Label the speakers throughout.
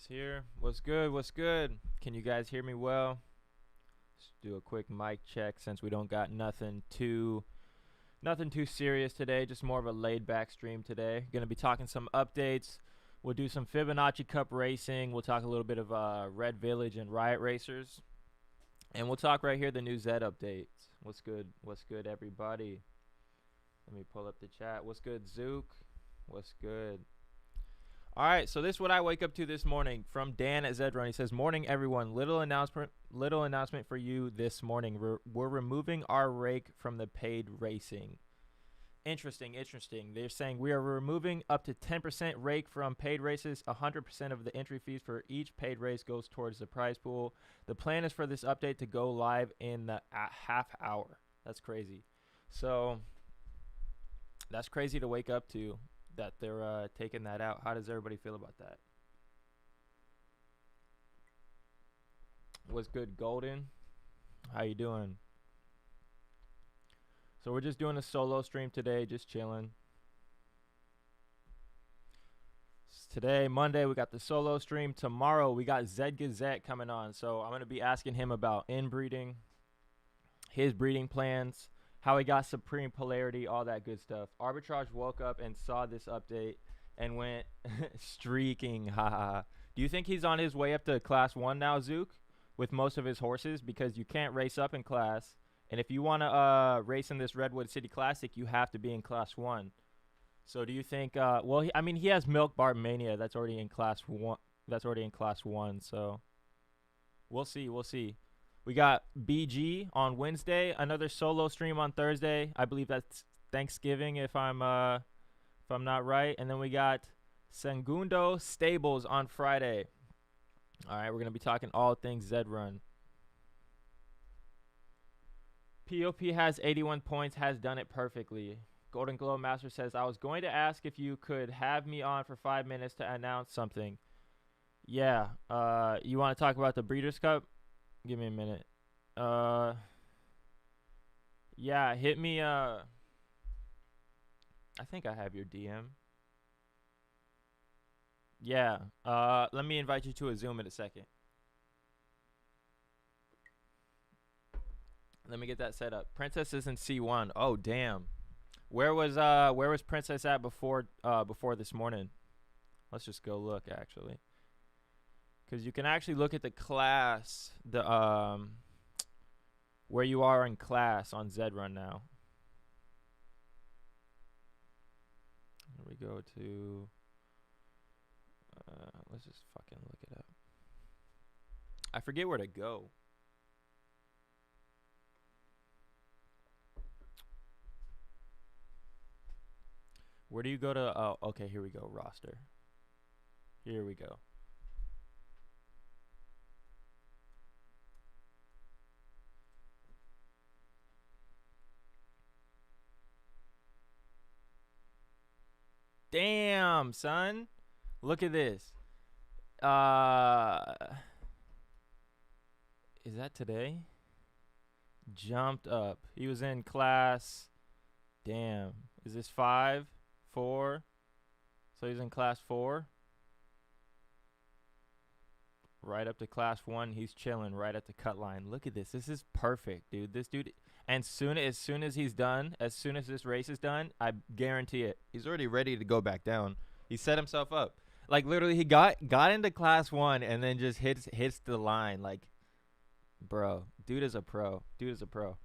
Speaker 1: Here. What's good? What's good? Can you guys hear me well? Let's do a quick mic check since we don't got nothing too serious today. Just more of a laid back stream today. Gonna be talking some updates. We'll do some Fibonacci Cup racing. We'll talk a little bit of Red Village and Riot racers, and we'll talk right here the new Zed updates. What's good? What's good, everybody? Let me pull up the chat. What's good, Zook? What's good? All right, so this is what I wake up to this morning from Dan at Zed Run. He says, "Morning, everyone. Little announcement for you this morning. We're removing our rake from the paid racing." Interesting. They're saying we are removing up to 10% rake from paid races. 100% of the entry fees for each paid race goes towards the prize pool. The plan is for this update to go live in the half hour. That's crazy. So that's crazy to wake up to, that they're taking that out. How does everybody feel about that? What's good, Golden? How you doing? So we're just doing a solo stream today, just chilling. Today, Monday, we got the solo stream. Tomorrow, we got Zed Gazette coming on. So I'm going to be asking him about inbreeding, his breeding plans, how he got supreme polarity, all that good stuff. Arbitrage woke up and saw this update and went streaking. Haha. Do you think he's on his way up to class 1 now, Zook, with most of his horses? Because you can't race up in class. And if you want to race in this Redwood City Classic, you have to be in class 1. So do you think, well, I mean, he has Milk Bar Mania. That's already in class 1. That's already in class 1. So we'll see. We'll see. We got BG on Wednesday, another solo stream on Thursday. I believe that's Thanksgiving, if I'm not right. And then we got Segundo Stables on Friday. All right, we're gonna be talking all things Zed Run. POP has 81 points, has done it perfectly. Golden Glow Master says, I was going to ask if you could have me on for 5 minutes to announce something. Yeah, you want to talk about the Breeders' Cup? Give me a minute. Yeah, hit me. I think I have your DM. Yeah. Let me invite you to a Zoom in a second. Let me get that set up. Princess is in C1. Oh, damn. Where was Princess at before this morning? Let's just go look, actually. Because you can actually look at the class, where you are in class on Zed Run now. Here we go to, let's just fucking look it up. I forget where to go. Where do you go to? Oh, okay, here we go, roster. Here we go. Damn, son. Look at this. Is that today? Jumped up. He was in class. Damn. Is this 5, 4? So he's in class 4. Right up to class 1. He's chilling right at the cut line. Look at this. This is perfect, dude. This dude. And as soon as he's done, as soon as this race is done, I guarantee it, he's already ready to go back down. He set himself up. Like, literally, he got into class 1 and then just hits the line. Like, bro, dude is a pro. Dude is a pro.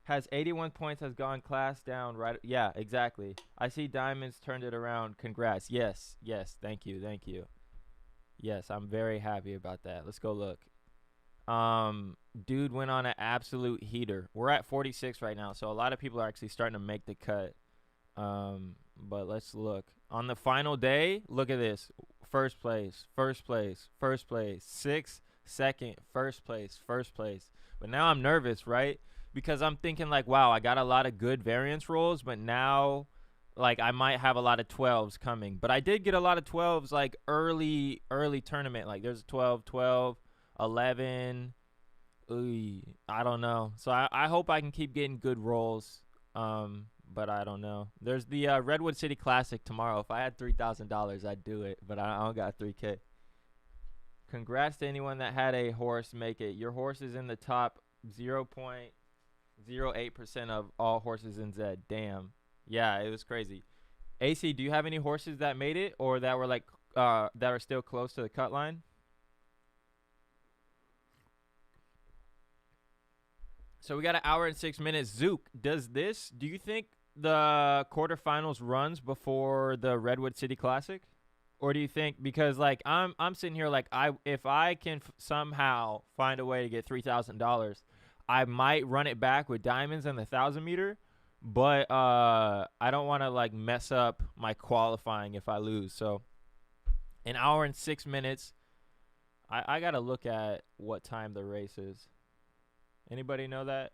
Speaker 1: Has 81 points, has gone class down. Right? Yeah, exactly. I see Diamonds turned it around. Congrats. Yes. Thank you. Yes, I'm very happy about that. Let's go look. Dude went on an absolute heater. We're at 46 right now, so a lot of people are actually starting to make the cut. But let's look. On the final day, look at this. First place, 6th, second, first place. But now I'm nervous, right? Because I'm thinking like, wow, I got a lot of good variance rolls, but now like I might have a lot of 12s coming. But I did get a lot of 12s like early tournament. Like there's a 12, 12, 11. I don't know. So I hope I can keep getting good rolls. But I don't know. There's the Redwood City Classic tomorrow. If I had $3,000, I'd do it. But I don't got 3K. Congrats to anyone that had a horse make it. Your horse is in the top 0.08% of all horses in Zed. Damn. Yeah, it was crazy. AC, do you have any horses that made it or that were like that are still close to the cut line? So we got an hour and 6 minutes. Zook, do you think the quarterfinals runs before the Redwood City Classic? Or do you think, because like I'm sitting here like if I can somehow find a way to get $3,000, I might run it back with diamonds and the 1,000 meter, but I don't want to like mess up my qualifying if I lose. So an hour and 6 minutes. I got to look at what time the race is. Anybody know that?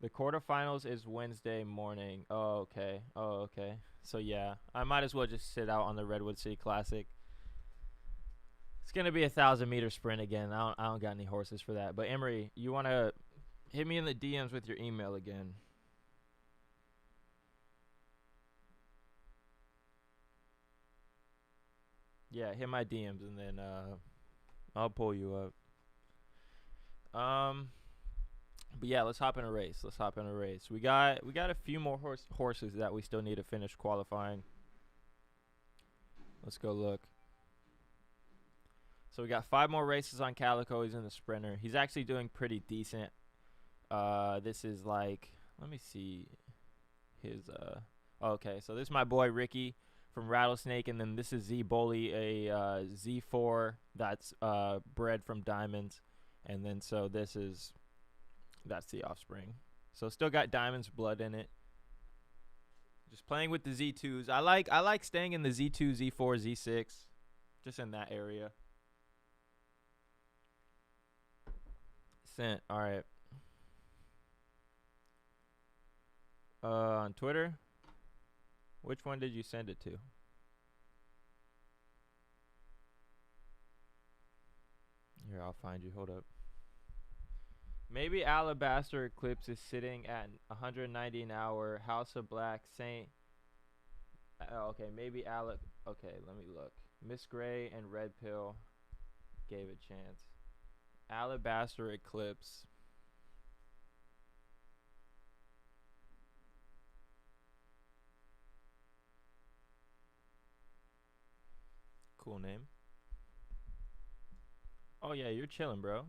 Speaker 1: The quarterfinals is Wednesday morning. Oh, okay. So, yeah, I might as well just sit out on the Redwood City Classic. It's going to be a 1,000-meter sprint again. I don't got any horses for that. But, Emery, you want to hit me in the DMs with your email again. Yeah, hit my DMs, and then I'll pull you up. But yeah, let's hop in a race. We got a few more horses that we still need to finish qualifying. Let's go look. So we got 5 more races on Calico. He's in the sprinter. He's actually doing pretty decent. This is like, let me see his okay, so this is my boy Ricky from Rattlesnake, and then this is Z Bully, a Z4 that's bred from Diamonds. And then so that's the offspring. So still got Diamond's blood in it. Just playing with the Z2s. I like staying in the Z2, Z4, Z6. Just in that area. Sent. All right. On Twitter. Which one did you send it to? Here, I'll find you. Hold up. Maybe Alabaster Eclipse is sitting at 190 an hour. House of Black Saint. Okay, maybe Alec. Okay, let me look. Miss Gray and Red Pill gave a chance. Alabaster Eclipse. Cool name. Oh yeah, you're chilling, bro.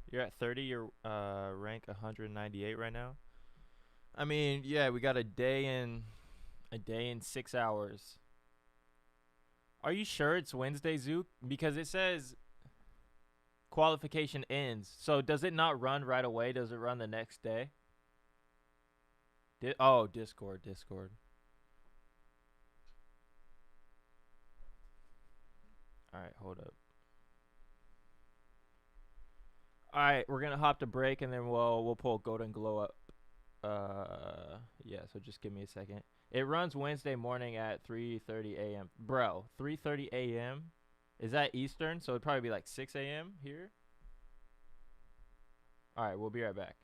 Speaker 1: You're at 30. You're rank 198 right now. I mean, yeah, we got a day in 6 hours. Are you sure it's Wednesday, Zook? Because it says qualification ends. So does it not run right away? Does it run the next day? Discord. All right, hold up. All right, we're gonna hop to break and then we'll pull Golden Glow up. Yeah. So just give me a second. It runs Wednesday morning at 3:30 a.m. Bro, 3:30 a.m. Is that Eastern? So it'd probably be like 6 a.m. here. All right, we'll be right back.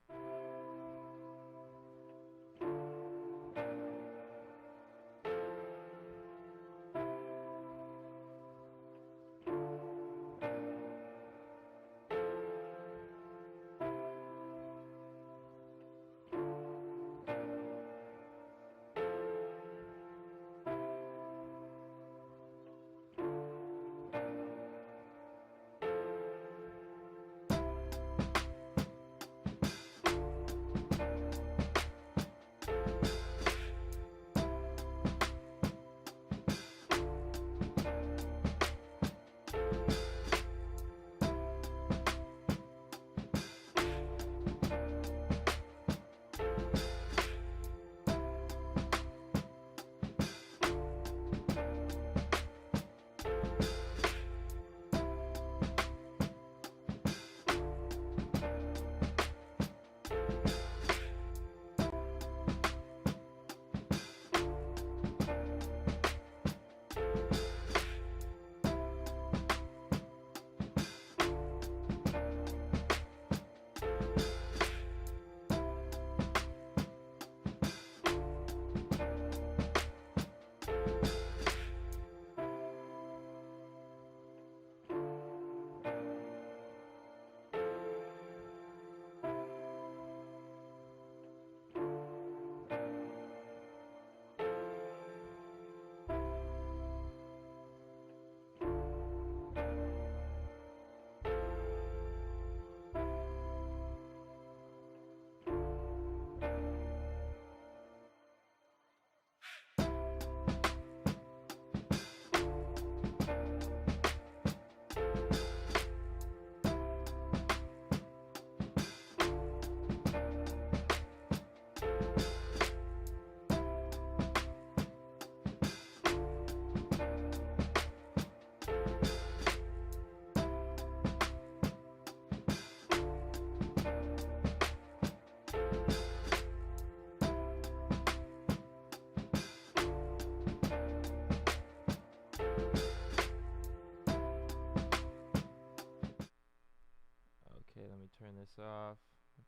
Speaker 1: this off.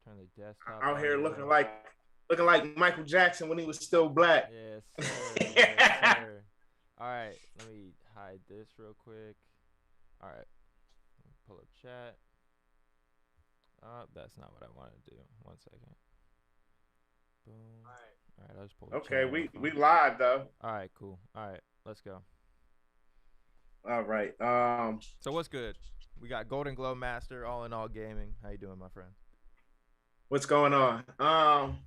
Speaker 1: Turn the desktop
Speaker 2: Out here
Speaker 1: audio off.
Speaker 2: looking like Michael Jackson when he was still black.
Speaker 1: Yes, sir. Yes, sir. All right, let me hide this real quick. All right, pull up chat. That's not what I want to do. 1 second. Boom. All right, I'll just pull the
Speaker 2: Okay,
Speaker 1: chat on my
Speaker 2: we
Speaker 1: phone.
Speaker 2: live though.
Speaker 1: All right, cool. All right, let's go.
Speaker 2: All right.
Speaker 1: So what's good? We got Golden Glow Master, All in All Gaming. How you doing, my friend?
Speaker 2: What's going on?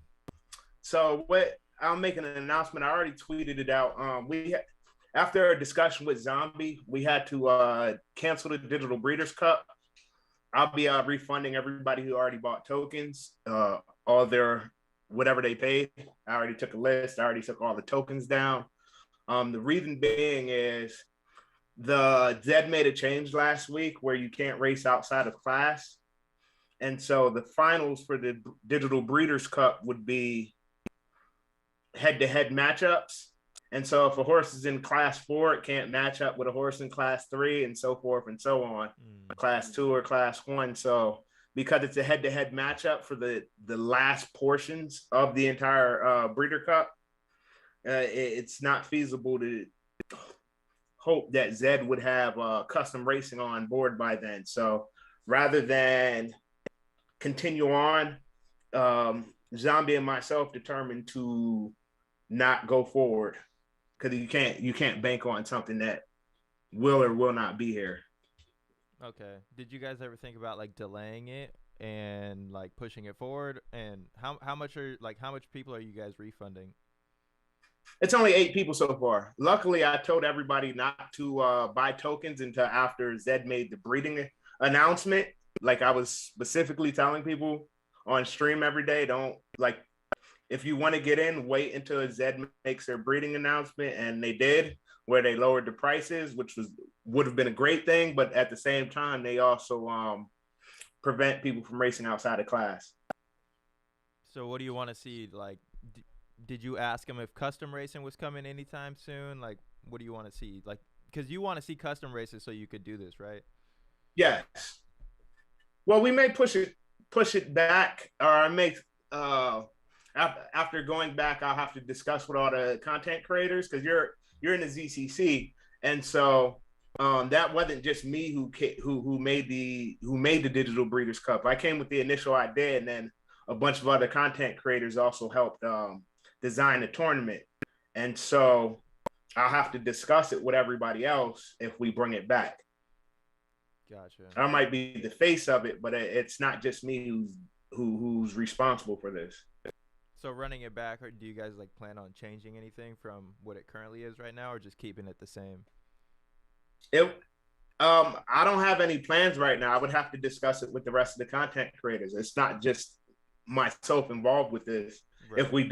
Speaker 2: So what? I'll make an announcement. I already tweeted it out. After a discussion with Zombie, we had to cancel the Digital Breeders' Cup. I'll be refunding everybody who already bought tokens, all their whatever they paid. I already took a list. I already took all the tokens down. The reason being is the Zed made a change last week where you can't race outside of class. And so the finals for the Digital Breeders' Cup would be head-to-head matchups. And so if a horse is in class 4, it can't match up with a horse in class 3 and so forth and so on, class 2 or class 1. So because it's a head-to-head matchup for the last portions of the entire Breeder Cup, it's not feasible to hope that Zed would have custom racing on board by then. So rather than continue on, Zombie and myself determined to not go forward because you can't bank on something that will or will not be here.
Speaker 1: Okay. Did you guys ever think about like delaying it and like pushing it forward? And how much people are you guys refunding?
Speaker 2: It's only 8 people so far. Luckily, I told everybody not to buy tokens until after Zed made the breeding announcement. Like I was specifically telling people on stream every day, don't like if you want to get in, wait until Zed makes their breeding announcement, and they did, where they lowered the prices, which would have been a great thing, but at the same time, they also prevent people from racing outside of class.
Speaker 1: So what do you want to see? Like, did you ask him if custom racing was coming anytime soon? Like, what do you want to see? Like, because you want to see custom races so you could do this, right?
Speaker 2: Yes. Well, we may push it back, or I may after going back, I'll have to discuss with all the content creators because you're in the ZCC, and so that wasn't just me who made the Digital Breeders' Cup. I came with the initial idea, and then a bunch of other content creators also helped design the tournament, and so I'll have to discuss it with everybody else if we bring it back.
Speaker 1: Gotcha.
Speaker 2: I might be the face of it, but it's not just me who's responsible for this.
Speaker 1: So running it back, or do you guys like plan on changing anything from what it currently is right now, or just keeping it the same?
Speaker 2: I don't have any plans right now. I would have to discuss it with the rest of the content creators. It's not just myself involved with this. Right. If we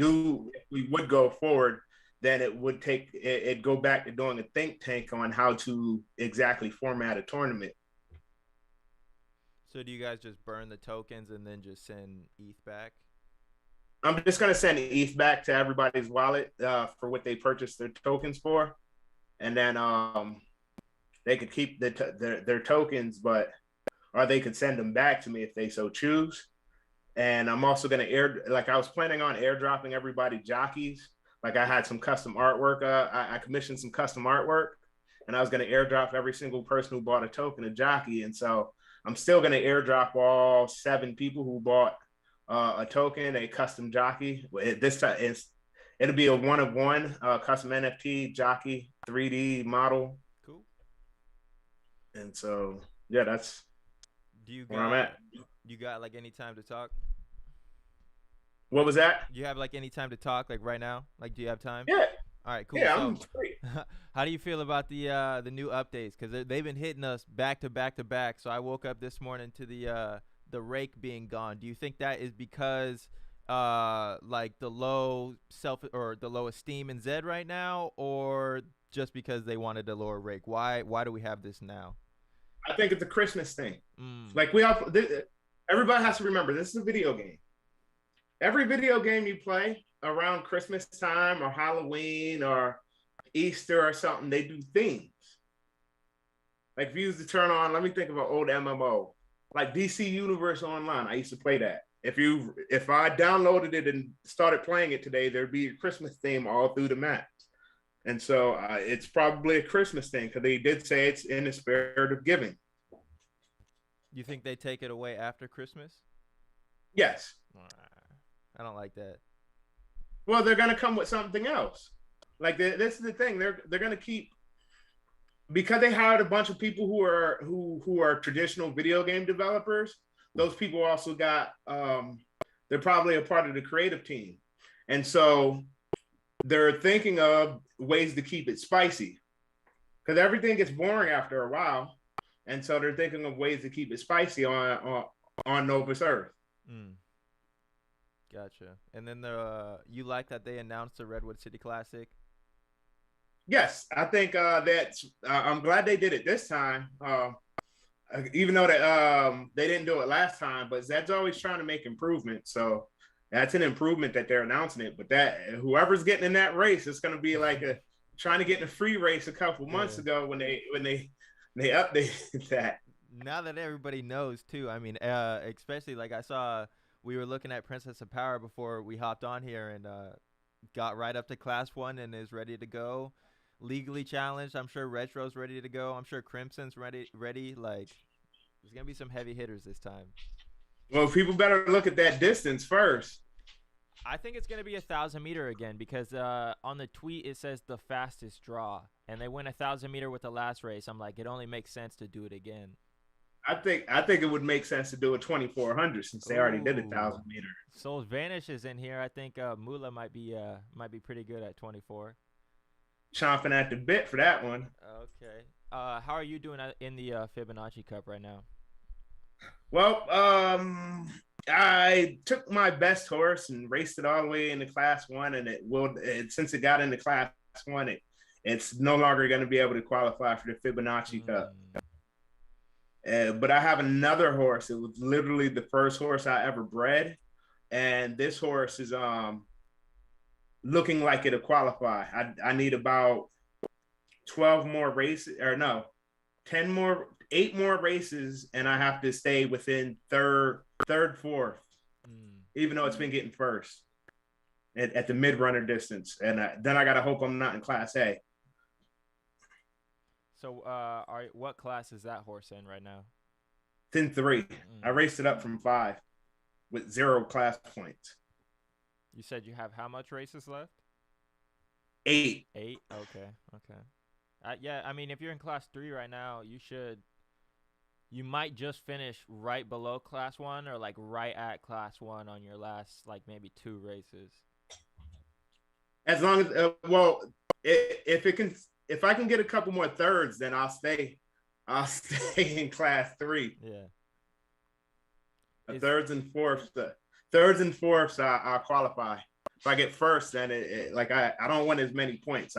Speaker 2: would go forward, then it'd go back to doing a think tank on how to exactly format a tournament.
Speaker 1: So do you guys just burn the tokens and then just send ETH back?
Speaker 2: I'm just going to send ETH back to everybody's wallet for what they purchased their tokens for. And then they could keep their tokens, or they could send them back to me if they so choose. And I'm also going to I was planning on airdropping everybody jockeys. Like I had some custom artwork. I commissioned some custom artwork, and I was going to airdrop every single person who bought a token a jockey. And so I'm still going to airdrop all 7 people who bought a token, a custom jockey. This time it'll be a 1-of-1 custom NFT jockey 3D model.
Speaker 1: Cool.
Speaker 2: And so yeah, that's where I'm at.
Speaker 1: You got like any time to talk?
Speaker 2: What was that?
Speaker 1: Do you have like any time to talk like right now? Like, do you have time?
Speaker 2: Yeah.
Speaker 1: All right, cool.
Speaker 2: Yeah, I'm free.
Speaker 1: How do you feel about the new updates? Because they've been hitting us back to back to back. So I woke up this morning to the rake being gone. Do you think that is because like the low esteem in Zed right now, or just because they wanted to lower rake? Why do we have this now?
Speaker 2: I think it's a Christmas thing. Like everybody has to remember, this is a video game. Every video game you play around Christmas time or Halloween or Easter or something, they do themes. Like if you use to turn on, let me think of an old MMO. like DC Universe Online. I used to play that. If I downloaded it and started playing it today, there'd be a Christmas theme all through the map. And so it's probably a Christmas thing because they did say it's in the spirit of giving.
Speaker 1: You think they take it away after Christmas?
Speaker 2: Yes.
Speaker 1: I don't like that.
Speaker 2: Well, they're gonna come with something else. Like this is the thing. They're gonna keep, because they hired a bunch of people who are traditional video game developers. Those people also got they're probably a part of the creative team, and so they're thinking of ways to keep it spicy because everything gets boring after a while, and so they're thinking of ways to keep it spicy on Novus Earth.
Speaker 1: Mm. Gotcha. And then you like that they announced the Redwood City Classic?
Speaker 2: Yes, I think that's. I'm glad they did it this time. Even though they didn't do it last time, but Zed's always trying to make improvements. So that's an improvement that they're announcing it. But that whoever's getting in that race, it's going to be like trying to get in a free race a couple months ago when they updated that.
Speaker 1: Now that everybody knows too, I mean, especially like I saw we were looking at Princess of Power before we hopped on here and got right up to Class 1 and is ready to go. Legally challenged. I'm sure Retro's ready to go. I'm sure Crimson's ready. Like, there's gonna be some heavy hitters this time.
Speaker 2: Well, people better look at that distance first.
Speaker 1: I think it's gonna be 1,000-meter again because on the tweet it says the fastest draw, and they went 1,000-meter with the last race. I'm like, it only makes sense to do it again.
Speaker 2: I think it would make sense to do a 2,400 since they already did 1,000-meter.
Speaker 1: Souls Vanish is in here. I think Mula might be pretty good at 24.
Speaker 2: Chomping at the bit for that one.
Speaker 1: Okay. How are you doing in the Fibonacci Cup right now?
Speaker 2: Well, I took my best horse and raced it all the way into Class 1, and since it got into Class 1, it's no longer going to be able to qualify for the Fibonacci Cup. But I have another horse. It was literally the first horse I ever bred, and this horse is looking like it'll qualify. I need about 12 more races, or no, 8 more races, and I have to stay within third, fourth, even though it's been getting first at the mid-runner distance. And then I got to hope I'm not in Class A.
Speaker 1: So what class is that horse in right now?
Speaker 2: It's in 3. I raced it up from 5 with 0 class points.
Speaker 1: You said you have how much races left?
Speaker 2: 8.
Speaker 1: 8? Okay. Yeah, I mean, if you're in Class 3 right now, you might just finish right below Class 1 or like right at Class 1 on your last like maybe 2 races.
Speaker 2: As long as if I can get a couple more thirds, then I'll stay in Class 3.
Speaker 1: Yeah.
Speaker 2: Thirds and fourths, I'll qualify. If I get first, then I don't want as many points.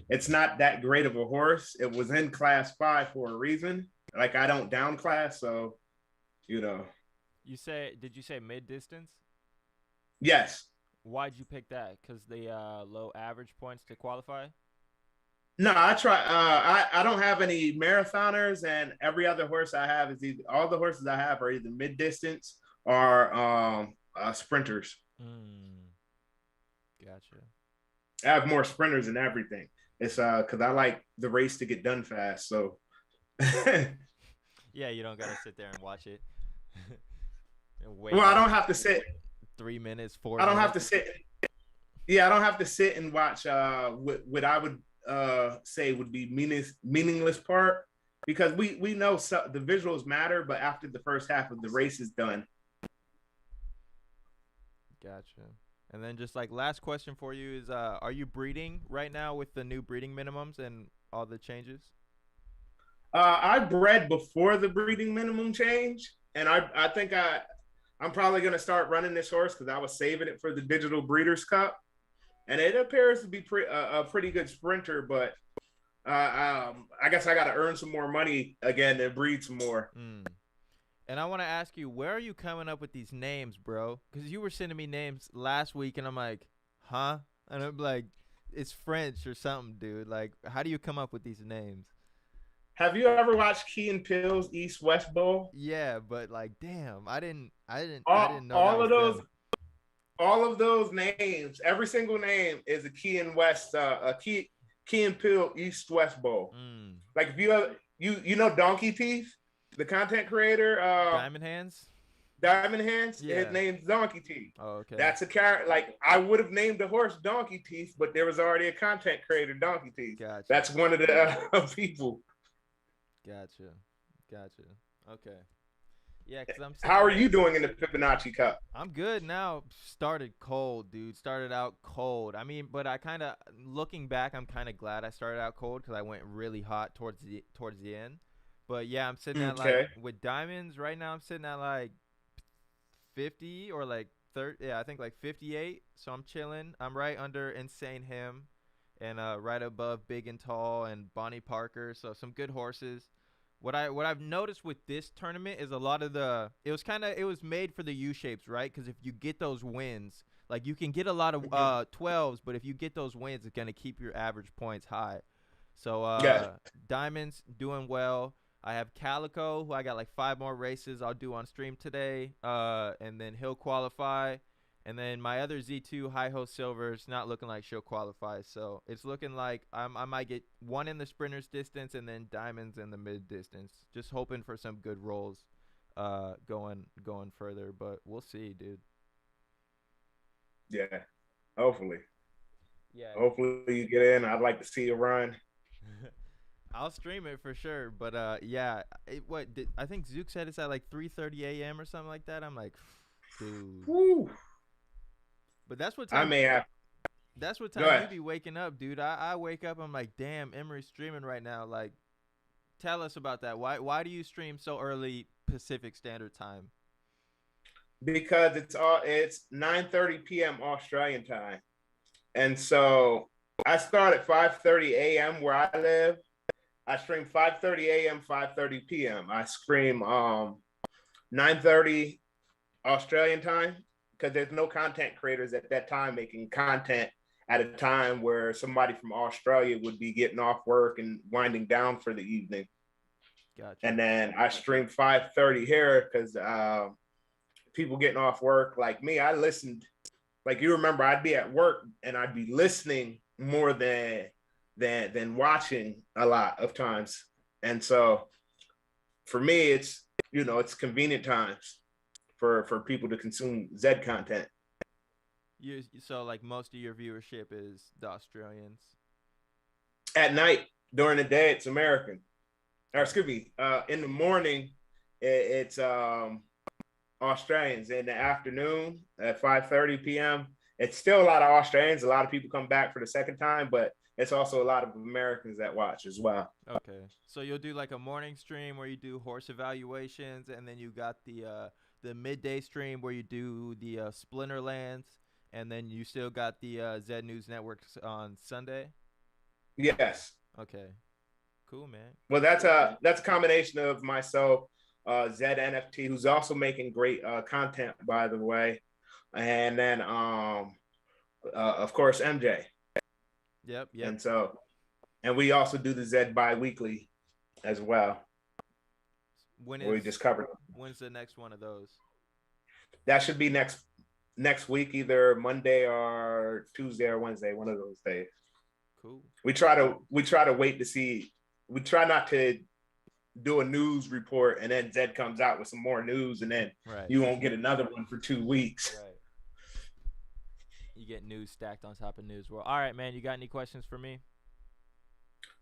Speaker 2: It's not that great of a horse. It was in Class 5 for a reason. Like, I don't down class, so
Speaker 1: Did you say mid distance?
Speaker 2: Yes.
Speaker 1: Why'd you pick that? Because the low average points to qualify?
Speaker 2: No, I try. I don't have any marathoners, and every other horse I have is all the horses I have are either mid distance or sprinters.
Speaker 1: Gotcha.
Speaker 2: I have more sprinters than everything. It's because I like the race to get done fast. So
Speaker 1: yeah, you don't gotta sit there and watch it. And wait.
Speaker 2: Well, I don't have to sit
Speaker 1: 3 minutes, 4
Speaker 2: I don't
Speaker 1: minutes.
Speaker 2: have to sit. Yeah, I don't have to sit and watch what I would say would be meaningless part, because we know the visuals matter, but after the first half of the race is done.
Speaker 1: Gotcha. And then just like last question for you is, are you breeding right now with the new breeding minimums and all the changes?
Speaker 2: I bred before the breeding minimum change, and I think I'm probably going to start running this horse because I was saving it for the Digital Breeders' Cup, and it appears to be a pretty good sprinter, but I guess I got to earn some more money again to breed some more.
Speaker 1: And I want to ask you, where are you coming up with these names, bro? Because you were sending me names last week, and I'm like, huh? And I'm like, it's French or something, dude. Like, how do you come up with these names?
Speaker 2: Have you ever watched Key and Peele's East West Bowl?
Speaker 1: Yeah, but like, damn, I
Speaker 2: All
Speaker 1: didn't know that
Speaker 2: all of
Speaker 1: was
Speaker 2: those
Speaker 1: them.
Speaker 2: all of those names, every single name is a Key and West, a Key and Peele East West Bowl.
Speaker 1: Mm.
Speaker 2: Like if you know Donkey Teeth, the content creator,
Speaker 1: Diamond Hands.
Speaker 2: Diamond Hands, his
Speaker 1: Yeah.
Speaker 2: name's Donkey Teeth.
Speaker 1: Oh, okay.
Speaker 2: That's a character. Like I would have named the horse Donkey Teeth, but there was already a content creator, Donkey Teeth.
Speaker 1: Gotcha.
Speaker 2: That's one of the people.
Speaker 1: Gotcha. Okay. Yeah, because I'm
Speaker 2: How
Speaker 1: sitting
Speaker 2: are
Speaker 1: here.
Speaker 2: you doing in the Fibonacci Cup?
Speaker 1: I'm good now. Started cold, dude. Started out cold. I mean, but I kind of looking back, I'm kind of glad I started out cold because I went really hot towards the end. But yeah, I'm sitting at like
Speaker 2: Okay.
Speaker 1: with diamonds right now. I'm sitting at like 50 or like 30. Yeah, I think like 58. So I'm chilling. I'm right under Insane Him, and right above Big and Tall and Bonnie Parker. So some good horses. What I've noticed with this tournament is a lot of it was made for the U shapes, right? Because if you get those wins, like you can get a lot of 12s, but if you get those wins, it's gonna keep your average points high. So
Speaker 2: Yeah.
Speaker 1: Diamonds doing well. I have Calico, who I got like 5 more races I'll do on stream today, and then he'll qualify. And then my other Z2 High Ho Silver's not looking like she'll qualify. So it's looking like I might get one in the sprinters distance and then diamonds in the mid distance. Just hoping for some good rolls going further, but we'll see, dude.
Speaker 2: Yeah. Hopefully.
Speaker 1: Yeah.
Speaker 2: Hopefully you get in. I'd like to see you run.
Speaker 1: I'll stream it for sure, but yeah, I think Zook said it's at like 3:30 a.m. or something like that. I'm like, dude.
Speaker 2: Woo.
Speaker 1: But that's what
Speaker 2: I
Speaker 1: time
Speaker 2: may have.
Speaker 1: That's what
Speaker 2: Go
Speaker 1: time you
Speaker 2: ahead.
Speaker 1: be waking up, dude. I wake up, I'm like, damn, Emery's streaming right now. Like, tell us about that. Why do you stream so early Pacific Standard Time?
Speaker 2: Because it's 9:30 p.m. Australian time. And so I start at 5:30 a.m. where I live. I stream 5:30 a.m., 5:30 p.m. I stream 9:30 Australian time because there's no content creators at that time making content at a time where somebody from Australia would be getting off work and winding down for the evening.
Speaker 1: Gotcha.
Speaker 2: And then I stream 5:30 here because people getting off work like me, I listened. Like you remember, I'd be at work and I'd be listening more than watching a lot of times. And so for me, it's convenient times for people to consume Zed content.
Speaker 1: So like most of your viewership is the Australians.
Speaker 2: At night, during the day, it's American. Or excuse me, in the morning, it's Australians. In the afternoon at 5:30 p.m., it's still a lot of Australians. A lot of people come back for the second time, but it's also a lot of Americans that watch as well.
Speaker 1: Okay. So you'll do like a morning stream where you do horse evaluations, and then you got the midday stream where you do the Splinterlands, and then you still got the Zed News Networks on Sunday.
Speaker 2: Yes.
Speaker 1: Okay. Cool, man.
Speaker 2: Well, that's a combination of myself, Zed NFT, who's also making great content, by the way, and then of course MJ.
Speaker 1: Yep.
Speaker 2: And we also do the Zed bi-weekly as well. We just covered.
Speaker 1: When's the next one of those?
Speaker 2: That should be next week, either Monday or Tuesday or Wednesday, one of those days.
Speaker 1: Cool.
Speaker 2: We try to wait to see. We try not to do a news report and then Zed comes out with some more news and then you won't get another one for 2 weeks.
Speaker 1: Right. You get news stacked on top of news. Well, all right, man. You got any questions for me?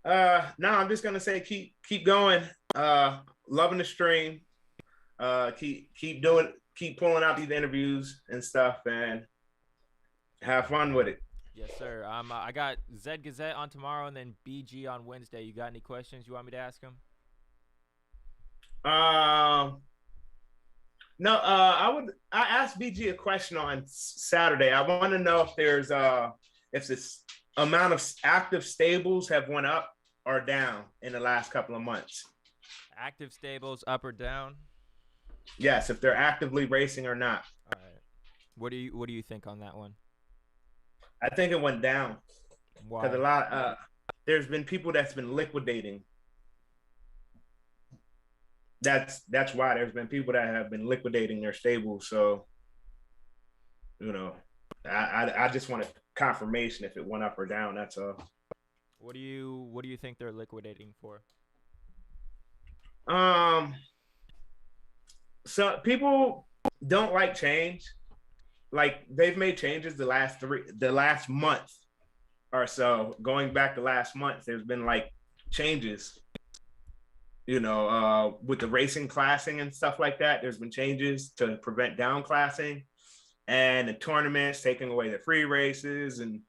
Speaker 2: No, I'm just gonna say keep going. Loving the stream. Keep pulling out these interviews and stuff and have fun with it.
Speaker 1: Yes, sir. I got Zed Gazette on tomorrow and then BG on Wednesday. You got any questions you want me to ask him?
Speaker 2: No, I asked BG a question on Saturday. I want to know if this amount of active stables have went up or down in the last couple of months.
Speaker 1: Active stables up or down?
Speaker 2: Yes, if they're actively racing or not.
Speaker 1: All right. What do you think on that one?
Speaker 2: I think it went down.
Speaker 1: Why?
Speaker 2: Because there's been people that's been liquidating. that's why there's been people that have been liquidating their stables. So you know, I just want a confirmation if it went up or down. That's all.
Speaker 1: What do you think they're liquidating for?
Speaker 2: Um, so people don't like change. Like they've made changes the last month or so. Going back to last month, there's been like changes. With the racing classing and stuff like that, there's been changes to prevent down classing and the tournaments taking away the free races and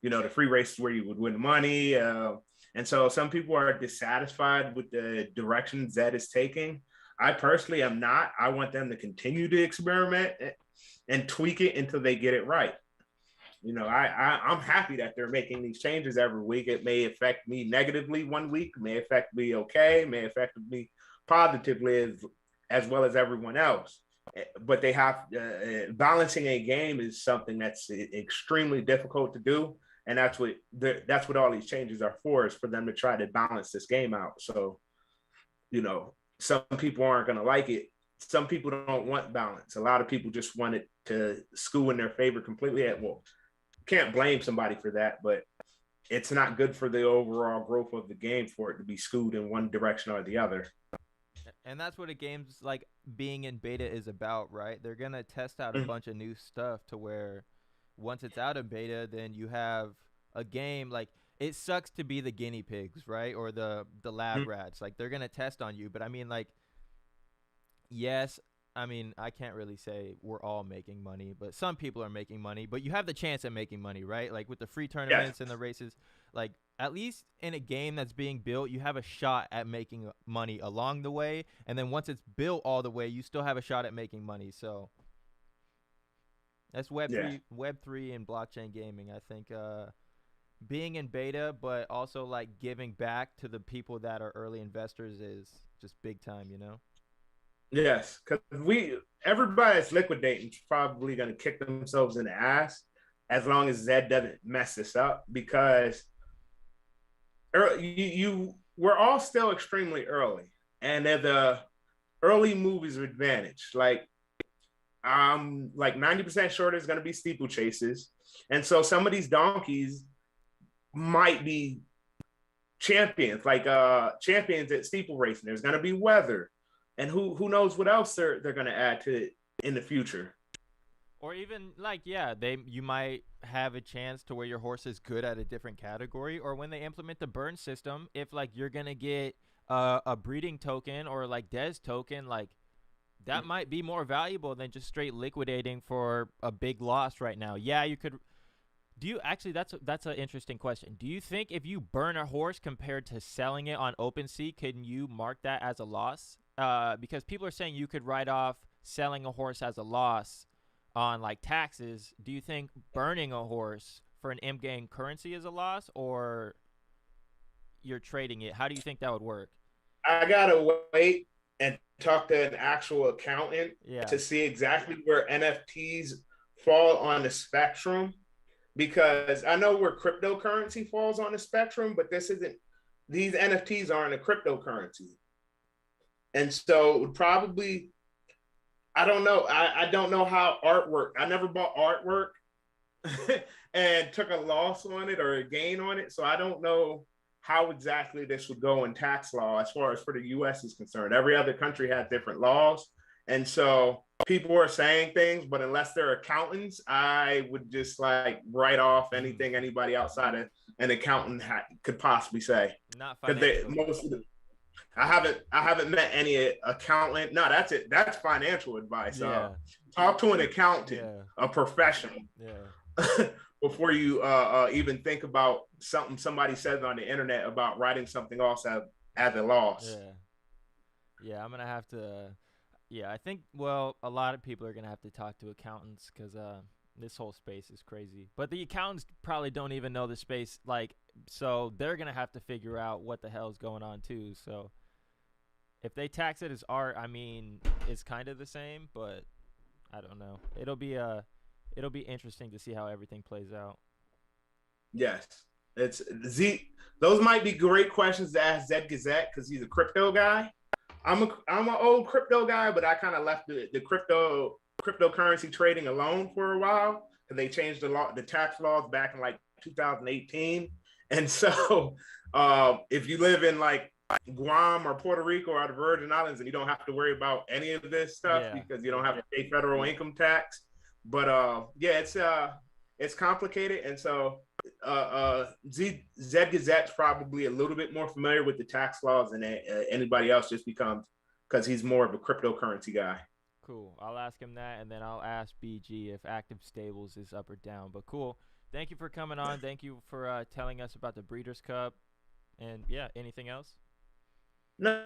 Speaker 2: the free races where you would win money. And so some people are dissatisfied with the direction Zed is taking. I personally am not. I want them to continue to experiment and tweak it until they get it right. I'm happy that they're making these changes every week. It may affect me negatively one week, may affect me okay, may affect me positively as well as everyone else. But they have balancing a game is something that's extremely difficult to do, and that's what all these changes are for, is for them to try to balance this game out. So, some people aren't going to like it. Some people don't want balance. A lot of people just want it to skew in their favor completely. Well, can't blame somebody for that, but it's not good for the overall growth of the game for it to be skewed in one direction or the other.
Speaker 1: And that's what a game's like being in beta is about, right? They're gonna test out a bunch of new stuff to where once it's out of beta, then you have a game like it sucks to be the guinea pigs, right? Or the lab rats. Like they're gonna test on you, but I mean like yes, I mean, I can't really say we're all making money, but some people are making money. But you have the chance at making money, right? Like with the free tournaments and the races, like at least in a game that's being built, you have a shot at making money along the way. And then once it's built all the way, you still have a shot at making money. So that's Web3 and blockchain gaming. I think being in beta, but also like giving back to the people that are early investors is just big time, you know?
Speaker 2: Yes, because everybody that's liquidating is probably going to kick themselves in the ass as long as Zed doesn't mess this up, because we're all still extremely early, and they're the early movies of advantage. Like I'm like 90% sure there's going to be steeplechases, and so some of these donkeys might be champions, like champions at steeple racing. There's going to be weather. And who knows what else they're going to add to it in the future.
Speaker 1: Or even like you might have a chance to where your horse is good at a different category, or when they implement the burn system, if like you're gonna get a breeding token or like Des token, like that might be more valuable than just straight liquidating for a big loss right now. Yeah, you could. Do you actually? That's an interesting question. Do you think if you burn a horse compared to selling it on OpenSea, can you mark that as a loss? Because people are saying you could write off selling a horse as a loss on like taxes. Do you think burning a horse for an in-game currency is a loss, or you're trading it? How do you think that would work?
Speaker 2: I gotta wait and talk to an actual accountant to see exactly where NFTs fall on the spectrum, because I know where cryptocurrency falls on the spectrum, but these NFTs aren't a cryptocurrency. And so probably, I don't know. I don't know how artwork. I never bought artwork and took a loss on it or a gain on it. So I don't know how exactly this would go in tax law as far as for the US is concerned. Every other country has different laws. And so people are saying things, but unless they're accountants, I would just like write off anything anybody outside of an accountant could possibly say.
Speaker 1: Not financial.
Speaker 2: I haven't met any accountant. No, that's it. That's financial advice. Talk to an accountant, a professional, before you even think about something somebody says on the internet about writing something else as a loss.
Speaker 1: I'm gonna have to. I think a lot of people are gonna have to talk to accountants because this whole space is crazy. But the accountants probably don't even know the space, like, so they're gonna have to figure out what the hell is going on too. So if they tax it as art, I mean, it's kind of the same, but I don't know. It'll be interesting to see how everything plays out.
Speaker 2: Yes, those might be great questions to ask Zed Gazette because he's a crypto guy. I'm an old crypto guy, but I kind of left the cryptocurrency trading alone for a while because they changed the tax laws back in like 2018. And so, if you live in like Guam or Puerto Rico or the Virgin Islands, and you don't have to worry about any of this stuff
Speaker 1: Yeah,
Speaker 2: because you don't have to pay federal income tax. But yeah, it's complicated, and so Zed Gazette's probably a little bit more familiar with the tax laws than anybody else, just because he's more of a cryptocurrency guy.
Speaker 1: cool. I'll ask him that, and then I'll ask BG if active stables is up or down. But cool. Thank you for coming on. Thank you for telling us about the Breeders' Cup. And yeah, anything else?
Speaker 2: No,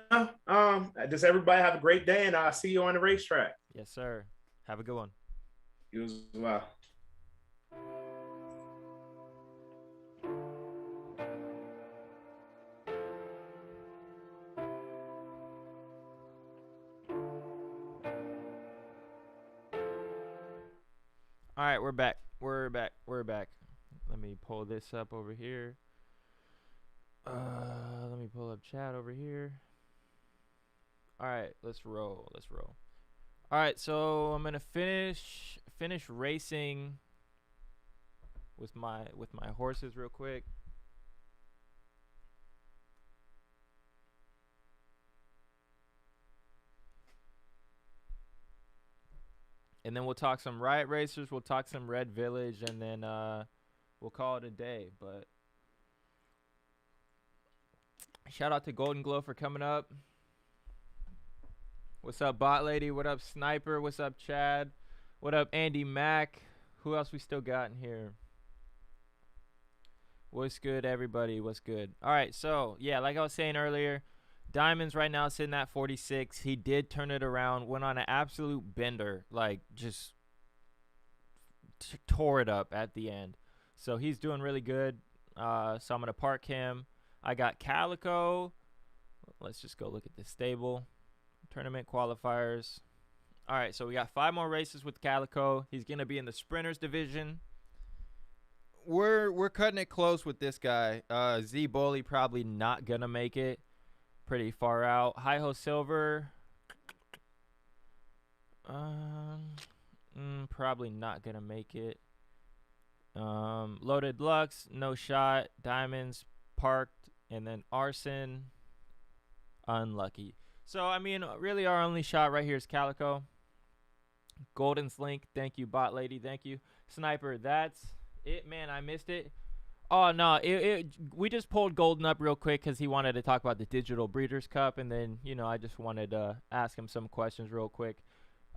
Speaker 2: does everybody have a great day, and I'll see you on the racetrack.
Speaker 1: Yes, sir. Have a good one.
Speaker 2: You as well.
Speaker 1: All right, we're back. We're back. We're back. Let me pull this up over here. Let me pull up chat over here. All right, let's roll. Let's roll. All right, so I'm gonna finish racing with my horses real quick. And then we'll talk some Riot Racers, we'll talk some Red Village, and then we'll call it a day. But shout out to Golden Glow for coming up. What's up, Bot Lady? What up, Sniper? What's up, Chad? What up, Andy Mack? Who else we still got in here? What's good, everybody? What's good? All right, so yeah, like I was saying earlier, Diamonds right now sitting at 46. He did turn it around, went on an absolute bender, like just tore it up at the end. So he's doing really good. So I'm going to park him. I got Calico. Let's just go look at this stable. Tournament qualifiers. All right, so we got 5 more races with Calico. He's going to be in the Sprinters division. We're cutting it close with this guy. Z Bully probably not going to make it. Pretty far out. Hi-Ho Silver. Probably not going to make it. Loaded Lux, no shot. Diamonds, parked. And then Arson, unlucky. So, I mean, really our only shot right here is Calico. Golden's Link, thank you, Bot Lady, thank you. Sniper, that's it, man, I missed it. Oh, no, we just pulled Golden up real quick because he wanted to talk about the Digital Breeders' Cup, and then, you know, I just wanted to ask him some questions real quick.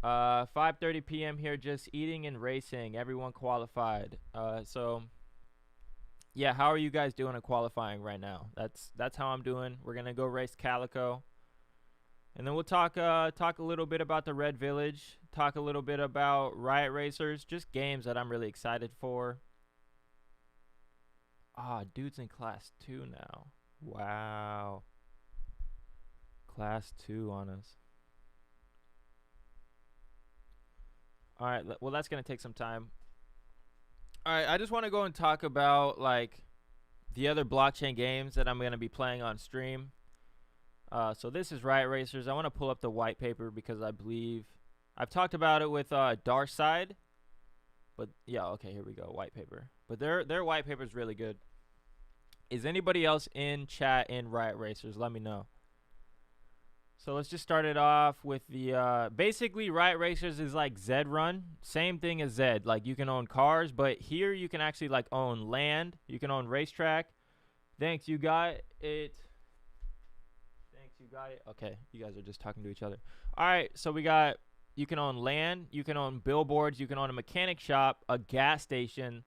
Speaker 1: 5:30 p.m. here, just eating and racing. Everyone qualified. So, yeah, how are you guys doing in qualifying right now? That's how I'm doing. We're going to go race Calico. And then we'll talk a little bit about the Red Village, talk a little bit about Riot Racers, just games that I'm really excited for. Ah, dude's in Class 2 now. Wow. Class 2 on us. All right, well, that's going to take some time. All right, I just want to go and talk about, like, the other blockchain games that I'm going to be playing on stream. So this is Riot Racers. I want to pull up the white paper because I believe I've talked about it with Darside. But, yeah, okay, here we go, white paper. But their white paper is really good. Is anybody else in chat in Riot Racers? Let me know. So let's just start it off with the basically Riot Racers is like Zed Run. Same thing as Zed. Like you can own cars, but here you can actually like own land. You can own racetrack. Thanks, you got it. Thanks, you got it. Okay, you guys are just talking to each other. All right, so you can own land, you can own billboards, you can own a mechanic shop, a gas station.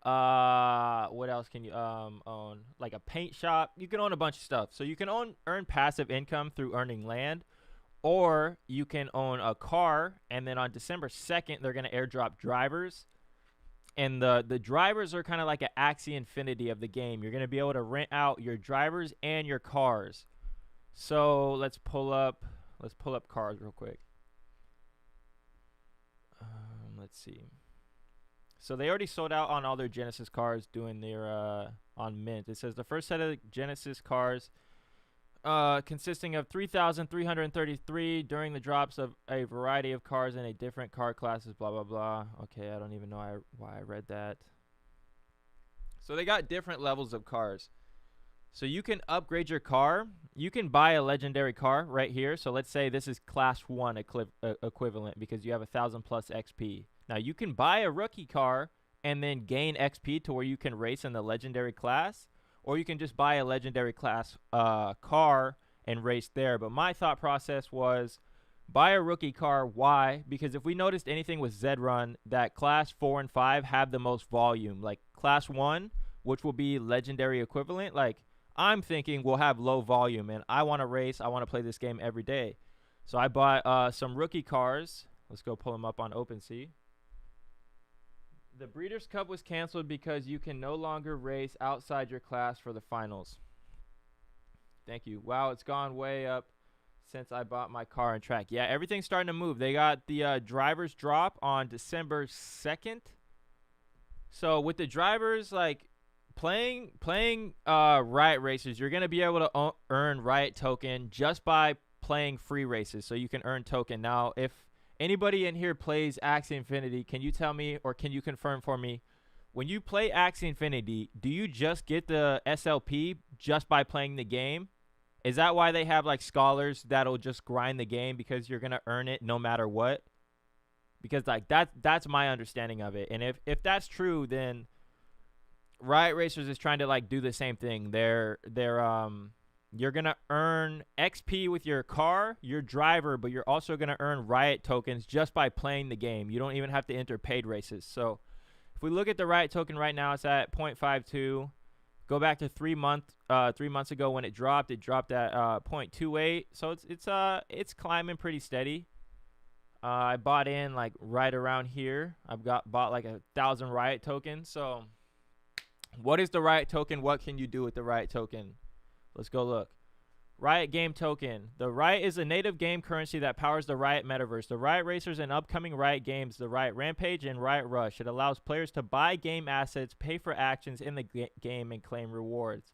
Speaker 1: What else can you own? Like a paint shop. You can own a bunch of stuff. So you can earn passive income through earning land, or you can own a car, and then on December 2nd they're going to airdrop drivers. And the drivers are kind of like an Axie Infinity of the game. You're going to be able to rent out your drivers and your cars. So let's pull up cars real quick. Let's see. So they already sold out on all their Genesis cars doing their on Mint. It says the first set of Genesis cars consisting of 3,333 during the drops of a variety of cars in a different car classes, blah, blah, blah. Okay, I don't even know why I read that. So they got different levels of cars. So you can upgrade your car. You can buy a legendary car right here. So let's say this is class 1 equivalent because you have 1,000 plus XP. Now you can buy a rookie car and then gain XP to where you can race in the legendary class. Or you can just buy a legendary class car and race there. But my thought process was buy a rookie car. Why? Because if we noticed anything with Zed Run, that class 4 and 5 have the most volume. Like class 1, which will be legendary equivalent, like I'm thinking we'll have low volume, and I want to race. I want to play this game every day. So I bought some rookie cars. Let's go pull them up on OpenSea. The Breeders' Cup was canceled because you can no longer race outside your class for the finals. Thank you. Wow, it's gone way up since I bought my car and track. Yeah, everything's starting to move. They got the drivers drop on December 2nd. So with the drivers, like, playing Riot races, you're going to be able to earn Riot token just by playing free races. So you can earn token. Now, if anybody in here plays Axie Infinity, can you tell me or can you confirm for me, when you play Axie Infinity, do you just get the SLP just by playing the game? Is that why they have like scholars that'll just grind the game because you're going to earn it no matter what? Because like that's my understanding of it. And if that's true, then Riot Racers is trying to like do the same thing. You're gonna earn XP with your car, your driver, but you're also gonna earn Riot tokens just by playing the game. You don't even have to enter paid races. So if we look at the Riot token right now, it's at 0.52. Go back to 3 months ago when it dropped. It dropped at 0.28. So it's climbing pretty steady. I bought in like right around here. I've bought like 1,000 Riot tokens. So what is the Riot token? What can you do with the Riot token? Let's go look. Riot game token. The Riot is a native game currency that powers the Riot metaverse. The Riot Racers and upcoming Riot games, the Riot Rampage and Riot Rush. It allows players to buy game assets, pay for actions in the game, and claim rewards.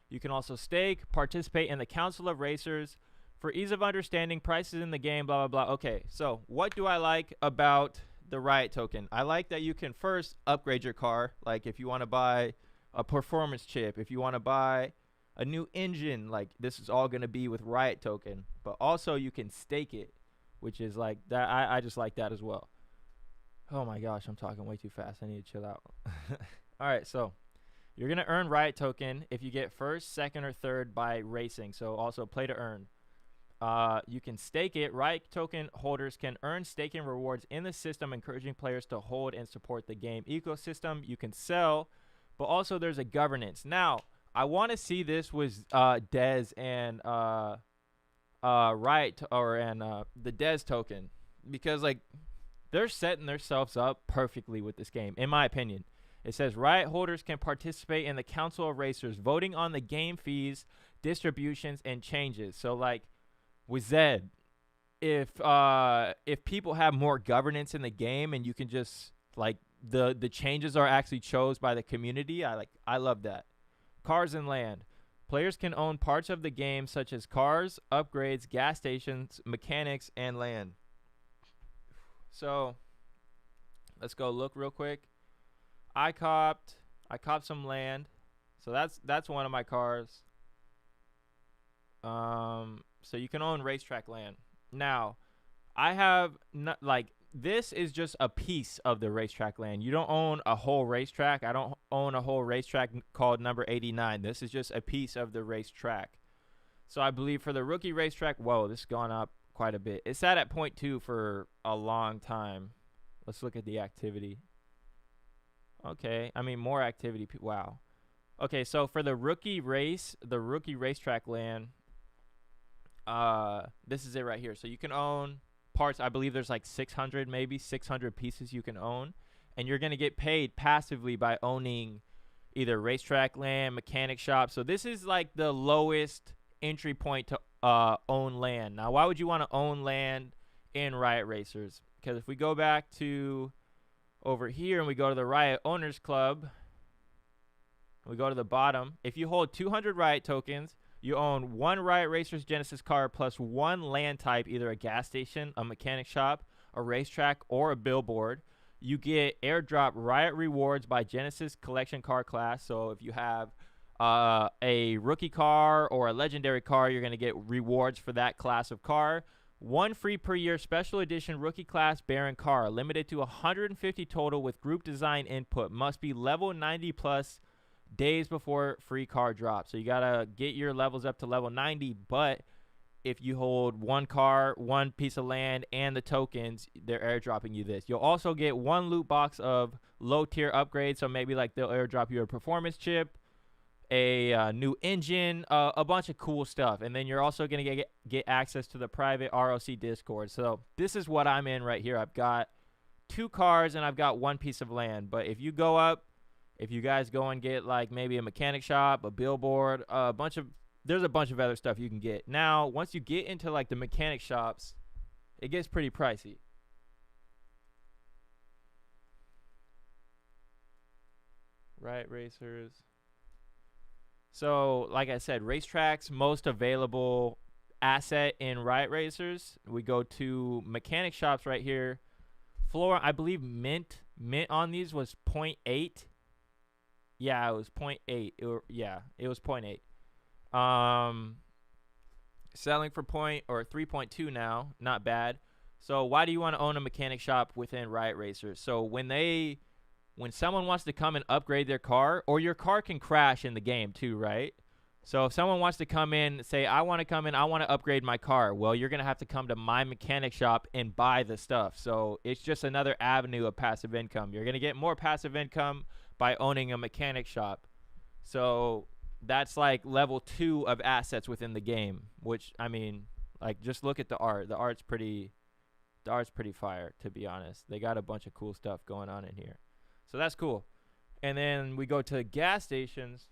Speaker 1: You can also stake, participate in the Council of Racers. For ease of understanding, prices in the game, blah, blah, blah. Okay, so what do I like about the Riot token? I like that you can first upgrade your car. Like if you want to buy a performance chip, if you want to buy a new engine, like this is all going to be with Riot token. But also you can stake it, which is like that. I just like that as well. Oh my gosh, I'm talking way too fast. I need to chill out. All right, so you're going to earn Riot token if you get first, second, or third by racing. So also play to earn. You can stake it. Riot token holders can earn staking rewards in the system, encouraging players to hold and support the game ecosystem. You can sell, but also there's a governance. Now, I want to see this with Dez and Riot the Dez token, because like they're setting themselves up perfectly with this game, in my opinion. It says Riot holders can participate in the Council of Racers, voting on the game fees, distributions, and changes. So like with Zed, if people have more governance in the game and you can just like the changes are actually chose by the community, I love that. Cars and land. Players can own parts of the game such as cars, upgrades, gas stations, mechanics, and land. So let's go look real quick. I copped some land. So that's one of my cars. So you can own racetrack land. Now, I have not like this is just a piece of the racetrack land. You don't own a whole racetrack. I don't own a whole racetrack called number 89. This is just a piece of the racetrack. So I believe for the rookie racetrack, whoa, this has gone up quite a bit. It sat at 0.2 for a long time. Let's look at the activity. Okay, I mean more activity. Wow. Okay, so for the rookie racetrack land, this is it right here. So you can own parts. I believe there's like 600 pieces you can own, and you're going to get paid passively by owning either racetrack land, mechanic shop. So this is like the lowest entry point to own land. Now, why would you want to own land in Riot Racers? Because if we go back to over here and we go to the Riot Owners Club, we go to the bottom. If you hold 200 Riot tokens, You own one Riot Racers Genesis car plus one land type, either a gas station, a mechanic shop, a racetrack, or a billboard. You get airdrop Riot rewards by Genesis collection car class. So if you have a rookie car or a legendary car, you're going to get rewards for that class of car. One free per year special edition rookie class Baron car, limited to 150 total with group design input. Must be level 90 plus days before free car drop. So you got to get your levels up to level 90, but if you hold one car, one piece of land, and the tokens, they're airdropping you this. You'll also get one loot box of low tier upgrades. So maybe like they'll airdrop you a performance chip, a new engine, a bunch of cool stuff. And then you're also going to get access to the private ROC Discord. So this is what I'm in right here. I've got 2 cars and I've got 1 piece of land. But if you go up, if you guys go and get like maybe a mechanic shop, a billboard, there's a bunch of other stuff you can get. Now, once you get into like the mechanic shops, it gets pretty pricey. Riot Racers. So, like I said, racetracks, most available asset in Riot Racers. We go to mechanic shops right here. Floor, I believe mint on these was 0.8. Yeah, it was 0.8. It was 0.8. Selling for 3.2 now, not bad. So why do you want to own a mechanic shop within Riot Racers? So when someone wants to come and upgrade their car, or your car can crash in the game too, right? So if someone wants to come in, say, I want to upgrade my car. Well, you're going to have to come to my mechanic shop and buy the stuff. So it's just another avenue of passive income. You're going to get more passive income by owning a mechanic shop. So that's like level 2 of assets within the game, which, I mean, like, just look at the art. The art's pretty fire, to be honest. They got a bunch of cool stuff going on in here. So that's cool. And then we go to gas stations.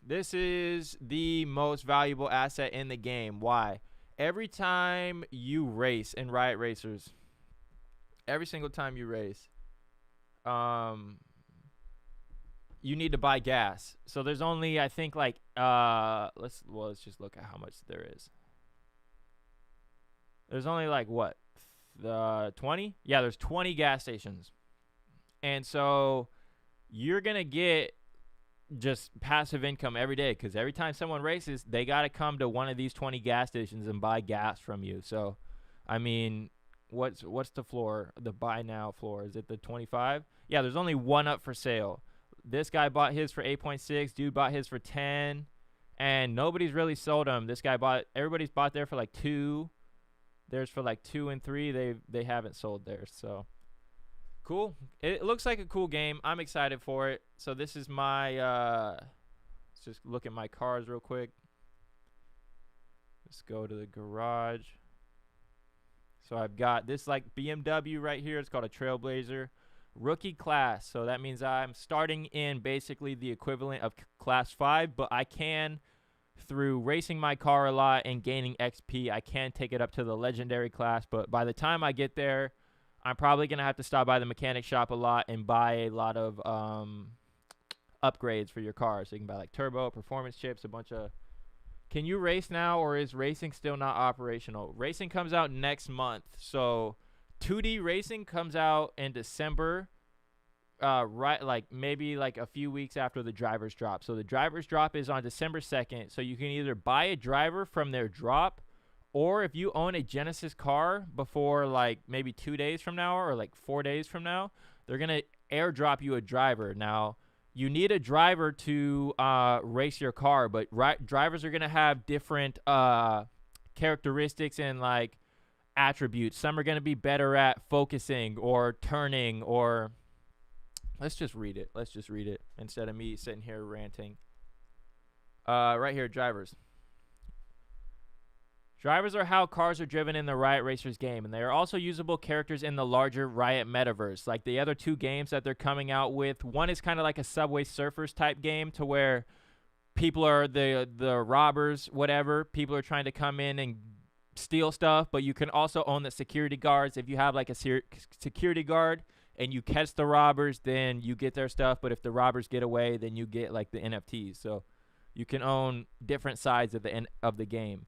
Speaker 1: This is the most valuable asset in the game. Why? Every time you race in Riot Racers, every single time you race, you need to buy gas. So there's only, I think, like, let's just look at how much there is. There's only like what? 20? Yeah, there's 20 gas stations. And so you're going to get just passive income every day, because every time someone races, they got to come to one of these 20 gas stations and buy gas from you. So, I mean, what's the floor, the buy now floor? Is it the 25? Yeah, there's only one up for sale. This guy bought his for 8.6. Dude bought his for 10. And nobody's really sold them. Everybody's bought there for like 2. There's for like 2 and 3. They haven't sold theirs. So cool. It looks like a cool game. I'm excited for it. So this is my let's just look at my cars real quick. Let's go to the garage. So I've got this like BMW right here. It's called a Trailblazer rookie class. So that means I'm starting in basically the equivalent of class 5, but I can, through racing my car a lot and gaining XP, I can take it up to the legendary class. But by the time I get there, I'm probably going to have to stop by the mechanic shop a lot and buy a lot of upgrades for your car. So you can buy like turbo, performance chips, a bunch of... Can you race now, or is racing still not operational? Racing comes out next month. So 2D racing comes out in December, right, like maybe like a few weeks after the driver's drop. So the driver's drop is on December 2nd. So you can either buy a driver from their drop, or if you own a Genesis car before like maybe 2 days from now or like 4 days from now, they're going to airdrop you a driver. Now, you need a driver to race your car, but drivers are going to have different characteristics and like attributes. Some are going to be better at focusing or turning, or let's just read it. Let's just read it instead of me sitting here ranting. Right here, drivers. Drivers are how cars are driven in the Riot Racers game, and they are also usable characters in the larger Riot metaverse. Like the other 2 games that they're coming out with, one is kind of like a Subway Surfers type game, to where people are the robbers, whatever. People are trying to come in and steal stuff, but you can also own the security guards. If you have like a security guard and you catch the robbers, then you get their stuff. But if the robbers get away, then you get like the NFTs. So you can own different sides of the game.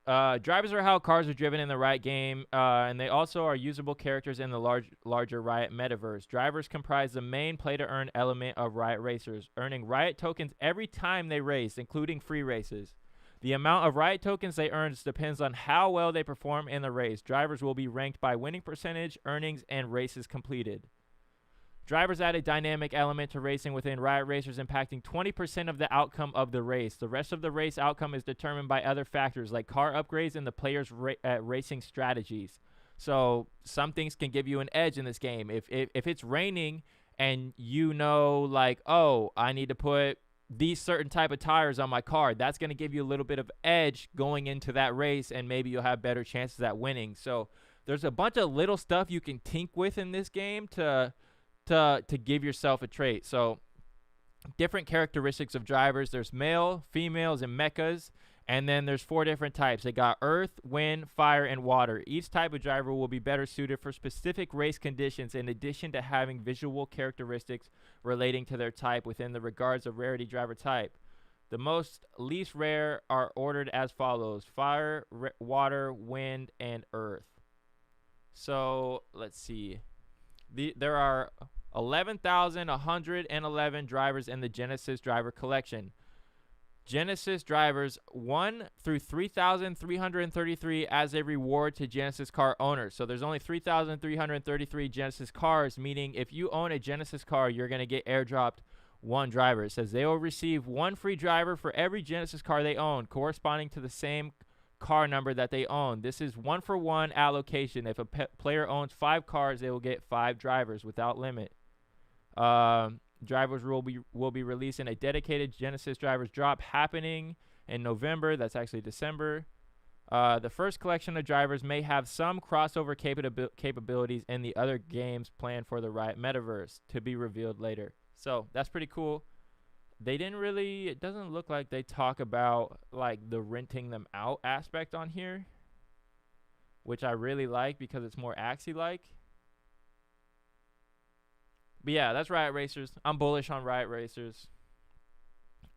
Speaker 1: Drivers are how cars are driven in the Riot game, and they also are usable characters in the larger Riot metaverse. Drivers comprise the main play-to-earn element of Riot racers, earning Riot tokens every time they race, including free races. The amount of Riot tokens they earn depends on how well they perform in the race. Drivers will be ranked by winning percentage, earnings, and races completed. Drivers add a dynamic element to racing within Riot racers, impacting 20% of the outcome of the race. The rest of the race outcome is determined by other factors like car upgrades and the player's racing strategies. So some things can give you an edge in this game. If it's raining and you know, like, oh, I need to put these certain type of tires on my car, that's going to give you a little bit of edge going into that race, and maybe you'll have better chances at winning. So there's a bunch of little stuff you can tinker with in this game to give yourself a trait. So different characteristics of drivers. There's male, females, and mechas. And then there's 4 different types. They got earth, wind, fire, and water. Each type of driver will be better suited for specific race conditions, in addition to having visual characteristics relating to their type within the regards of rarity driver type. The most least rare are ordered as follows: fire, water, wind, and earth. So let's see. There are 11,111 drivers in the Genesis driver collection. Genesis drivers 1 through 3,333 as a reward to Genesis car owners. So there's only 3,333 Genesis cars, meaning if you own a Genesis car, you're going to get airdropped 1 driver. It says they will receive 1 free driver for every Genesis car they own, corresponding to the same car number that they own. This is 1-for-1 allocation. If a player owns 5 cars, they will get 5 drivers without limit. Drivers will be releasing a dedicated Genesis drivers drop happening in November. That's actually December. The first collection of drivers may have some crossover capabilities in the other games planned for the Riot metaverse, to be revealed later. So that's pretty cool. They didn't really, it doesn't look like they talk about like the renting them out aspect on here, which I really like because it's more Axie-like. But yeah, that's Riot Racers. I'm bullish on Riot Racers.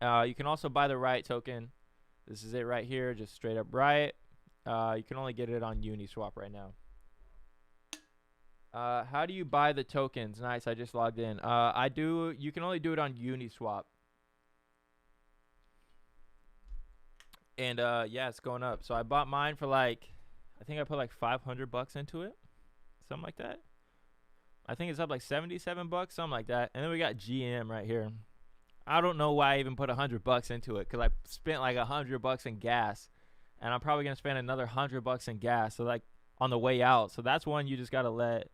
Speaker 1: You can also buy the Riot token. This is it right here, just straight up Riot. You can only get it on Uniswap right now. How do you buy the tokens? Nice, I just logged in. You can only do it on Uniswap. And yeah, it's going up. So I bought mine for like, I think I put like $500 into it, something like that. I think it's up like $77, something like that. And then we got GM right here. I don't know why I even put $100 into it, because I spent like $100 in gas, and I'm probably gonna spend another $100 in gas. So like on the way out. So that's one you just gotta let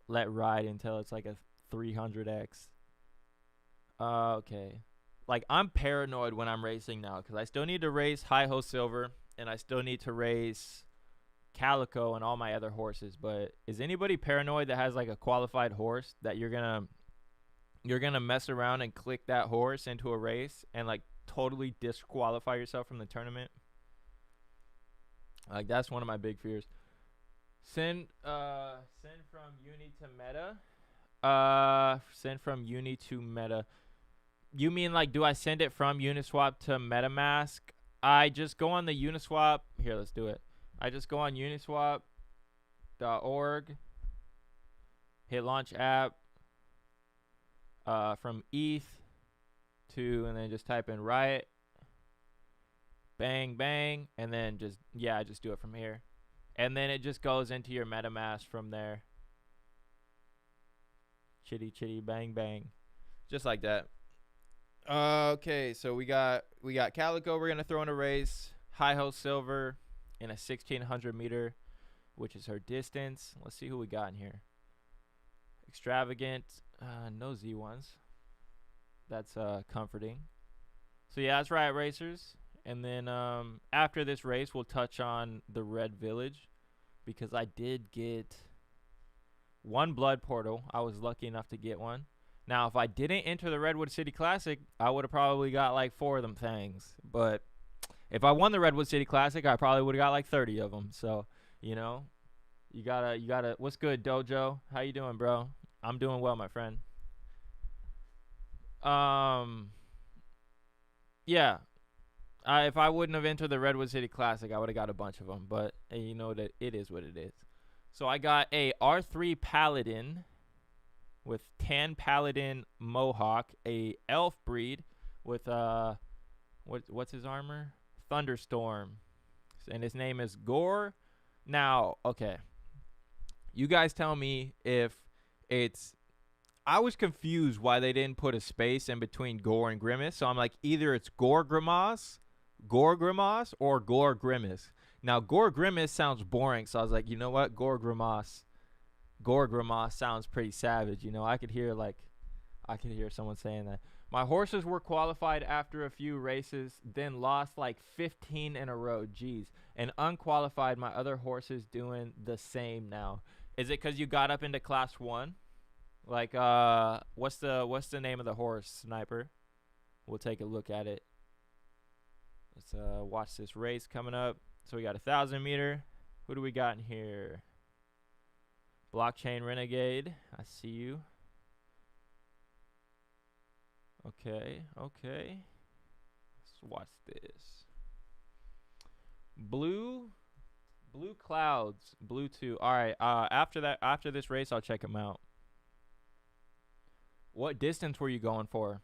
Speaker 1: ride until it's like a 300x. Okay. Like, I'm paranoid when I'm racing now, because I still need to race Hi-Ho Silver, and I still need to race Calico and all my other horses. But is anybody paranoid that has like a qualified horse that you're gonna mess around and click that horse into a race and like totally disqualify yourself from the tournament? Like, that's one of my big fears. Send from uni to meta. Send from uni to meta. You mean like, do I send it from Uniswap to MetaMask? I just go on the Uniswap. Here, let's do it. I just go on uniswap.org, hit launch app, from ETH to, and then just type in Riot. Bang, bang, and then just, yeah, I just do it from here. And then it just goes into your MetaMask from there. Chitty, chitty, bang, bang. Just like that. Okay, so we got Calico. We're gonna throw in a race. Hi-Ho Silver in a 1,600 meter, which is her distance. Let's see who we got in here. Extravagant. No Z1s. That's comforting. So yeah, that's Riot Racers. And then after this race, we'll touch on the Red Village, because I did get 1 blood portal. I was lucky enough to get one. Now, if I didn't enter the Redwood City Classic, I would have probably got like 4 of them things. But if I won the Redwood City Classic, I probably would have got like 30 of them. So, you know, You gotta. What's good, Dojo? How you doing, bro? I'm doing well, my friend. Um, yeah. If I wouldn't have entered the Redwood City Classic, I would have got a bunch of them. But you know that it is what it is. So I got a R3 Paladin with tan Paladin Mohawk, a elf breed with what's his armor? Thunderstorm, and his name is Gore. Now, okay, you guys tell me if it's. I was confused why they didn't put a space in between Gore and Grimace. So I'm like, either it's Gore Grimace, or Gore Grimace. Now, Gore Grimace sounds boring, so I was like, you know what? Gore Grimace sounds pretty savage. You know, I could hear someone saying that. My horses were qualified after a few races, then lost like 15 in a row. Jeez. And unqualified, my other horses doing the same now. Is it because you got up into class 1? Like, what's the name of the horse, Sniper? We'll take a look at it. Let's watch this race coming up. So we got 1,000 meter. Who do we got in here? Blockchain Renegade. I see you. Okay. Let's watch this. Blue Clouds. Blue 2. All right. After this race, I'll check him out. What distance were you going for?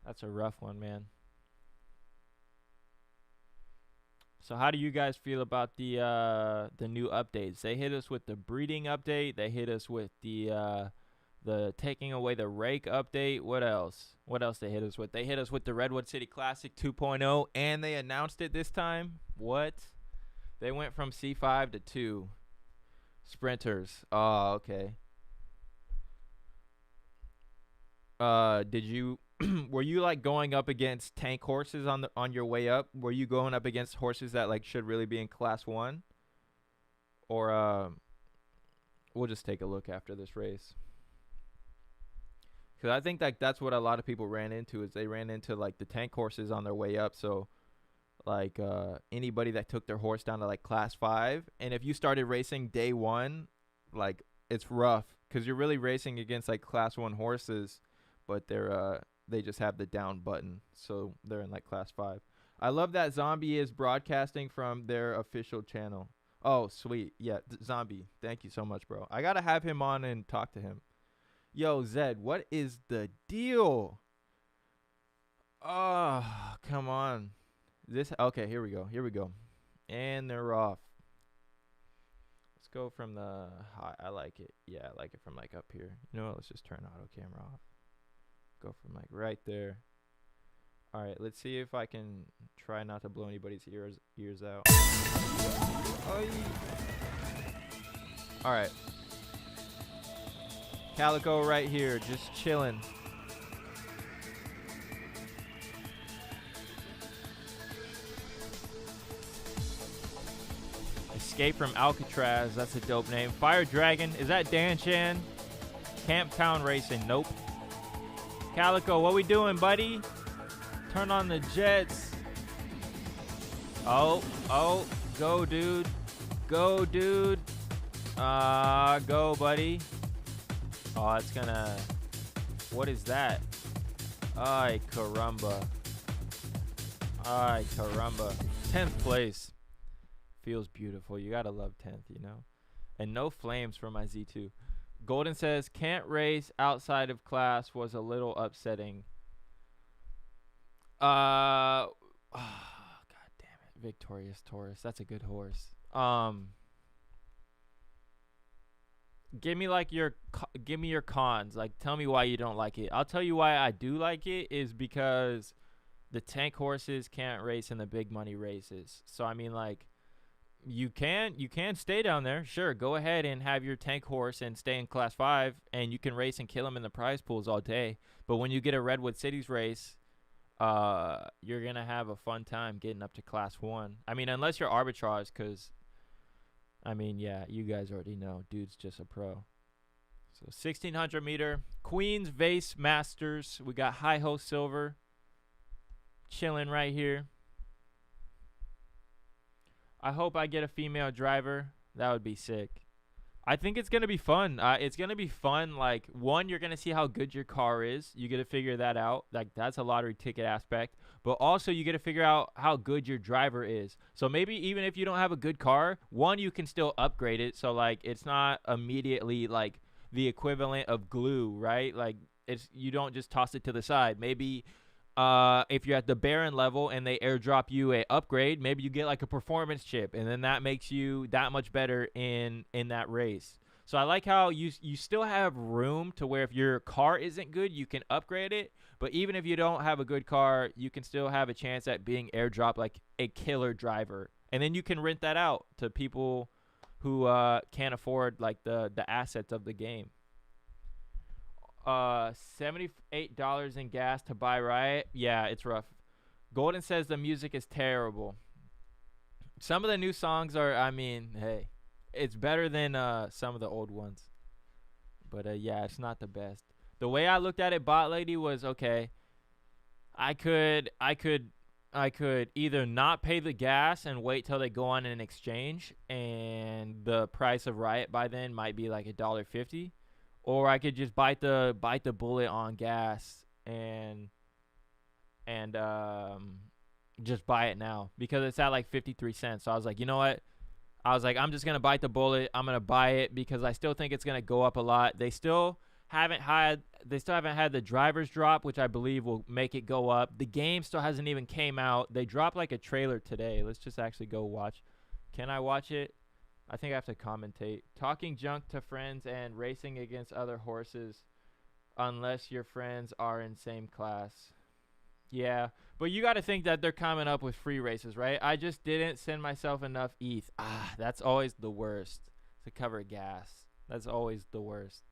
Speaker 1: That's a rough one, man. So how do you guys feel about the new updates? They hit us with the breeding update. They hit us with the taking away the rake update. What else? What else they hit us with? They hit us with the Redwood City Classic 2.0, and they announced it this time. What? They went from C5 to 2. Sprinters. Oh, okay. Did you were you like going up against tank horses on your way up? Were you going up against horses that like should really be in class 1? Or we'll just take a look after this race. Cuz I think like that's what a lot of people ran into, is they ran into like the tank horses on their way up. So like anybody that took their horse down to like class 5, and if you started racing day 1, like it's rough cuz you're really racing against like class 1 horses, but they just have the down button, so they're in like class 5. I love that Zombie is broadcasting from their official channel. Oh, sweet. Yeah, Zombie, thank you so much, bro. I got to have him on and talk to him. Yo, Zed, what is the deal? Oh, come on. Okay, here we go. And they're off. Let's go from the high. I like it. Yeah, I like it from like up here. You know what? Let's just turn auto camera off. Go from like right there. All right, let's see if I can try not to blow anybody's ears out. Oh, all right. Calico right here, just chilling. Escape from Alcatraz, that's a dope name. Fire Dragon, is that Dan Chan? Camp Town Racing, nope. Calico, what we doing, buddy? Turn on the jets. Oh, go, dude. Go, dude. Go, buddy. Oh, it's gonna... What is that? Ay, caramba. 10th place. Feels beautiful. You gotta love 10th, you know? And no flames for my Z2. Golden says, can't race outside of class, was a little upsetting. God damn it. Victorious Taurus. That's a good horse. Give me your cons. Like, tell me why you don't like it. I'll tell you why I do like it, is because the tank horses can't race in the big money races. So I mean, like, you can stay down there. Sure, go ahead and have your tank horse and stay in class 5, and you can race and kill them in the prize pools all day. But when you get a Redwood Cities race, you're gonna have a fun time getting up to class 1. I mean, unless you're arbitrage, because I mean, yeah, you guys already know, dude's just a pro. So 1600 meter Queens Vase Masters. We got Hi Ho Silver chilling right here. I hope I get a female driver. That would be sick. I think it's gonna be fun. It's gonna be fun. Like, one, you're gonna see how good your car is. You get to figure that out. Like, that's a lottery ticket aspect. But also, you get to figure out how good your driver is. So maybe even if you don't have a good car, one, you can still upgrade it. So like, it's not immediately like the equivalent of glue, right? Like, you don't just toss it to the side. Maybe if you're at the Baron level and they airdrop you a upgrade, maybe you get like a performance chip, and then that makes you that much better in that race. So I like how you still have room to where if your car isn't good, you can upgrade it. But even if you don't have a good car, you can still have a chance at being airdropped like a killer driver, and then you can rent that out to people who can't afford like the assets of the game. $78 in gas to buy Riot. Yeah, it's rough. Golden says the music is terrible. Some of the new songs are, I mean, hey, it's better than some of the old ones. But yeah, it's not the best. The way I looked at it, Bot Lady, was okay. I could either not pay the gas and wait till they go on an exchange, and the price of Riot by then might be like $1.50. Or I could just bite the bullet on gas and just buy it now because it's at like 53 cents. So I was like, you know what? I was like, I'm just gonna bite the bullet. I'm gonna buy it because I still think it's gonna go up a lot. They still haven't had the drivers drop, which I believe will make it go up. The game still hasn't even came out. They dropped like a trailer today. Let's just actually go watch. Can I watch it? I think I have to commentate. Talking junk to friends and racing against other horses unless your friends are in same class. Yeah, but you got to think that they're coming up with free races, right? I just didn't send myself enough ETH. That's always the worst to cover gas. That's always the worst.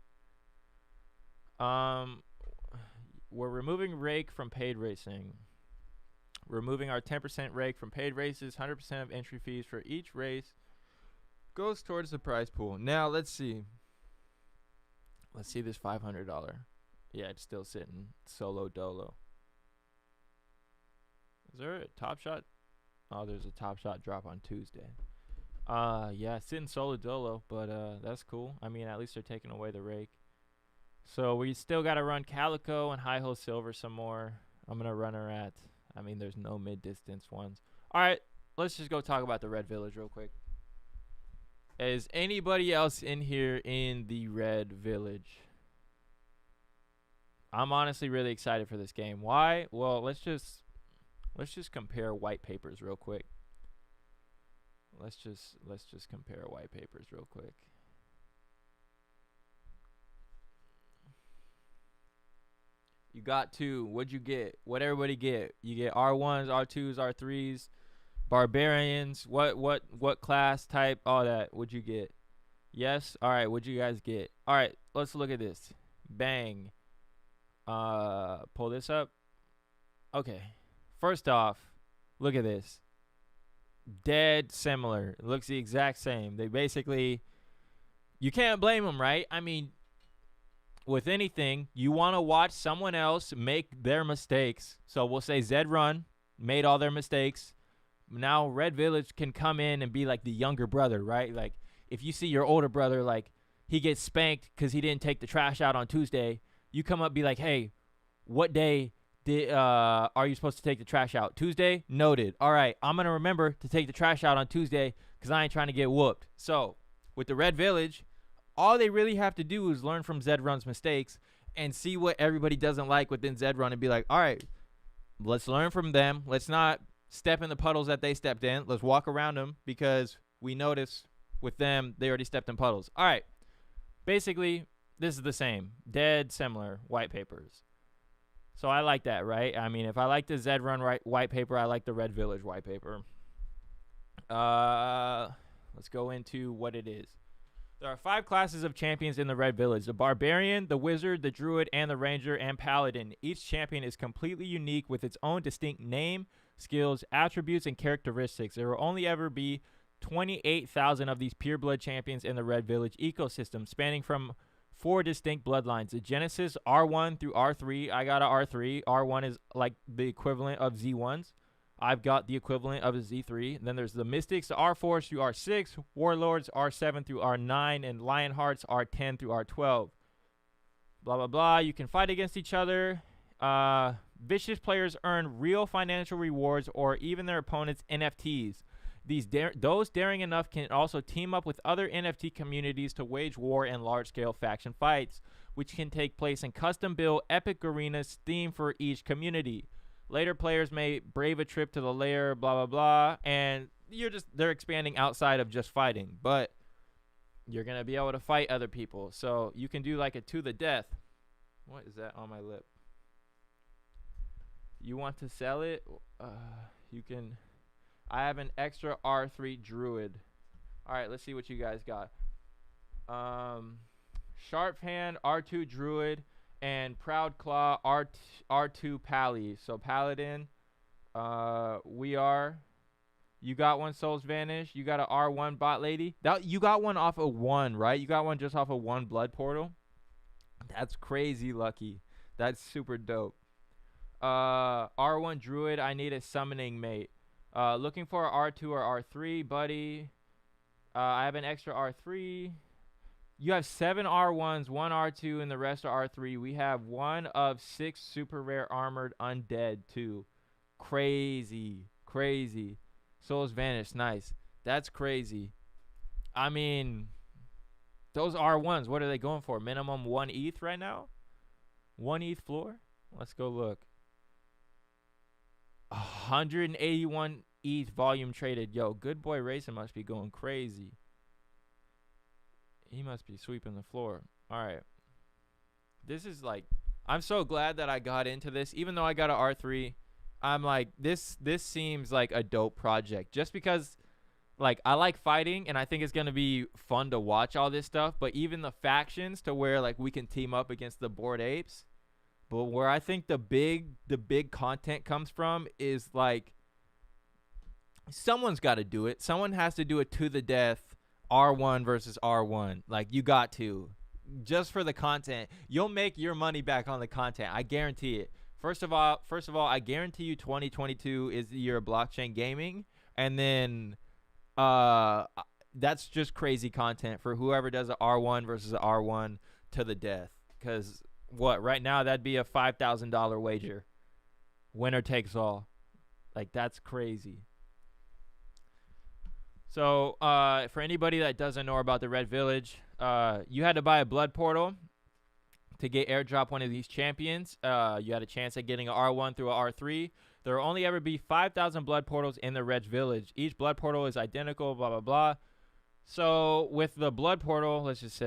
Speaker 1: We're removing rake from paid racing. Removing our 10% rake from paid races. 100% of entry fees for each race goes towards the prize pool. Now, let's see. Let's see this $500. Yeah, it's still sitting solo dolo. Is there a Top Shot? Oh, there's a Top Shot drop on Tuesday. Yeah, it's sitting solo dolo, but that's cool. I mean, at least they're taking away the rake. So we still got to run Calico and High Hole Silver some more. I'm going to run her at, I mean, there's no mid-distance ones. All right, let's just go talk about the Red Village real quick. Is anybody else in here in the Red Village? I'm honestly really excited for this game. Why? Well, let's just compare white papers real quick. Let's just compare white papers real quick. You got two. What'd you get? What'd everybody get? You get R1s, R2s, R3s. Barbarians, what class type, all that. What'd you get? Yes. All right. What'd you guys get? All right. Let's look at this. Bang. Pull this up. Okay. First off, look at this. Dead similar. It looks the exact same. They basically, you can't blame them, right? I mean, with anything, you want to watch someone else make their mistakes. So we'll say Zed Run made all their mistakes. Now Red Village can come in and be like the younger brother, right? Like if you see your older brother, like he gets spanked because he didn't take the trash out on Tuesday, you come up and be like, hey, what day are you supposed to take the trash out? Tuesday? Noted. All right, I'm going to remember to take the trash out on Tuesday because I ain't trying to get whooped. So with the Red Village, all they really have to do is learn from Zed Run's mistakes and see what everybody doesn't like within Zed Run and be like, all right, let's learn from them. Let's not step in the puddles that they stepped in. Let's walk around them because we notice with them, they already stepped in puddles. All right. Basically, this is the same. Dead similar white papers. So I like that, right? I mean, if I like the Zed Run white paper, I like the Red Village white paper. Let's go into what it is. There are 5 classes of champions in the Red Village: the Barbarian, the Wizard, the Druid, and the Ranger and Paladin. Each champion is completely unique with its own distinct name, skills, attributes, and characteristics. There will only ever be 28,000 of these pureblood champions in the Red Village ecosystem, spanning from 4 distinct bloodlines. The Genesis R1 through R3. I got a R3. R1 is like the equivalent of Z1s. I've got the equivalent of a Z3. Then there's the Mystics, the R4s through R6, Warlords R7 through R9, and Lionhearts R10 through R12. Blah, blah, blah. You can fight against each other. Vicious players earn real financial rewards or even their opponents' NFTs. Those daring enough can also team up with other NFT communities to wage war and large-scale faction fights, which can take place in custom-built epic arenas themed for each community. Later players may brave a trip to the lair, blah, blah, blah, and they're expanding outside of just fighting, but you're going to be able to fight other people. So you can do like a to the death. What is that on my lip? You want to sell it? You can. I have an extra R3 Druid. All right, let's see what you guys got. Sharp Hand, R2 Druid, and Proud Claw, R2 Pally. So Paladin, you got one Souls Vanish. You got an R1 Bot Lady. You got one off of 1, right? You got one just off of 1 Blood Portal. That's crazy lucky. That's super dope. R1 Druid, I need a summoning mate. Looking for R2 or R3, buddy. I have an extra R3. You have 7 R1s, 1 R2, and the rest are R3. We have 1 of 6 super rare armored undead, too. Crazy. Crazy. Souls Vanish, nice. That's crazy. I mean, those R1s, what are they going for? Minimum 1 ETH right now? 1 ETH floor? Let's go look. 181 ETH volume traded. Yo, Good Boy Racing must be going crazy. He must be sweeping the floor. All right. This is like, I'm so glad that I got into this. Even though I got an R3, I'm like, this seems like a dope project. Just because, like, I like fighting, and I think it's going to be fun to watch all this stuff. But even the factions to where, like, we can team up against the Bored Apes. But where I think the big content comes from is, like, someone's got to do it. Someone has to do it to the death, R1 versus R1. Like, you got to. Just for the content. You'll make your money back on the content. I guarantee it. First of all, I guarantee you 2022 is the year of blockchain gaming. And then that's just crazy content for whoever does an R1 versus an R1 to the death. Because right now that'd be a $5,000 wager. Winner takes all. Like, that's crazy. So for anybody that doesn't know about the Red Village, you had to buy a blood portal to get airdrop one of these champions. You had a chance at getting an R1 through an R3. There will only ever be 5,000 blood portals in the Red Village. Each blood portal is identical, blah, blah, blah. So with the blood portal, let's just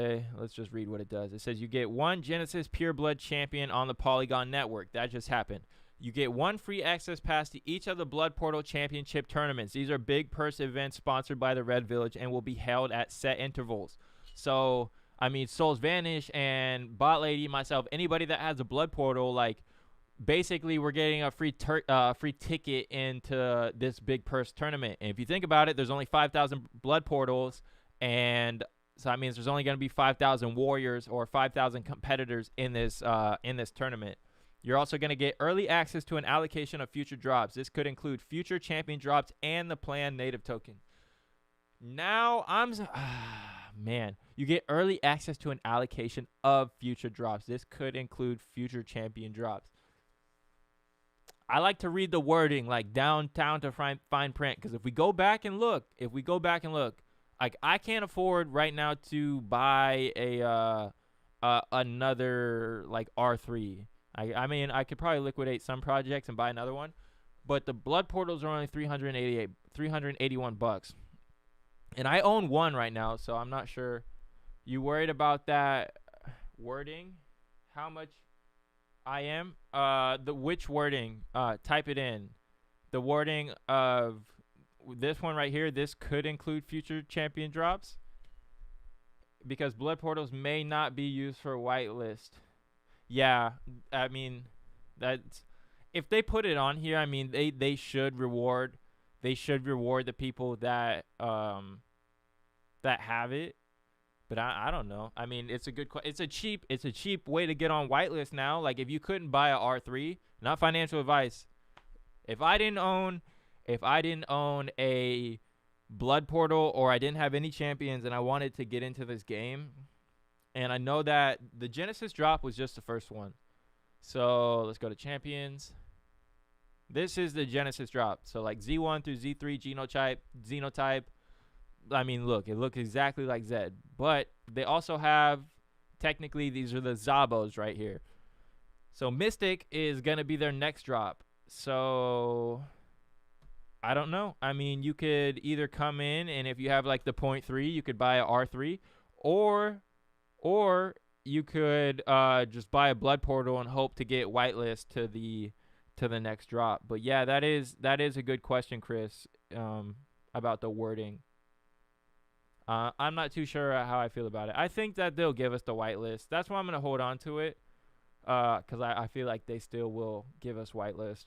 Speaker 1: read what it does. It says you get 1 Genesis Pure Blood champion on the Polygon network. That just happened. You get 1 free access pass to each of the Blood Portal Championship tournaments. These are big purse events sponsored by the Red Village and will be held at set intervals. So, I mean, Souls Vanish and Bot Lady, myself, anybody that has a Blood Portal, like, basically we're getting a free ticket into this big purse tournament. And if you think about it, there's only 5,000 Blood Portals, and so that means there's only going to be 5,000 warriors or 5,000 competitors in this tournament. You're also going to get early access to an allocation of future drops. This could include future champion drops and the planned native token. Now, man, you get early access to an allocation of future drops. This could include future champion drops. I like to read the wording, like, downtown to fine print, because if we go back and look, like, I can't afford right now to buy another, like, R3. I mean, I could probably liquidate some projects and buy another one, but the blood portals are only $381, and I own one right now, so I'm not sure. You worried about that wording? How much I am? Which wording? Type it in. The wording of this one right here. This could include future champion drops, because blood portals may not be used for whitelist. Yeah, I mean, that's, if they put it on here, I mean, they should reward the people that have it. But I don't know. I mean, it's a cheap way to get on whitelist now. Like, if you couldn't buy a R3, not financial advice. If I didn't own if I didn't own a blood portal or I didn't have any champions and I wanted to get into this game, and I know that the Genesis drop was just the first one. So let's go to champions. This is the Genesis drop. So like Z1 through Z3 genotype. I mean, look, it looks exactly like Zed. But they also have, technically, these are the Zabos right here. So Mystic is going to be their next drop. So I don't know. I mean, you could either come in and if you have like the 0.3, you could buy a R3. Or you could just buy a blood portal and hope to get whitelist to the next drop. But yeah, that is a good question, Chris, about the wording. I'm not too sure how I feel about it. I think that they'll give us the whitelist. That's why I'm gonna hold on to it, because I feel like they still will give us whitelist.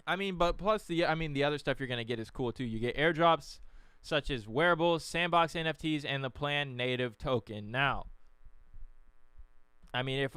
Speaker 1: I mean, but plus the other stuff you're gonna get is cool too. You get airdrops such as wearables, sandbox NFTs, and the planned native token. Now, I mean, if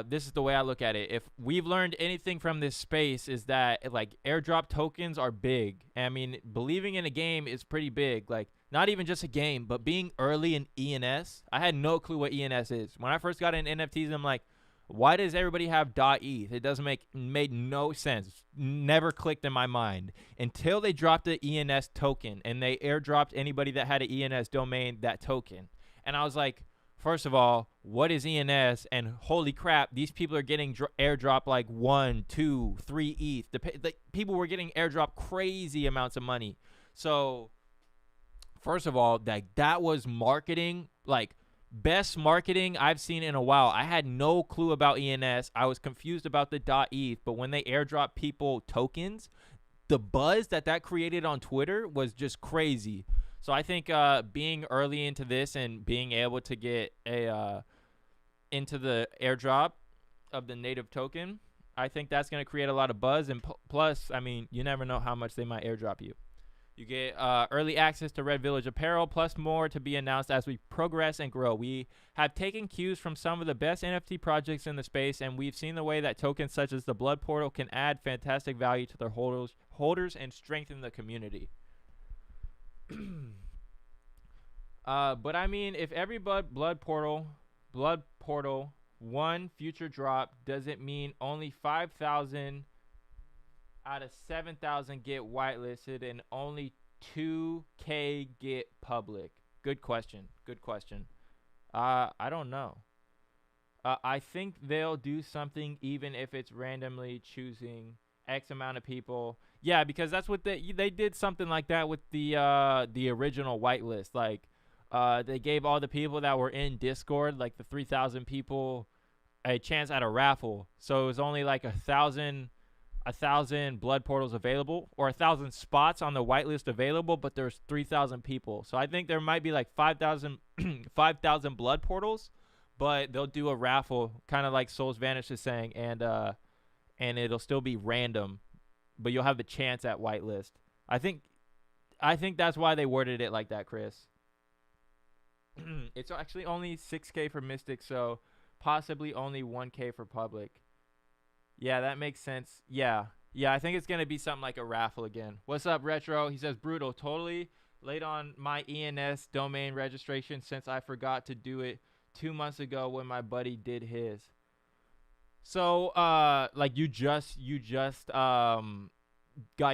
Speaker 1: this is the way I look at it. If we've learned anything from this space is that like airdrop tokens are big. I mean, believing in a game is pretty big. Like not even just a game, but being early in ENS. I had no clue what ENS is. When I first got in NFTs, I'm like, why does everybody have .eth? It doesn't made no sense. Never clicked in my mind until they dropped the ENS token and they airdropped anybody that had an ENS domain that token. And I was like, first of all, what is ENS? And holy crap, these people are getting airdrop like 1, 2, 3 ETH. The people were getting airdrop crazy amounts of money. So, first of all, that was marketing, like best marketing I've seen in a while. I had no clue about ENS. I was confused about the .eth, but when they airdrop people tokens, the buzz that created on Twitter was just crazy. So I think being early into this and being able to get into the airdrop of the native token, I think that's going to create a lot of buzz. And plus, I mean, you never know how much they might airdrop you. You get early access to Red Village apparel, plus more to be announced as we progress and grow. We have taken cues from some of the best NFT projects in the space, and we've seen the way that tokens such as the Blood Portal can add fantastic value to their holders and strengthen the community. But I mean, if every blood portal one future drop doesn't mean only 5,000 out of 7,000 get whitelisted and only 2K get public. Good question. I don't know. I think they'll do something even if it's randomly choosing X amount of people. Yeah, because that's what they did something like that with the original whitelist. Like they gave all the people that were in Discord, like the 3,000 people, a chance at a raffle. So it was only like 1,000 blood portals available, or 1,000 spots on the whitelist available, but there's 3,000 people. So I think there might be like 5,000 blood portals, but they'll do a raffle, kind of like Souls Vanish is saying, and it'll still be random, but you'll have the chance at whitelist. I think that's why they worded it like that, Chris. It's actually only 6K for Mystic, so possibly only 1K for public. Yeah, that makes sense. Yeah, I think it's going to be something like a raffle again. What's up, Retro? He says, brutal. Totally late on my ENS domain registration since I forgot to do it 2 months ago when my buddy did his. So, like you just got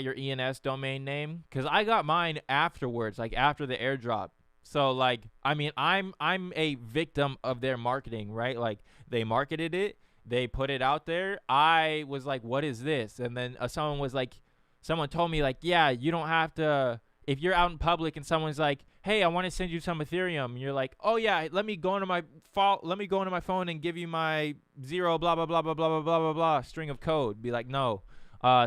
Speaker 1: your ENS domain name? Because I got mine afterwards, like after the airdrop. So, like, I mean, I'm a victim of their marketing, right? Like, they marketed it. They put it out there. I was like, what is this? And then someone told me, like, yeah, you don't have to, if you're out in public and someone's like, hey, I want to send you some Ethereum. And you're like, oh, yeah, let me go into my phone and give you my 0, blah, blah, blah, blah, blah, blah, blah, blah, blah, string of code. Be like, no,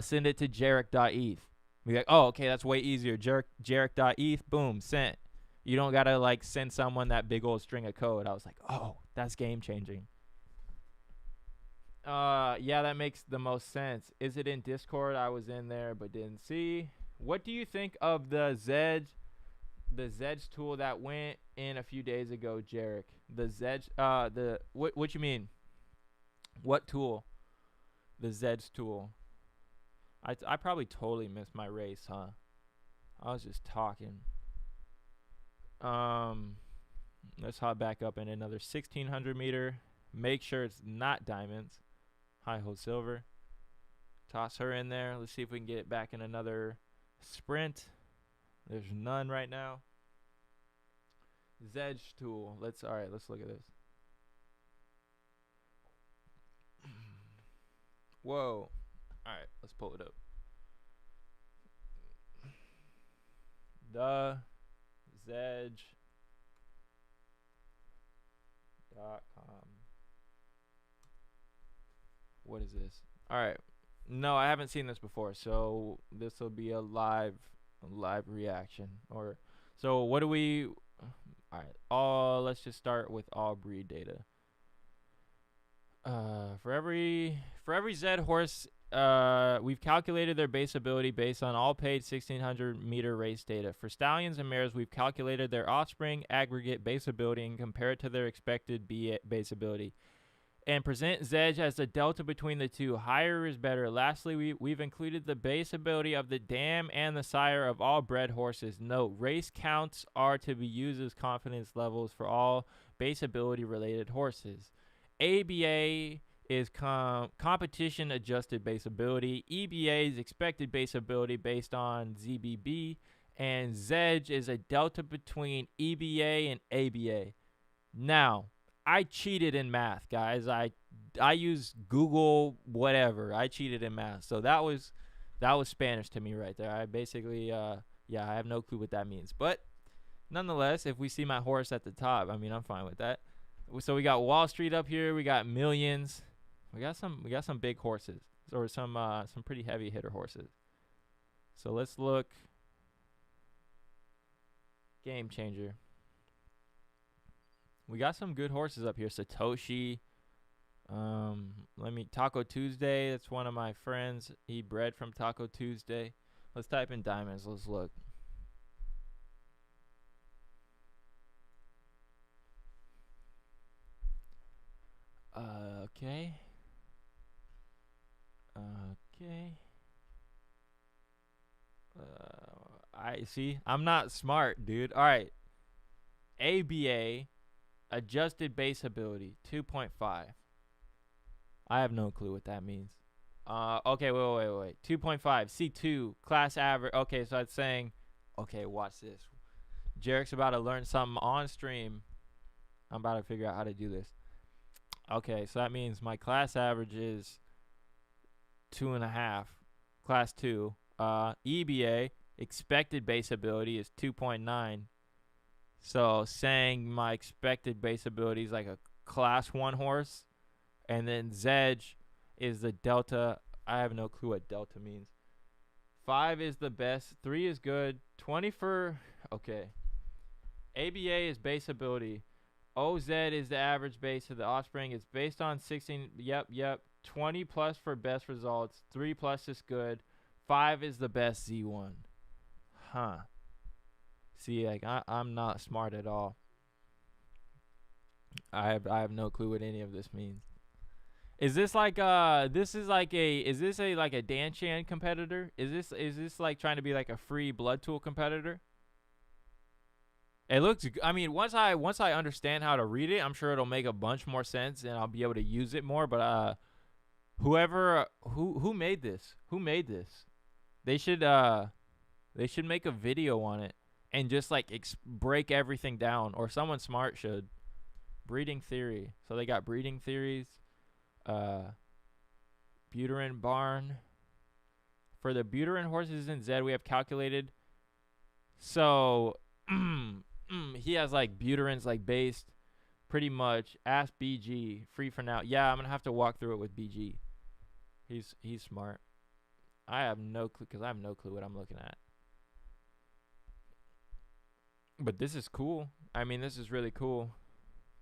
Speaker 1: send it to jarek.eth. Be like, oh, okay, that's way easier. Jarek.eth, boom, sent. You don't got to, like, send someone that big old string of code. I was like, oh, that's game changing. Yeah, that makes the most sense. Is it in Discord? I was in there but didn't see. What do you think of the Zed's tool that went in a few days ago, Jarek? The Zed's what you mean? What tool? The Zed's tool. I probably totally missed my race, huh? I was just talking. Let's hop back up in another 1600 meter. Make sure it's not diamonds. High hold silver. Toss her in there. Let's see if we can get it back in another sprint. There's none right now. Zed tool. All right, let's look at this. Whoa. All right, let's pull it up. The Zedge.com. What is this? All right. No, I haven't seen this before, so this will be a live reaction. Or so what do we? All right. Let's just start with all breed data. For every Zed horse, we've calculated their base ability based on all paid 1600 meter race data. For stallions and mares, we've calculated their offspring aggregate base ability and compare it to their expected base ability, and present Zed as the delta between the two. Higher is better. Lastly, we've included the base ability of the dam and the sire of all bred horses. Note, race counts are to be used as confidence levels for all base ability related horses. ABA is competition adjusted base ability. EBA is expected base ability based on ZBB. And Zedge is a delta between EBA and ABA. Now, I cheated in math, guys. I used Google whatever. I cheated in math. So that was Spanish to me right there. I basically I have no clue what that means. But nonetheless, if we see my horse at the top, I mean, I'm fine with that. So we got Wall Street up here. We got Millions. We got some big horses, or some pretty heavy hitter horses. So let's look. Game Changer. We got some good horses up here. Satoshi. Taco Tuesday. That's one of my friends. He bred from Taco Tuesday. Let's type in diamonds. Let's look. Okay. I see. I'm not smart, dude. All right. ABA, adjusted base ability, 2.5. I have no clue what that means. Okay, wait. 2.5, C2, class average. Okay, so it's saying, okay, watch this. Jarek's about to learn something on stream. I'm about to figure out how to do this. Okay, so that means my class average is 2.5, class 2. EBA, expected base ability, is 2.9. So saying my expected base ability is like a class 1 horse. And then Zedge is the delta. I have no clue what delta means. 5 is the best. 3 is good. 20 for, okay. ABA is base ability. OZ is the average base of the offspring. It's based on 16. Yep. 20 plus for best results. 3 plus is good. 5 is the best Z1. Huh. See, like I'm not smart at all. I have no clue what any of this means. Is this like is this a like a Dan Chan competitor? Is this like trying to be like a free blood tool competitor? It looks, I mean, once I understand how to read it, I'm sure it'll make a bunch more sense and I'll be able to use it more. But who made this? They should make a video on it and just like break everything down, or someone smart should. Breeding theory. So they got breeding theories. Buterin barn. For the Buterin horses in Zed, we have calculated. So he has like Buterins like based pretty much. Ask BG. Free for now. Yeah, I'm gonna have to walk through it with BG. He's smart. I have no clue because I have no clue what I'm looking at. But this is cool. I mean, this is really cool.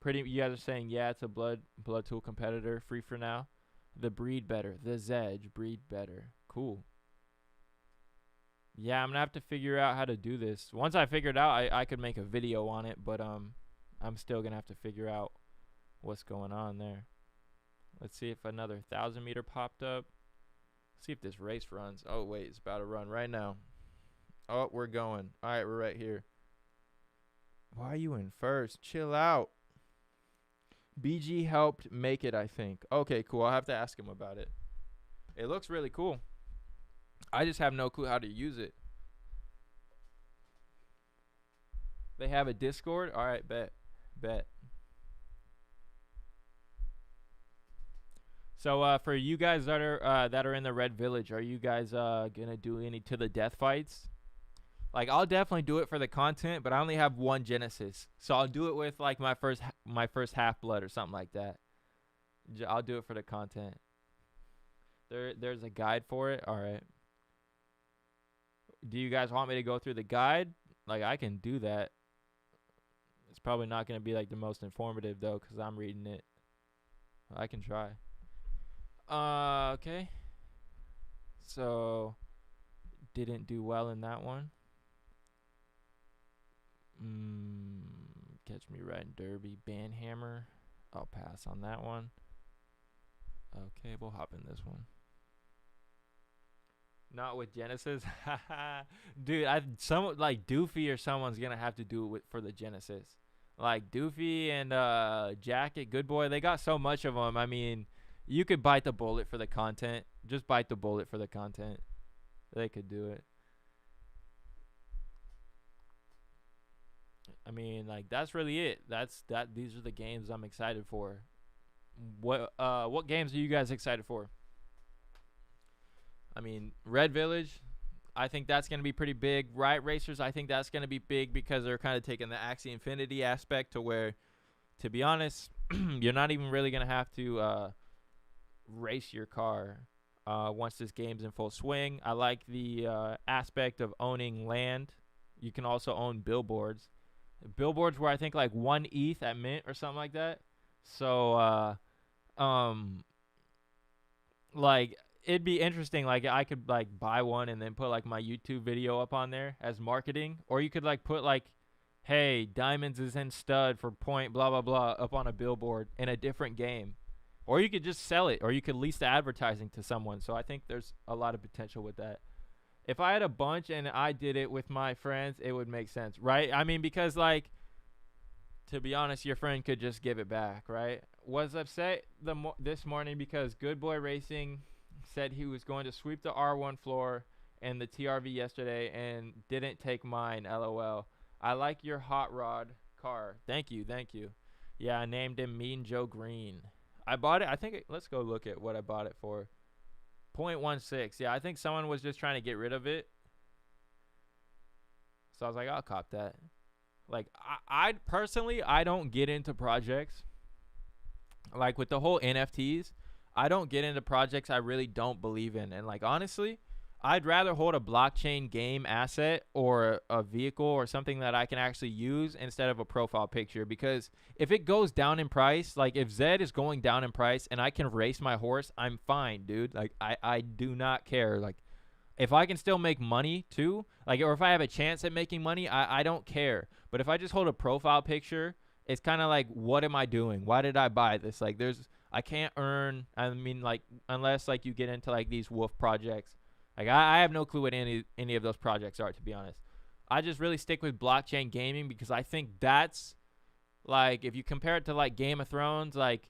Speaker 1: You guys are saying, yeah, it's a blood tool competitor. Free for now. The breed better. The Zedge breed better. Cool. Yeah, I'm gonna have to figure out how to do this. Once I figure it out, I could make a video on it, but I'm still gonna have to figure out what's going on there. Let's see if another 1,000 meter popped up. See if this race runs. Oh, wait. It's about to run right now. Oh, we're going. All right, we're right here. Why are you in first? Chill out. BG helped make it, I think. Okay, cool. I'll have to ask him about it. It looks really cool. I just have no clue how to use it. They have a Discord? All right, bet. So for you guys that are in the Red Village, are you guys gonna do any to the death fights? Like, I'll definitely do it for the content, but I only have one Genesis, so I'll do it with like my first half blood or something like that. I'll do it for the content. There's a guide for it. All right. Do you guys want me to go through the guide? Like, I can do that. It's probably not gonna be like the most informative though, cause I'm reading it. I can try. Okay. So, didn't do well in that one. Catch me riding derby. Banhammer. I'll pass on that one. Okay, we'll hop in this one. Not with Genesis. Dude, some like Doofy or someone's gonna have to do it for the Genesis. Like Doofy and Jacket, Good Boy, they got so much of them. I mean, you could bite the bullet for the content. Just bite the bullet for the content. They could do it. I mean, like, that's really it. These are the games I'm excited for. What games are you guys excited for? I mean, Red Village, I think that's going to be pretty big. Riot Racers, I think that's going to be big because they're kind of taking the Axie Infinity aspect to where, to be honest, you're not even really going to have to race your car once this game's in full swing. I like the aspect of owning land. You can also own billboards. Billboards were, I think, like 1 ETH at mint or something like that. So, like, it'd be interesting. Like, I could like buy one and then put like my YouTube video up on there as marketing, or you could like put like, hey, diamonds is in stud for point blah blah blah up on a billboard in a different game, or you could just sell it, or you could lease the advertising to someone. So I think there's a lot of potential with that. If I had a bunch and I did it with my friends, it would make sense, right? I mean, because like, to be honest, your friend could just give it back, right? Was upset this morning because Good Boy Racing said he was going to sweep the R1 floor and the TRV yesterday and didn't take mine, LOL. I like your hot rod car. Thank you. Yeah, I named him Mean Joe Green. I bought it. I think let's go look at what I bought it for. 0.16. Yeah, I think someone was just trying to get rid of it. So I was like, I'll cop that. Like, I personally, I don't get into projects. Like, with the whole NFTs, I don't get into projects I really don't believe in. And, like, honestly, I'd rather hold a blockchain game asset or a vehicle or something that I can actually use instead of a profile picture. Because if it goes down in price, like if Zed is going down in price and I can race my horse, I'm fine, dude. Like, I do not care. Like, if I can still make money too, like, or if I have a chance at making money, I don't care. But if I just hold a profile picture, it's kind of like, what am I doing? Why did I buy this? Like, I can't earn, I mean, like, unless like you get into like these wolf projects. Like, I have no clue what any of those projects are, to be honest. I just really stick with blockchain gaming because I think that's, like, if you compare it to, like, Game of Thrones, like,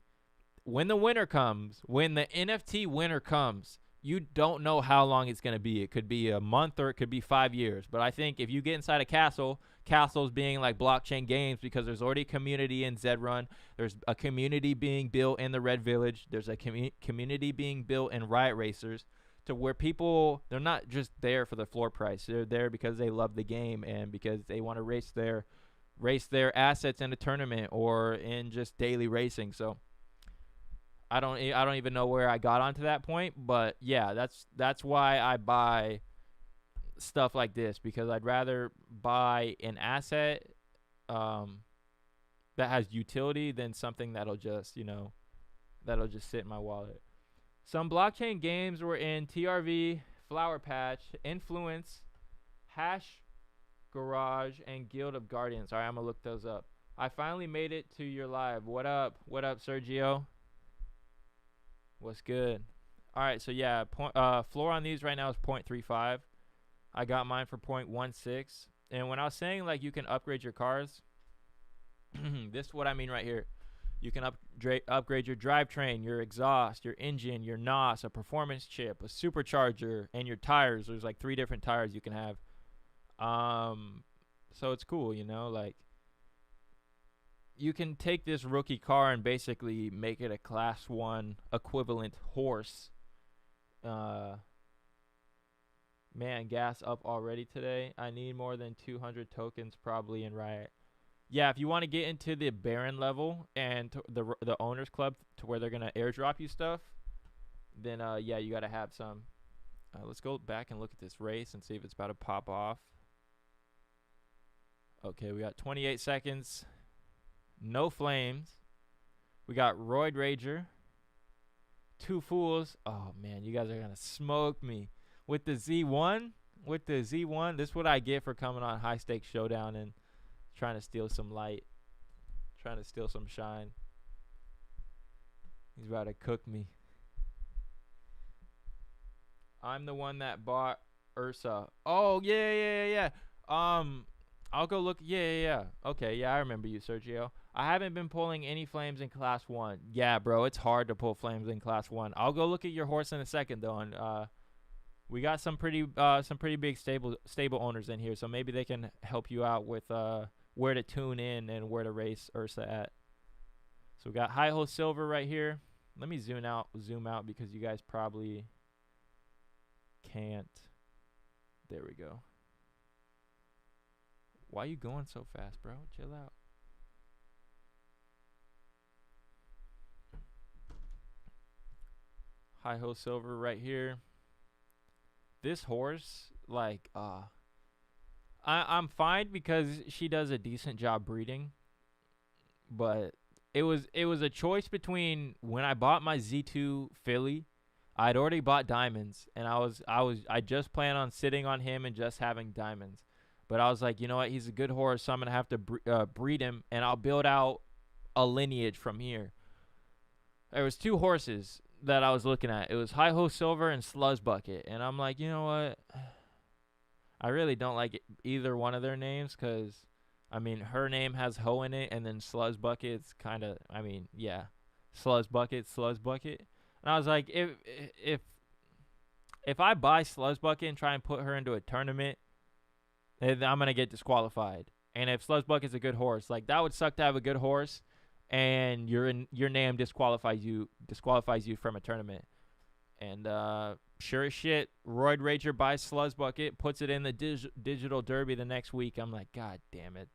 Speaker 1: when the winter comes, when the NFT winter comes, you don't know how long it's going to be. It could be a month or it could be 5 years. But I think if you get inside a castle, castles being, like, blockchain games, because there's already a community in Zed Run. There's a community being built in the Red Village. There's a community being built in Riot Racers, to where people, they're not just there for the floor price. They're there because they love the game and because they want to race their assets in a tournament or in just daily racing. So I don't even know where I got onto that point, but yeah, that's why I buy stuff like this, because I'd rather buy an asset that has utility than something that'll just sit in my wallet. Some blockchain games were in TRV, Flower Patch, Influence, Hash Garage, and Guild of Guardians. All right, I'm going to look those up. I finally made it to your live. What up? What up, Sergio? What's good? All right, so yeah, floor on these right now is 0.35. I got mine for 0.16. And when I was saying like you can upgrade your cars, this is what I mean right here. You can upgrade your drivetrain, your exhaust, your engine, your NOS, a performance chip, a supercharger, and your tires. There's like 3 different tires you can have. So it's cool, you know, like you can take this rookie car and basically make it a class 1 equivalent horse. Man, gas up already today. I need more than 200 tokens probably in Riot. Yeah, if you want to get into the Baron level and the owners club to where they're gonna airdrop you stuff, then yeah, you gotta have some. Let's go back and look at this race and see if it's about to pop off. Okay, we got 28 seconds. No flames. We got Roid Rager. 2 fools. Oh man, you guys are gonna smoke me with the Z1. With the Z1, this is what I get for coming on High Stakes Showdown and trying to steal some light, trying to steal some shine. He's about to cook me. I'm the one that bought Ursa. Oh yeah. I'll go look. Yeah. Okay, yeah, I remember you, Sergio. I haven't been pulling any flames in Class 1. Yeah, bro, it's hard to pull flames in Class 1. I'll go look at your horse in a second, though, and we got some pretty big stable owners in here, so maybe they can help you out with where to tune in and where to race Ursa at. So we got High Hole Silver right here. Let me zoom out because you guys probably can't. There we go. Why you going so fast, bro? Chill out. High Hole Silver right here. This horse, like, I'm fine because she does a decent job breeding, but it was a choice between when I bought my Z2 filly. I'd already bought diamonds, and I just plan on sitting on him and just having diamonds. But I was like, you know what? He's a good horse, so I'm gonna have to breed him, and I'll build out a lineage from here. There was 2 horses that I was looking at. It was High Ho Silver and Sluzz Bucket, and I'm like, you know what? I really don't like either one of their names because, I mean, her name has Ho in it, and then Sluzz Bucket's kind of, I mean, yeah, Sluzz Bucket. And I was like, if I buy Sluzz Bucket and try and put her into a tournament, then I'm gonna get disqualified. And if Sluzz Bucket's a good horse, like that would suck to have a good horse, and your name disqualifies you from a tournament. And sure as shit, Roid Rager buys Sluzz Bucket, puts it in the digital derby the next week. I'm like, God damn it.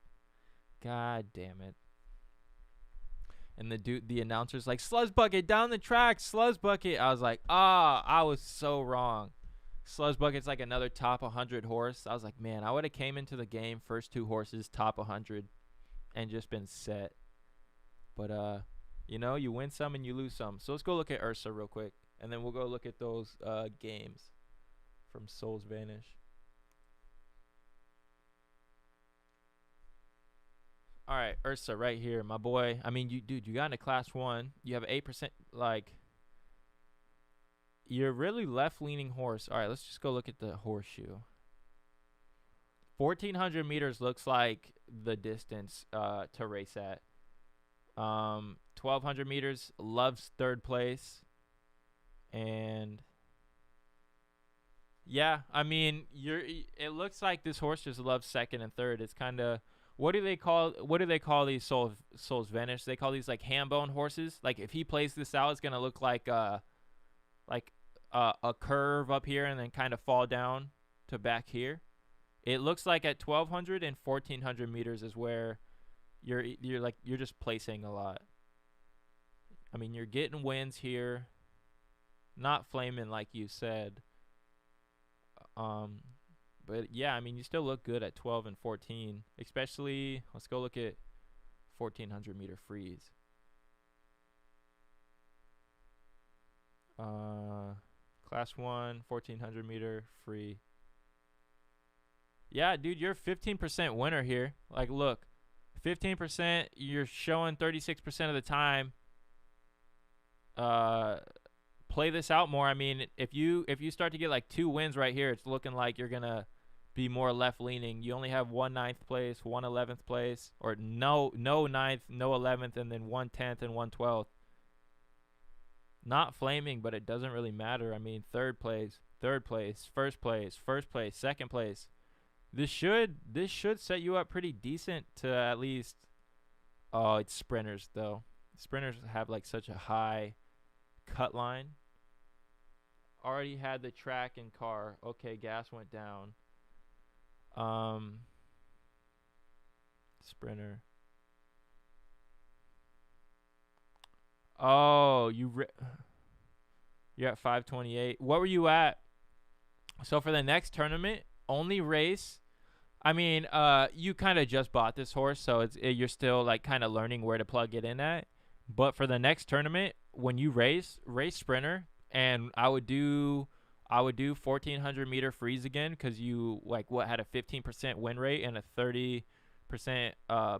Speaker 1: And the announcer's like, Sluzz Bucket down the track, Sluzz Bucket. I was like, I was so wrong. Sluzz Bucket's like another top 100 horse. I was like, man, I would have came into the game first 2 horses top 100 and just been set. But you know, you win some and you lose some. So let's go look at Ursa real quick, and then we'll go look at those games from Souls Vanish. All right, Ursa right here, my boy. I mean, you got into Class 1. You have 8%, like, you're really left-leaning horse. All right, let's just go look at the horseshoe. 1,400 meters looks like the distance to race at. 1,200 meters, loves 3rd place. And yeah, I mean, it looks like this horse just loves 2nd and 3rd. It's kind of, what do they call these Souls Vanish? They call these like ham bone horses. Like if he plays this out, it's gonna look like a curve up here and then kind of fall down to back here. It looks like at 1,200 and 1,400 meters is where you're just placing a lot. I mean, you're getting wins here, not flaming like you said. But yeah, I mean, you still look good at 12 and 14, especially, let's go look at 1,400 meter freeze. Class 1, 1,400 meter free. Yeah, dude, you're 15% winner here. Like, look, 15%, you're showing 36% of the time. play this out more. I mean, if you start to get like 2 wins right here, it's looking like you're gonna be more left leaning. You only have 1 9th place, 1 11th place, or no 9th, no 11th, and then 1 10th and 1 12th. Not flaming, but it doesn't really matter. I mean, third place, first place, second place. This should set you up pretty decent to at least. Oh, it's sprinters though. Sprinters have like such a high cut line. Already had the track and car. Okay, gas went down. Sprinter. Oh, you're at 528. What were you at? So for the next tournament, only race. I mean, you kind of just bought this horse, so you're still like kind of learning where to plug it in at. But for the next tournament, when you race sprinter, and I would do 1400 meter freeze again, because you had a 15% win rate and a 30%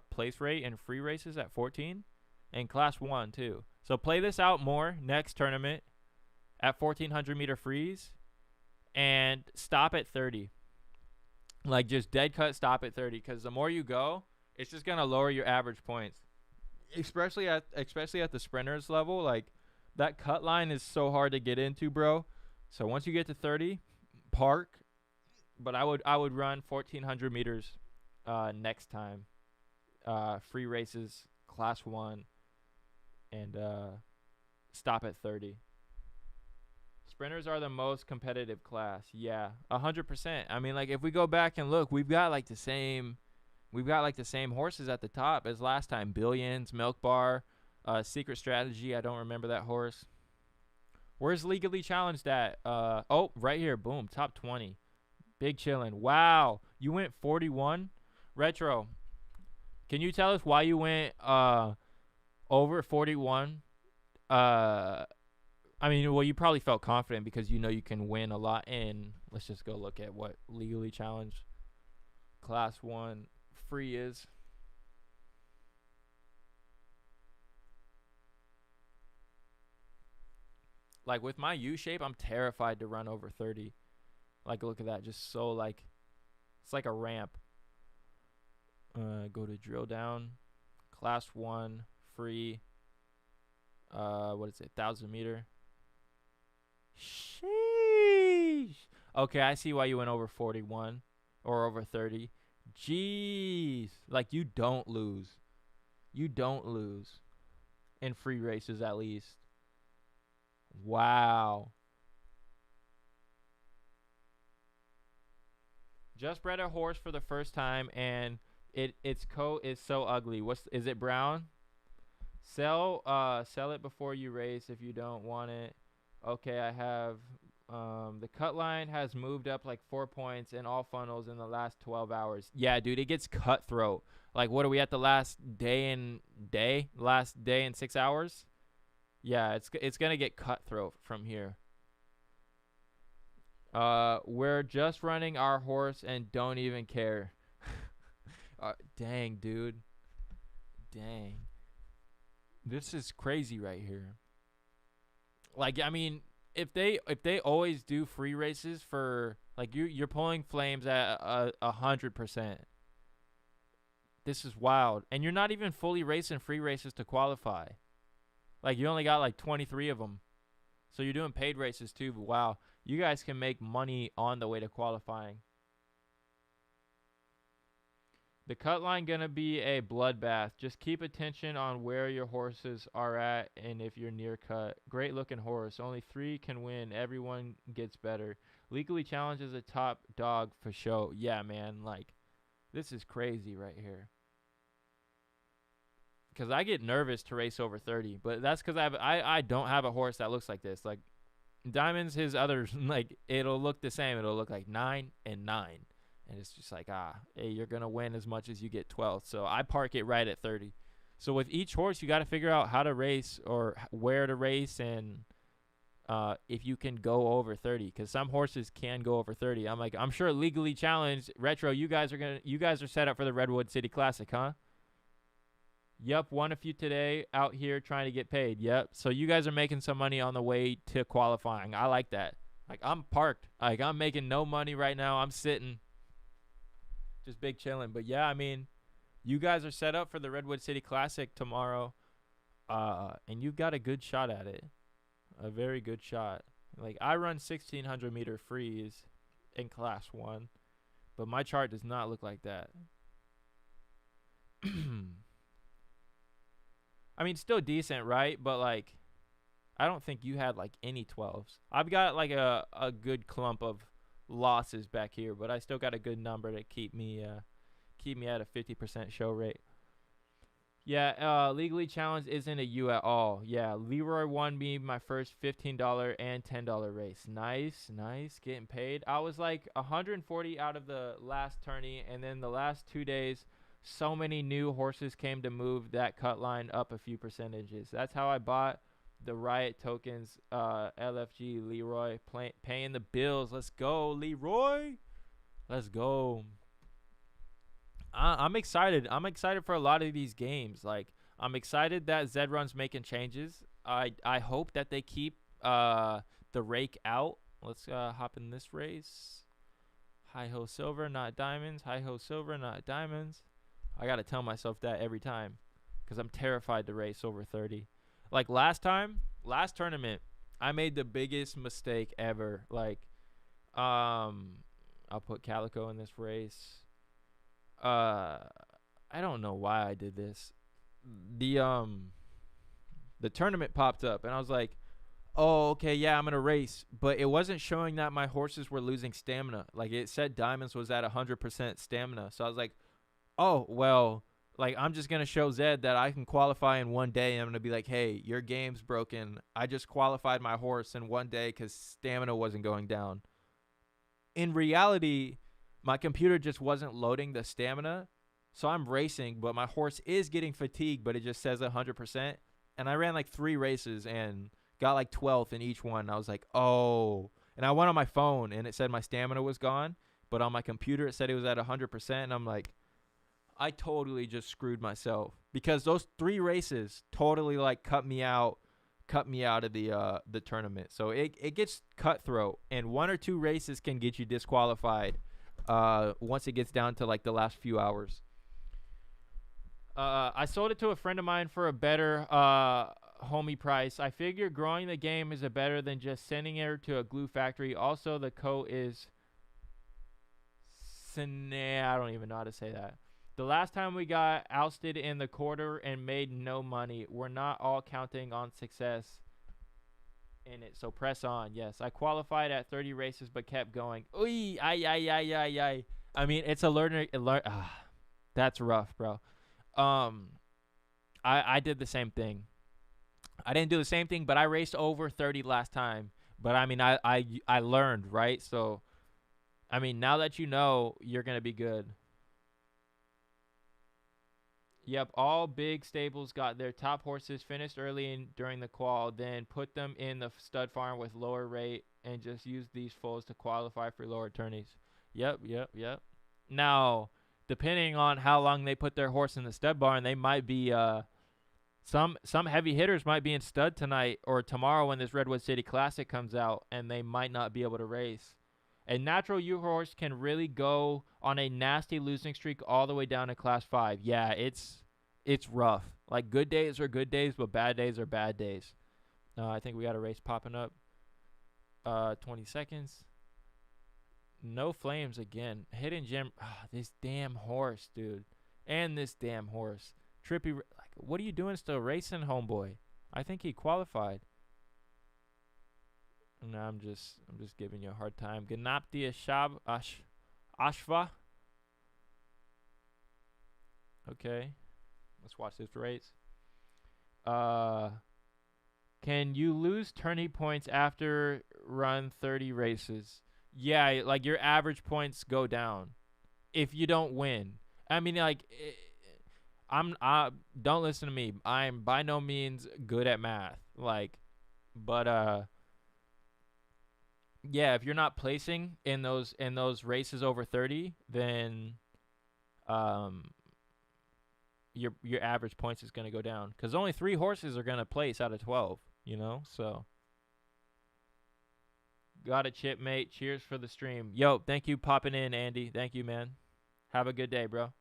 Speaker 1: place rate in free races at 14, and class 1 too. So play this out more next tournament at 1400 meter freeze, and stop at 30. Like, just dead cut stop at 30, because the more you go, it's just gonna lower your average points, especially at the sprinters level. Like, that cut line is so hard to get into, bro. So once you get to 30, park. But I would run 1400 meters next time. Free races, class 1, and stop at 30. Sprinters are the most competitive class. Yeah, 100%. I mean, like, if we go back and look, we've got like the same horses at the top as last time. Billions, Milk Bar, Secret Strategy. I don't remember that horse. Where's Legally Challenged at? Oh, right here. Boom, top 20. Big chillin'. Wow, you went 41. Retro, can you tell us why you went over 41? I mean, well, you probably felt confident because you know you can win a lot. And let's just go look at what Legally Challenged class 1 free is. Like, with my U shape, I'm terrified to run over 30. Like, look at that. Just so, like, it's like a ramp. Go to drill down. Class 1 free. What is it? 1,000 meter. Sheesh. Okay, I see why you went over 41 or over 30. Jeez. Like, you don't lose. You don't lose in free races, at least. Wow. Just bred a horse for the first time, and its coat is so ugly. Is it brown? Sell it before you race if you don't want it. Okay, I have the cut line has moved up like 4 points in all funnels in the last 12 hours. Yeah, dude, it gets cutthroat. Like, what are we at the last day in 6 hours? Yeah, it's gonna get cutthroat from here. We're just running our horse and don't even care. Dang, dude. Dang. This is crazy right here. Like, I mean, if they always do free races for, like, you're pulling flames at 100%. This is wild. And you're not even fully racing free races to qualify. Like, you only got like 23 of them. So you're doing paid races too. But wow, you guys can make money on the way to qualifying. The cut line gonna be a bloodbath. Just keep attention on where your horses are at and if you're near cut. Great looking horse. Only 3 can win. Everyone gets better. Legally Challenged is a top dog for show. Yeah, man. Like, this is crazy right here. Because I get nervous to race over 30, but that's because I don't have a horse that looks like this. Like, Diamond's, his others, like, it'll look the same. It'll look like 9 and 9. And it's just like, hey, you're going to win as much as you get 12th. So I park it right at 30. So with each horse, you got to figure out how to race or where to race and if you can go over 30. Because some horses can go over 30. I'm sure Legally Challenged, Retro, you guys are set up for the Redwood City Classic, huh? Yep, won a few today out here trying to get paid. Yep. So you guys are making some money on the way to qualifying. I like that. Like, I'm parked. Like, I'm making no money right now. I'm sitting, just big chilling. But yeah, I mean, you guys are set up for the Redwood City Classic tomorrow, and you've got a good shot at it. A very good shot. Like, I run 1,600-meter freeze in Class 1, but my chart does not look like that. I mean, still decent, right? But, like, I don't think you had, like, any 12s. I've got, like, a good clump of losses back here, but I still got a good number to keep me at a 50% show rate. Yeah, Legally Challenged isn't a U at all. Yeah, Leroy won me my first $15 and $10 race. Nice, getting paid. I was like 140 out of the last tourney, and then the last 2 days, so many new horses came to move that cut line up a few percentages. That's how I bought the Riot tokens, LFG, Leroy, paying the bills. Let's go, Leroy. Let's go. I'm excited. I'm excited for a lot of these games. Like, I'm excited that Zed Run's making changes. I hope that they keep the rake out. Let's hop in this race. Hi-ho silver, not diamonds. Hi-ho silver, not diamonds. I got to tell myself that every time because I'm terrified to race over 30. Like, last tournament, I made the biggest mistake ever. Like, I'll put Calico in this race. I don't know why I did this. The tournament popped up and I was like, oh, okay, yeah, I'm gonna race, but it wasn't showing that my horses were losing stamina. Like, it said diamonds was at 100% stamina, so I was like, oh well, like, I'm just gonna show Zed that I can qualify in 1 day, and I'm gonna be like, hey, your game's broken. I just qualified my horse in 1 day because stamina wasn't going down. In reality, my computer just wasn't loading the stamina, so I'm racing, but my horse is getting fatigued, but it just says 100%. And I ran like 3 races and got like 12th in each one. I was like, oh. And I went on my phone and it said my stamina was gone, but on my computer it said it was at 100%. And I'm like, I totally just screwed myself because those 3 races totally like cut me out of the tournament. So it gets cutthroat, and 1 or 2 races can get you disqualified once it gets down to like the last few hours. I sold it to a friend of mine for a better homie price. I figure growing the game is better than just sending it to a glue factory. Also, the coat is I don't even know how to say that. The last time we got ousted in the quarter and made no money. We're not all counting on success in it, so press on. Yes, I qualified at 30 races but kept going. Oy, ay. I mean, it's a learner. That's rough, bro. I did the same thing. I didn't do the same thing, but I raced over 30 last time. But I mean, I learned, right? So, I mean, now that you know, you're gonna be good. Yep, all big stables got their top horses finished early during the qual, then put them in the stud farm with lower rate and just use these foals to qualify for lower tourneys. Yep. Now, depending on how long they put their horse in the stud barn, they might be some heavy hitters might be in stud tonight or tomorrow when this Redwood City Classic comes out, and they might not be able to race. A natural U horse can really go on a nasty losing streak all the way down to Class 5. Yeah, it's rough. Like, good days are good days, but bad days are bad days. I think we got a race popping up. 20 seconds. No flames again. Hidden gem. This damn horse, dude. And this damn horse. Trippy. Like, what are you doing still racing, homeboy? I think he qualified. No, I'm just giving you a hard time. Ganapti Ashva. Okay. Let's watch this race. Can you lose tourney points after run 30 races? Yeah, like, your average points go down if you don't win. I mean, like, don't listen to me. I'm by no means good at math. Like, but yeah, if you're not placing in those races over 30, then your average points is going to go down because only 3 horses are going to place out of 12, you know? So, got it, Chip, mate. Cheers for the stream. Yo, thank you popping in, Andy. Thank you, man. Have a good day, bro.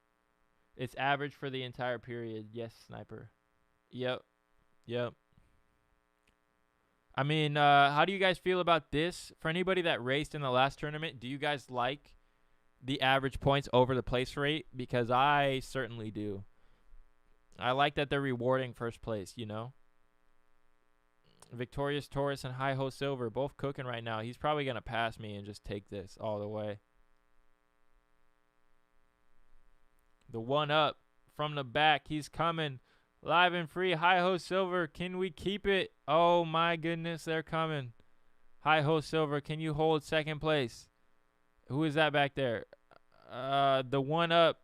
Speaker 1: It's average for the entire period. Yes, Sniper. Yep. I mean, how do you guys feel about this? For anybody that raced in the last tournament, do you guys like the average points over the place rate? Because I certainly do. I like that they're rewarding first place, you know? Victorious Taurus and Hi Ho Silver both cooking right now. He's probably going to pass me and just take this all the way. The one up from the back. He's coming. Live and free. Hi Ho Silver. Can we keep it? Oh my goodness. They're coming. Hi Ho Silver. Can you hold second place? Who is that back there? The one up.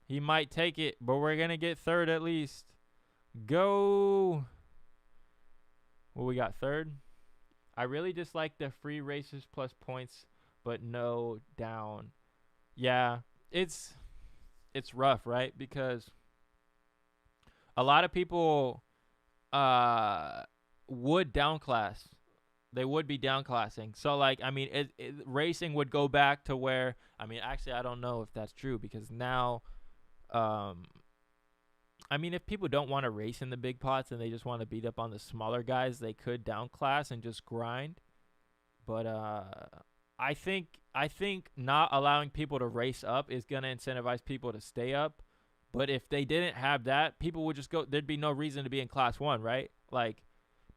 Speaker 1: He might take it, but we're going to get third at least. Go. Well, we got third. I really just like the free races plus points, but no down. Yeah, it's rough, right? Because a lot of people would downclass. They would be downclassing. So, like, I mean, racing would go back to where, I mean, actually, I don't know if that's true because now, I mean, if people don't want to race in the big pots and they just want to beat up on the smaller guys, they could downclass and just grind. But I think not allowing people to race up is going to incentivize people to stay up. But if they didn't have that, people would just go. There'd be no reason to be in class 1, right? Like,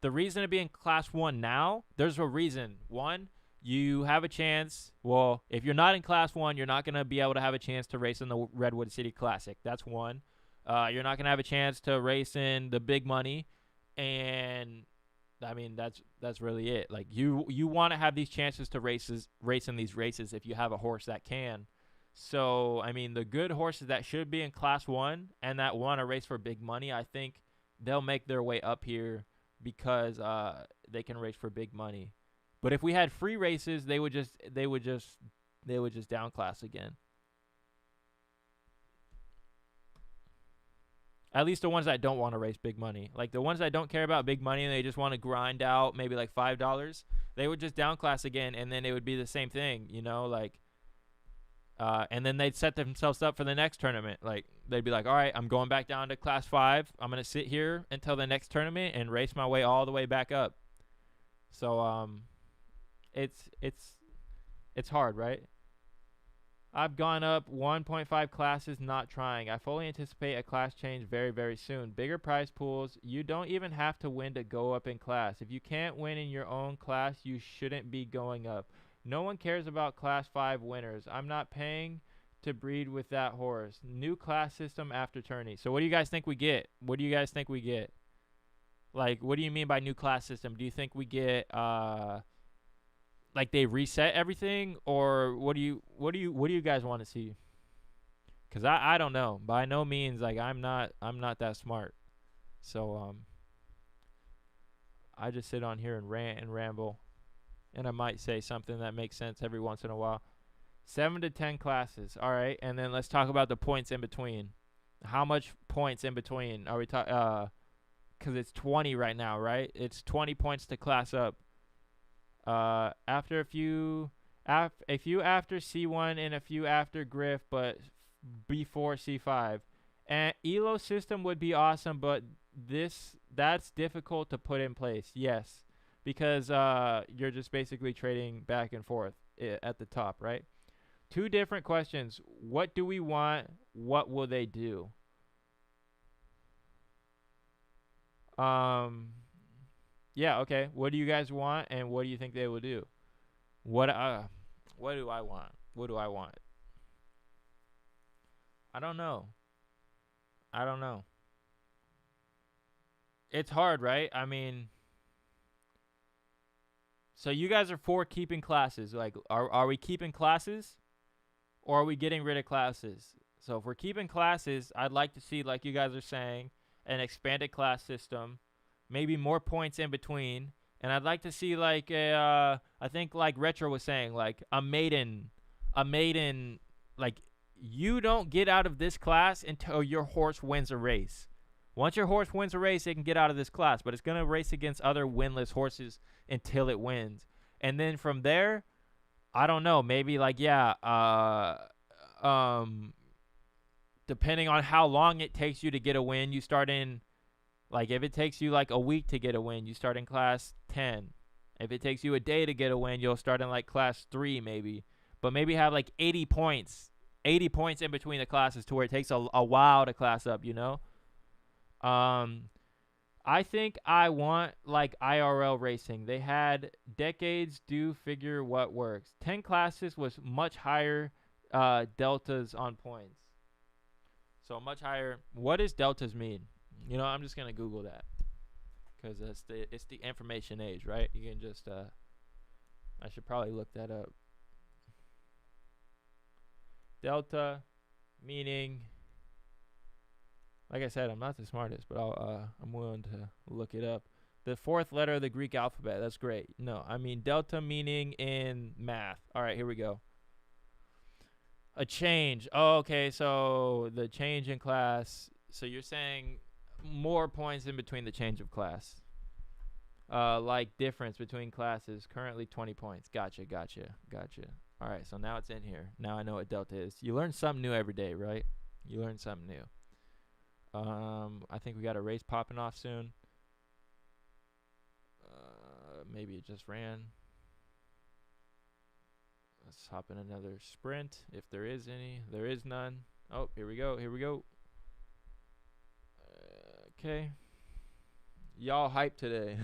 Speaker 1: the reason to be in class 1 now, there's a reason. One, you have a chance. Well, if you're not in class 1, you're not going to be able to have a chance to race in the Redwood City Classic. That's one. You're not going to have a chance to race in the big money. And, I mean, that's really it. Like, you want to have these chances to race in these races if you have a horse that can. So, I mean, the good horses that should be in class 1 and that want to race for big money, I think they'll make their way up here because they can race for big money. But if we had free races, they would just downclass again. At least the ones that don't want to race big money. Like the ones that don't care about big money and they just want to grind out maybe like $5, they would just downclass again and then it would be the same thing, you know, like and then they'd set themselves up for the next tournament. Like they'd be like, all right, I'm going back down to class 5. I'm going to sit here until the next tournament and race my way all the way back up. So it's hard, right? I've gone up 1.5 classes not trying. I fully anticipate a class change very, very soon. Bigger prize pools. You don't even have to win to go up in class. If you can't win in your own class, you shouldn't be going up. No one cares about class 5 winners. I'm not paying to breed with that horse. New class system after tourney. So what do you guys think we get? What do you guys think we get? Like, what do you mean by new class system? Do you think we get like they reset everything, or what do you guys want to see? Because I don't know. By no means, like I'm not that smart. So I just sit on here and rant and ramble, and I might say something that makes sense every once in a while. 7 to 10 classes, all right, and then let's talk about the points in between. How much points in between are we talking? Because it's 20 right now, right? It's 20 points to class up. After a few after C1 and a few after Griff, but before C5. And ELO system would be awesome, but that's difficult to put in place. Yes, because you're just basically trading back and forth at the top, right? 2 different questions. What do we want? What will they do? Yeah, okay. What do you guys want, and what do you think they will do? What do I want? What do I want? I don't know. It's hard, right? I mean, so you guys are for keeping classes. Like, are we keeping classes, or are we getting rid of classes? So if we're keeping classes, I'd like to see, like you guys are saying, an expanded class system. Maybe more points in between. And I'd like to see like I think like Retro was saying, like a maiden like you don't get out of this class until your horse wins a race. Once your horse wins a race, it can get out of this class, but it's going to race against other winless horses until it wins. And then from there, I don't know, maybe like, depending on how long it takes you to get a win, you start in, like if it takes you like a week to get a win, you start in class 10. If it takes you a day to get a win, you'll start in like class 3 maybe. But maybe have like 80 points in between the classes to where it takes a while to class up, you know? I think I want like IRL racing. They had decades do figure what works. 10 classes was much higher deltas on points. So much higher. What does deltas mean? You know, I'm just going to Google that. Because it's the information age, right? You can just, I should probably look that up. Delta, meaning, like I said, I'm not the smartest, but I'm willing to look it up. The 4th letter of the Greek alphabet. That's great. No, I mean delta meaning in math. All right, here we go. A change. Oh, okay, so the change in class. So you're saying more points in between the change of class. Like difference between classes. Currently 20 points. Gotcha. All right, so now it's in here. Now I know what delta is. You learn something new every day, right? You learn something new. I think we got a race popping off soon. Maybe it just ran. Let's hop in another sprint, if there is any. There is none. Oh, here we go. Okay. Y'all hyped today.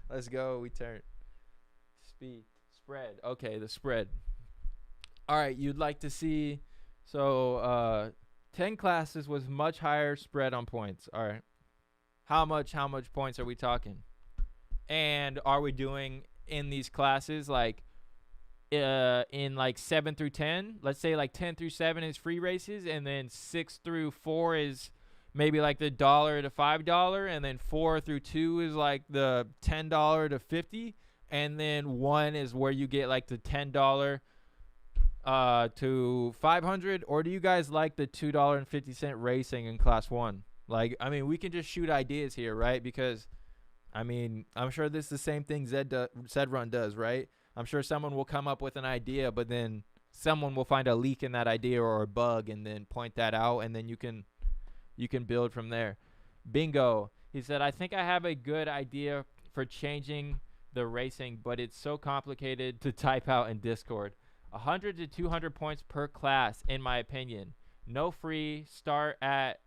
Speaker 1: Let's go. We turn. Speed. Spread. Okay, the spread. All right, you'd like to see, so 10 classes was much higher spread on points. All right. How much points are we talking? And are we doing in these classes like in like 7 through 10? Let's say like 10 through 7 is free races, and then 6 through 4 is maybe like the $1 to $5, and then 4 through 2 is like the $10 to $50, and then 1 is where you get like the $10 to $500. Or do you guys like the $2.50 racing in class 1? Like, I mean, we can just shoot ideas here, right? Because I mean, I'm sure this is the same thing Zed Run does, right? I'm sure someone will come up with an idea, but then someone will find a leak in that idea or a bug and then point that out, and then you can build from there. Bingo. He said, I think I have a good idea for changing the racing, but it's so complicated to type out in Discord. 100 to 200 points per class, in my opinion. No free, start at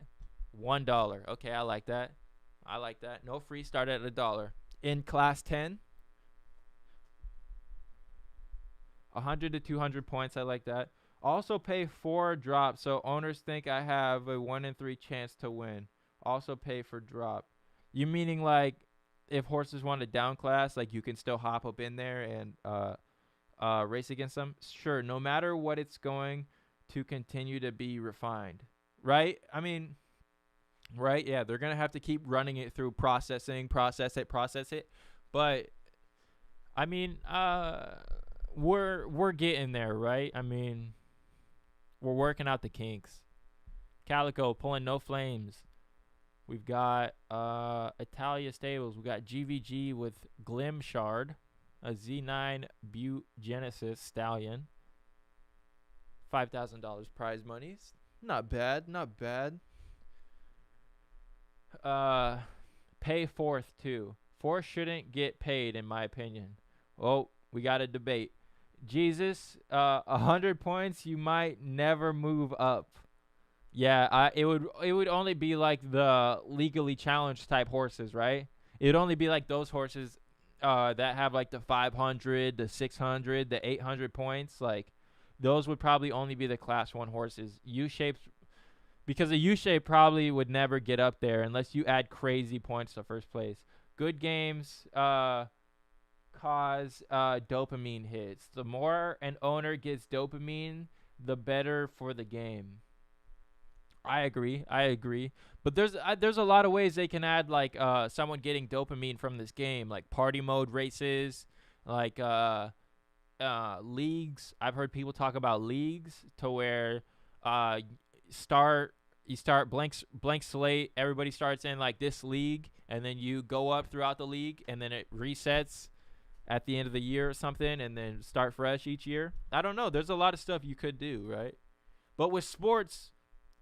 Speaker 1: $1. Okay, I like that. No free, start at $1. In class 10, 100 to 200 points. I like that. Also pay 4 drops, so owners think I have a 1 in 3 chance to win. Also pay for drop. You meaning like if horses want to down class, like you can still hop up in there and race against them? Sure, no matter what, it's going to continue to be refined. Right? I mean, right? Yeah, they're going to have to keep running it through processing, process it. But I mean, we're getting there, right? I mean, we're working out the kinks. Calico pulling no flames. We've got Italia Stables. We got GVG with Glimshard, a Z9 Butte Genesis Stallion. $5,000 prize monies. Not bad. Pay 4th too. 4th shouldn't get paid, in my opinion. Oh, we got a debate. Jesus, 100 points, you might never move up. Yeah, it would only be like the legally challenged type horses, right? It would only be like those horses that have like the 500, the 600, the 800 points. Like those would probably only be the class 1 horses. U-shapes, because a U-shape probably would never get up there unless you add crazy points to first place. Good games cause dopamine hits. The more an owner gets dopamine, the better for the game. I agree. But there's a lot of ways they can add like someone getting dopamine from this game, like party mode races, like leagues. I've heard people talk about leagues to where uh start you start blank slate. Everybody starts in like this league, and then you go up throughout the league, and then it resets at the end of the year or something, and then start fresh each year. I don't know. There's a lot of stuff you could do, right? But with sports,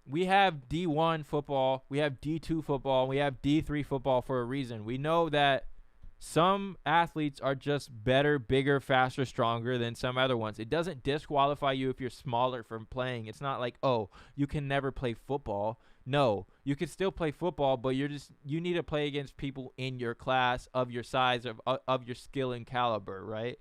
Speaker 1: we have D1 football, we have D2 football, and we have D3 football for a reason. We know that some athletes are just better, bigger, faster, stronger than some other ones. It doesn't disqualify you if you're smaller from playing. It's not like, oh, you can never play football. No, you can still play football, but you need to play against people in your class, of your size, of your skill and caliber, right?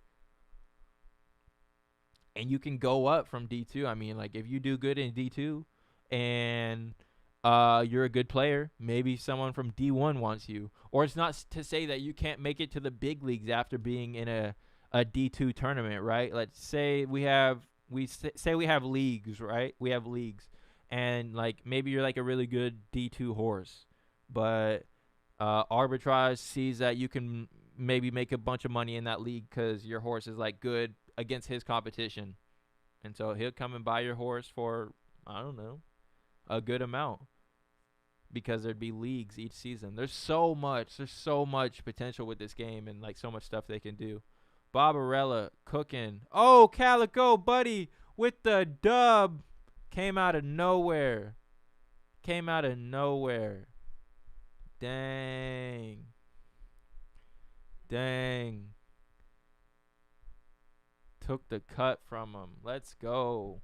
Speaker 1: And you can go up from D2. I mean, like if you do good in D2 and you're a good player, maybe someone from D1 wants you. Or it's not to say that you can't make it to the big leagues after being in a D2 tournament, right? Let's say we have leagues, right? We have leagues. And like maybe you're like a really good D2 horse, but arbitrage sees that you can maybe make a bunch of money in that league because your horse is like good against his competition, and so he'll come and buy your horse for, I don't know, a good amount, because there'd be leagues each season. There's so much potential with this game, and like so much stuff they can do. Barbarella cooking. Oh, Calico buddy with the dub. Came out of nowhere. Dang. Took the cut from him. Let's go.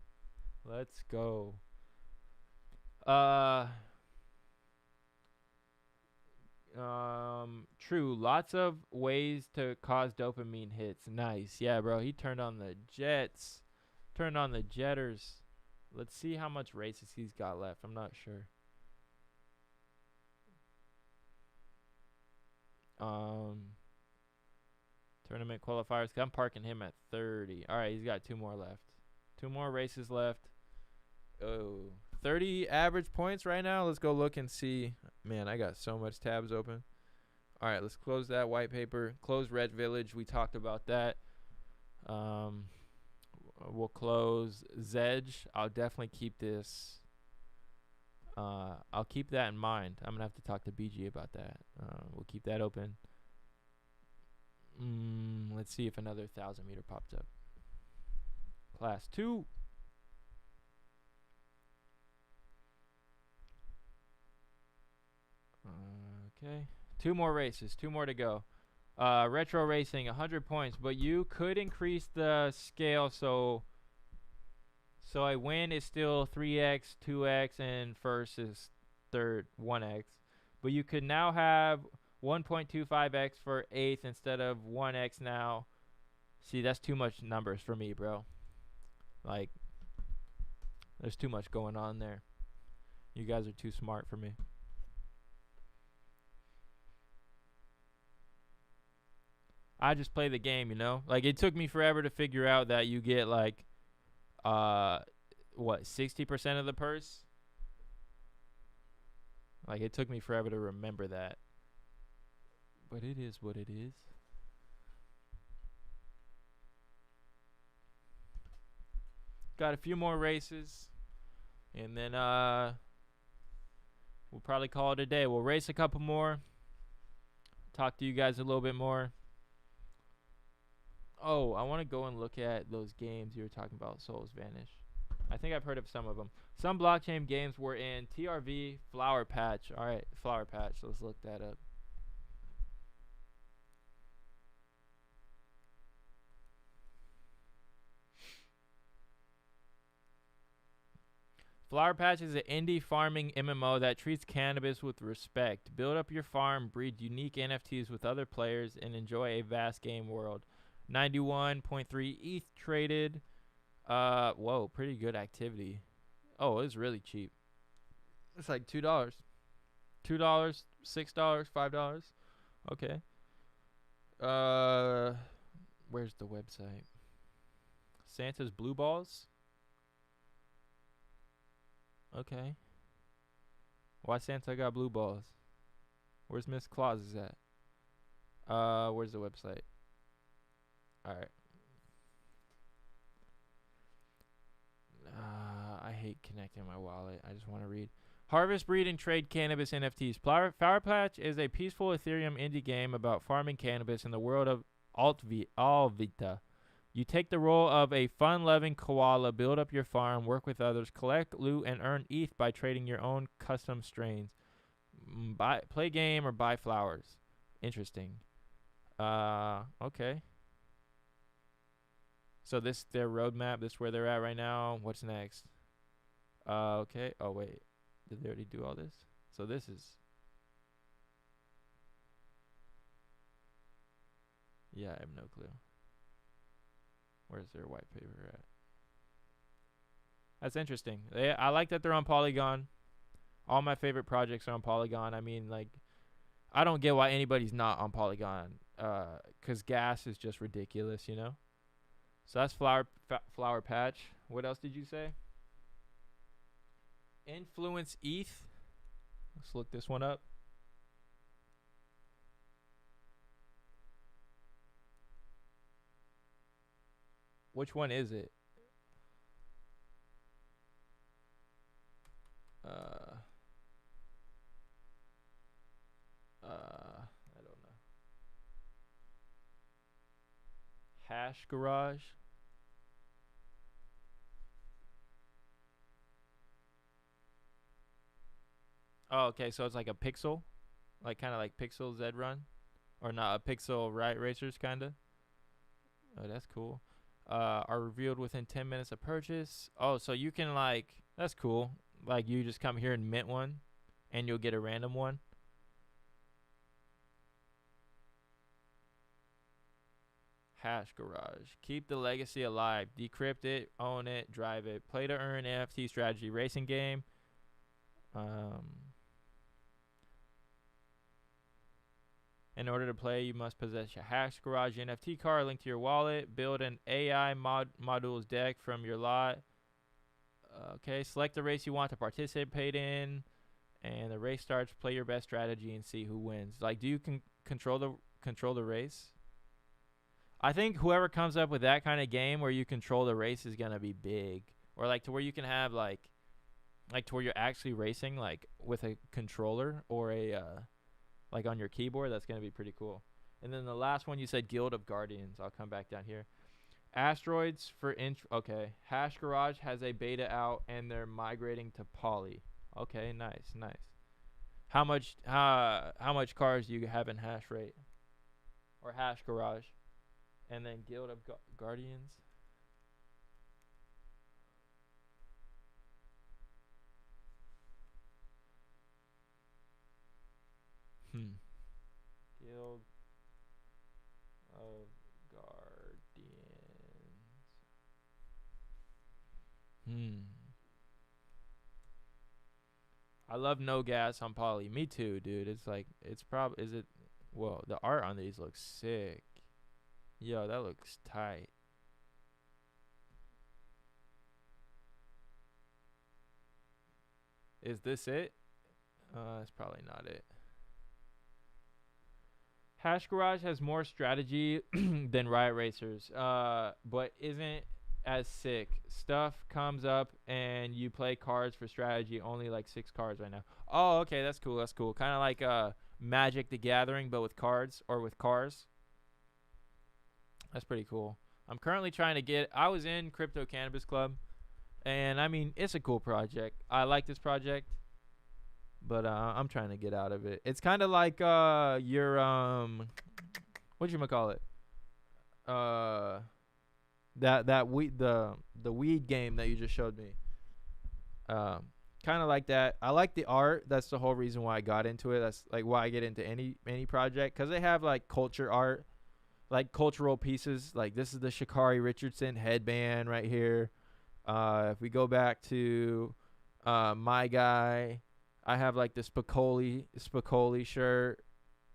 Speaker 1: True. Lots of ways to cause dopamine hits. Nice. Yeah, bro. He turned on the jets. Turned on the jetters. Let's see how much races he's got left. I'm not sure. Tournament qualifiers. I'm parking him at 30. All right, he's got 2 more left. 2 more races left. Oh, 30 average points right now. Let's go look and see. Man, I got so much tabs open. All right, let's close that white paper. Close Red Village. We talked about that. We'll close Zedge. I'll definitely keep this. I'll keep that in mind. I'm going to have to talk to BG about that. We'll keep that open. Let's see if another 1,000 meter pops up. Class 2. Okay. 2 more races. 2 more to go. Retro racing, 100 points, but you could increase the scale so a win is still 3x, 2x, and first is third 1x. But you could now have 1.25x for 8th instead of 1x now. See, that's too much numbers for me, bro. Like, there's too much going on there. You guys are too smart for me. I just play the game, you know? Like, it took me forever to figure out that you get, like, 60% of the purse? Like, it took me forever to remember that. But it is what it is. Got a few more races. And then, we'll probably call it a day. We'll race a couple more. Talk to you guys a little bit more. Oh, I want to go and look at those games you were talking about, Souls Vanish. I think I've heard of some of them. Some blockchain games were in TRV, Flower Patch. All right, Flower Patch. Let's look that up. Flower Patch is an indie farming MMO that treats cannabis with respect. Build up your farm, breed unique NFTs with other players, and enjoy a vast game world. 91.3 ETH traded. Whoa, pretty good activity. Oh, it's really cheap. It's like $2. $2, $6, $5. Okay. Where's the website? Santa's Blue Balls? Okay. Why Santa got blue balls? Where's Miss Claus is at? Where's the website? Alright. I hate connecting my wallet. I just want to read. Harvest, breed, and trade cannabis NFTs. Flower Patch is a peaceful Ethereum indie game about farming cannabis in the world of Alvita. You take the role of a fun-loving koala, build up your farm, work with others, collect loot, and earn ETH by trading your own custom strains. Play game or buy flowers. Interesting. Okay. So this is their roadmap. This is where they're at right now. What's next? Okay. Oh, wait. Did they already do all this? So this is... Yeah, I have no clue. Where's their white paper at? That's interesting. I like that they're on Polygon. All my favorite projects are on Polygon. I mean, like, I don't get why anybody's not on Polygon. Because gas is just ridiculous, you know? So that's Flower Patch. What else did you say? Influence ETH. Let's look this one up. Which one is it? I don't know. Hash Garage. Oh, okay. So it's like a pixel, like kind of like Pixel Zed Run, or not a Pixel Riot Racers kind of. Oh, that's cool. Are revealed within 10 minutes of purchase. Oh, so you can like, that's cool. Like you just come here and mint one, and you'll get a random one. Hash Garage. Keep the legacy alive. Decrypt it, own it, drive it. Play to earn NFT strategy racing game. In order to play, you must possess your Hash Garage NFT card linked to your wallet. Build an AI modules deck from your lot. Okay, select the race you want to participate in, and the race starts. Play your best strategy and see who wins. Like, do you control the race? I think whoever comes up with that kind of game where you control the race is gonna be big, or like to where you can have like to where you're actually racing like with a controller or a like on your keyboard. That's gonna be pretty cool. And then the last one you said Guild of Guardians. I'll come back down here. Asteroids for okay. Hash Garage has a beta out and they're migrating to Poly. Okay, nice. How much cars do you have in Hash Rate or Hash Garage? And then Guild of Guardians. Guild of Guardians. I love no gas on Poly. Me too, dude. It's like, it's probably, is it, whoa, the art on these looks sick. Yo, that looks tight. Is this it? That's probably not it. Hash Garage has more strategy than Riot Racers, but isn't as sick. Stuff comes up and you play cards for strategy. Only like 6 cards right now. Oh, okay, that's cool. Kind of like Magic the Gathering, but with cards or with cars. That's pretty cool. I'm currently trying to get... I was in Crypto Cannabis Club, and I mean, it's a cool project. I like this project, but I'm trying to get out of it. It's kind of like your... whatchamacallit? That weed, the weed game that you just showed me. Kind of like that. I like the art. That's the whole reason why I got into it. That's like why I get into any project, because they have like culture art, like cultural pieces. Like this is the Sha'Carri Richardson headband right here. If we go back to my guy, I have like the Spicoli shirt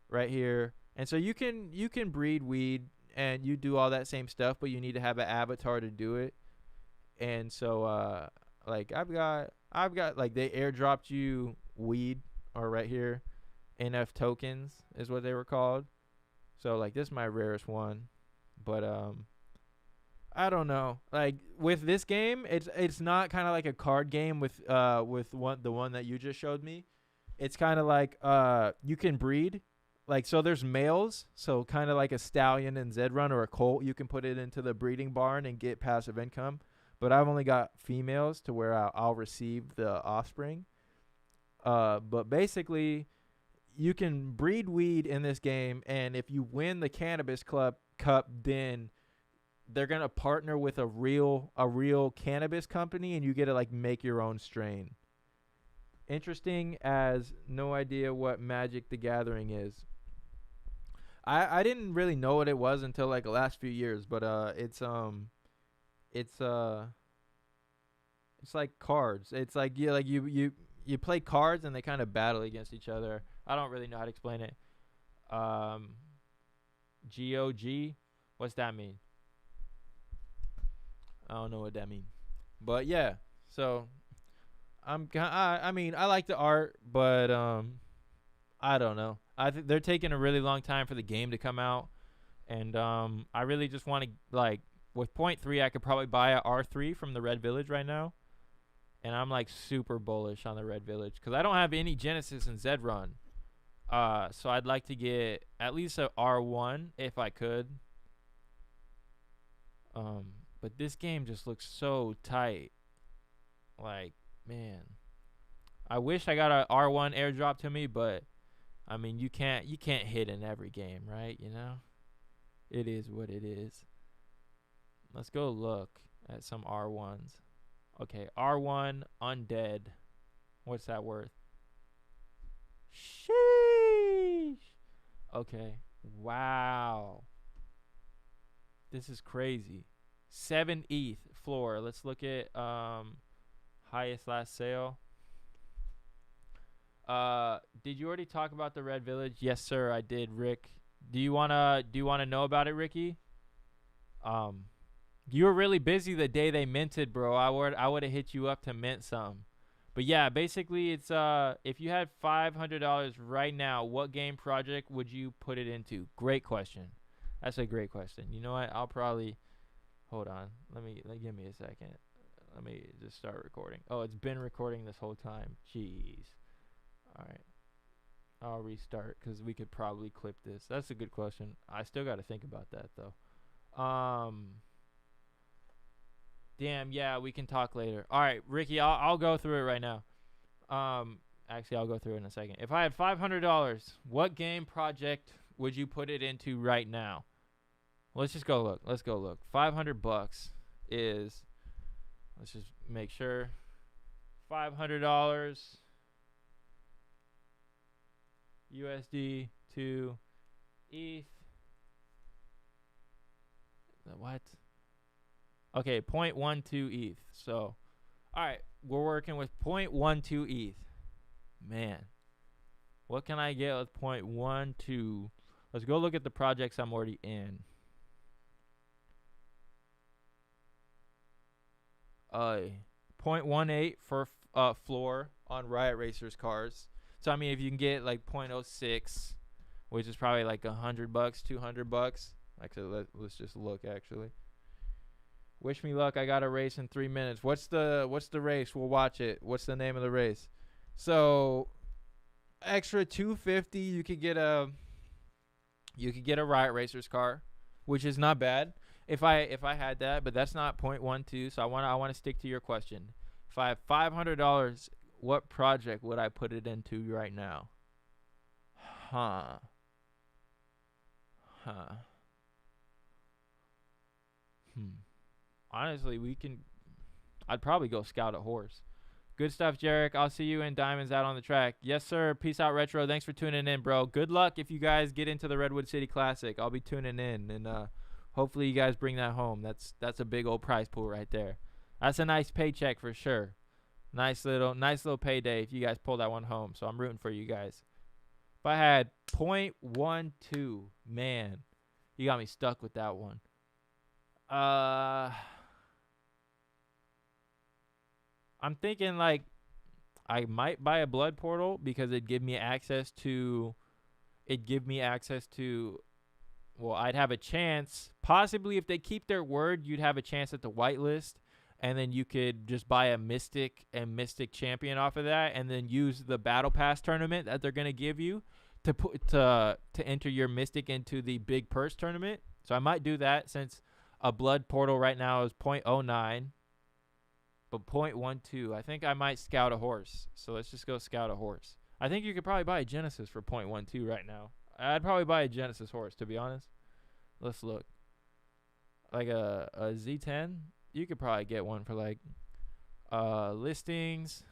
Speaker 1: right here. And so you can breed weed and you do all that same stuff, but you need to have an avatar to do it. And so like I've got like they airdropped you weed, or right here, NF tokens is what they were called. So like this is my rarest one, but I don't know. Like with this game, it's not kind of like a card game with the one that you just showed me. It's kind of like you can breed. Like so there's males, so kind of like a stallion and Zed Run or a colt, you can put it into the breeding barn and get passive income. But I've only got females to where I'll receive the offspring. But basically you can breed weed in this game, and if you win the cannabis club cup, then they're gonna partner with a real cannabis company, and you get to like make your own strain. Interesting as no idea what Magic the Gathering is. I didn't really know what it was until like the last few years, but it's it's like cards. It's like you play cards and they kind of battle against each other. I don't really know how to explain it. Um, GOG, what's that mean? I don't know what that means. But yeah, so I mean, I like the art, but I don't know. I think they're taking a really long time for the game to come out, and I really just want to like with point 3, I could probably buy a R3 from the Red Village right now, and I'm like super bullish on the Red Village because I don't have any Genesis and Zed Run. So I'd like to get at least a R1 if I could. But this game just looks so tight. Like, man, I wish I got a R1 airdrop to me, but I mean, you can't hit in every game, right? You know, it is what it is. Let's go look at some R1s. Okay, R1 Undead. What's that worth? Sheesh. Okay. Wow. This is crazy. 7 ETH floor. Let's look at highest last sale. Did you already talk about the Red Village? Yes, sir, I did, Rick. Do you wanna know about it, Ricky? You were really busy the day they minted, bro. I would have hit you up to mint some. But yeah, basically it's if you had $500 right now, what game project would you put it into? Great question. That's a great question. You know what? I'll probably hold on. Give me a second. Let me just start recording. Oh, it's been recording this whole time. Jeez. All right. I'll restart because we could probably clip this. That's a good question. I still got to think about that though. Damn, yeah, we can talk later. All right, Ricky, I'll go through it right now. Actually, I'll go through it in a second. If I had $500, what game project would you put it into right now? Let's just go look. Let's go look. $500 is, let's just make sure. $500 USD to ETH. What? Okay, 0.12 ETH. So, all right, we're working with 0.12 ETH. Man, what can I get with 0.12? Let's go look at the projects I'm already in. 0.18 for floor on Riot Racers cars. So I mean, if you can get like 0.06, which is probably like $100, $200. Actually, let's just look. Actually, wish me luck. I got a race in 3 minutes. What's the race? We'll watch it. What's the name of the race? So extra 250. You could get a Riot Racers car, which is not bad. If I had that, but that's not 0.12. So I want to stick to your question. If I have $500, what project would I put it into right now? Honestly, I'd probably go scout a horse. Good stuff, Jarek. I'll see you in Diamonds out on the track. Yes, sir. Peace out, Retro. Thanks for tuning in, bro. Good luck if you guys get into the Redwood City Classic. I'll be tuning in, and hopefully you guys bring that home. That's a big old prize pool right there. That's a nice paycheck for sure. Nice little payday if you guys pull that one home. So I'm rooting for you guys. If I had 0.12, man, you got me stuck with that one. I'm thinking like I might buy a blood portal because it'd give me access to well, I'd have a chance. Possibly if they keep their word, you'd have a chance at the whitelist, and then you could just buy a Mystic and Mystic champion off of that, and then use the Battle Pass tournament that they're gonna give you to put to enter your Mystic into the big purse tournament. So I might do that since a blood portal right now is 0.09, but 0.12. I think I might scout a horse. So let's just go scout a horse. I think you could probably buy a Genesis for 0.12 right now. I'd probably buy a Genesis horse, to be honest. Let's look. Like a Z10, you could probably get one for like listings,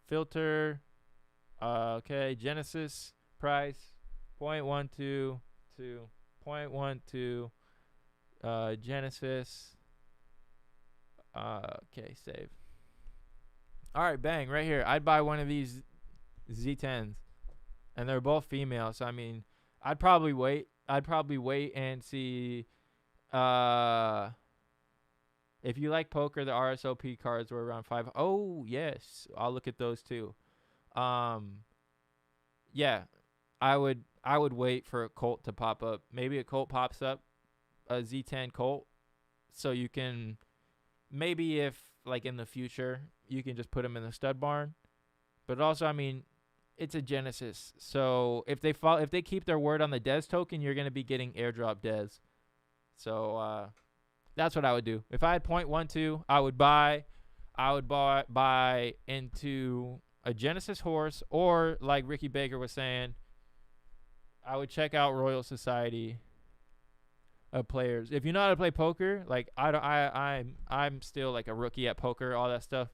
Speaker 1: filter, okay, Genesis price 0.12 to 0.12, Genesis. Okay, save. All right, bang, right here. I'd buy one of these Z10s, and they're both female. So I mean, I'd probably wait and see. If you like poker, the RSOP cards were around 5. Oh yes, I'll look at those too. Yeah, I would wait for a Colt to pop up. Maybe a Colt pops up, a Z10 Colt, so you can maybe if like in the future you can just put them in the stud barn. But also, I mean, it's a Genesis, so if they keep their word on the Dez token, you're gonna be getting airdrop Dez. So that's what I would do. If I had 0.12, I would buy into a Genesis horse, or like Ricky Baker was saying, I would check out Royal Society of players. If you know how to play poker, like I'm still like a rookie at poker, all that stuff.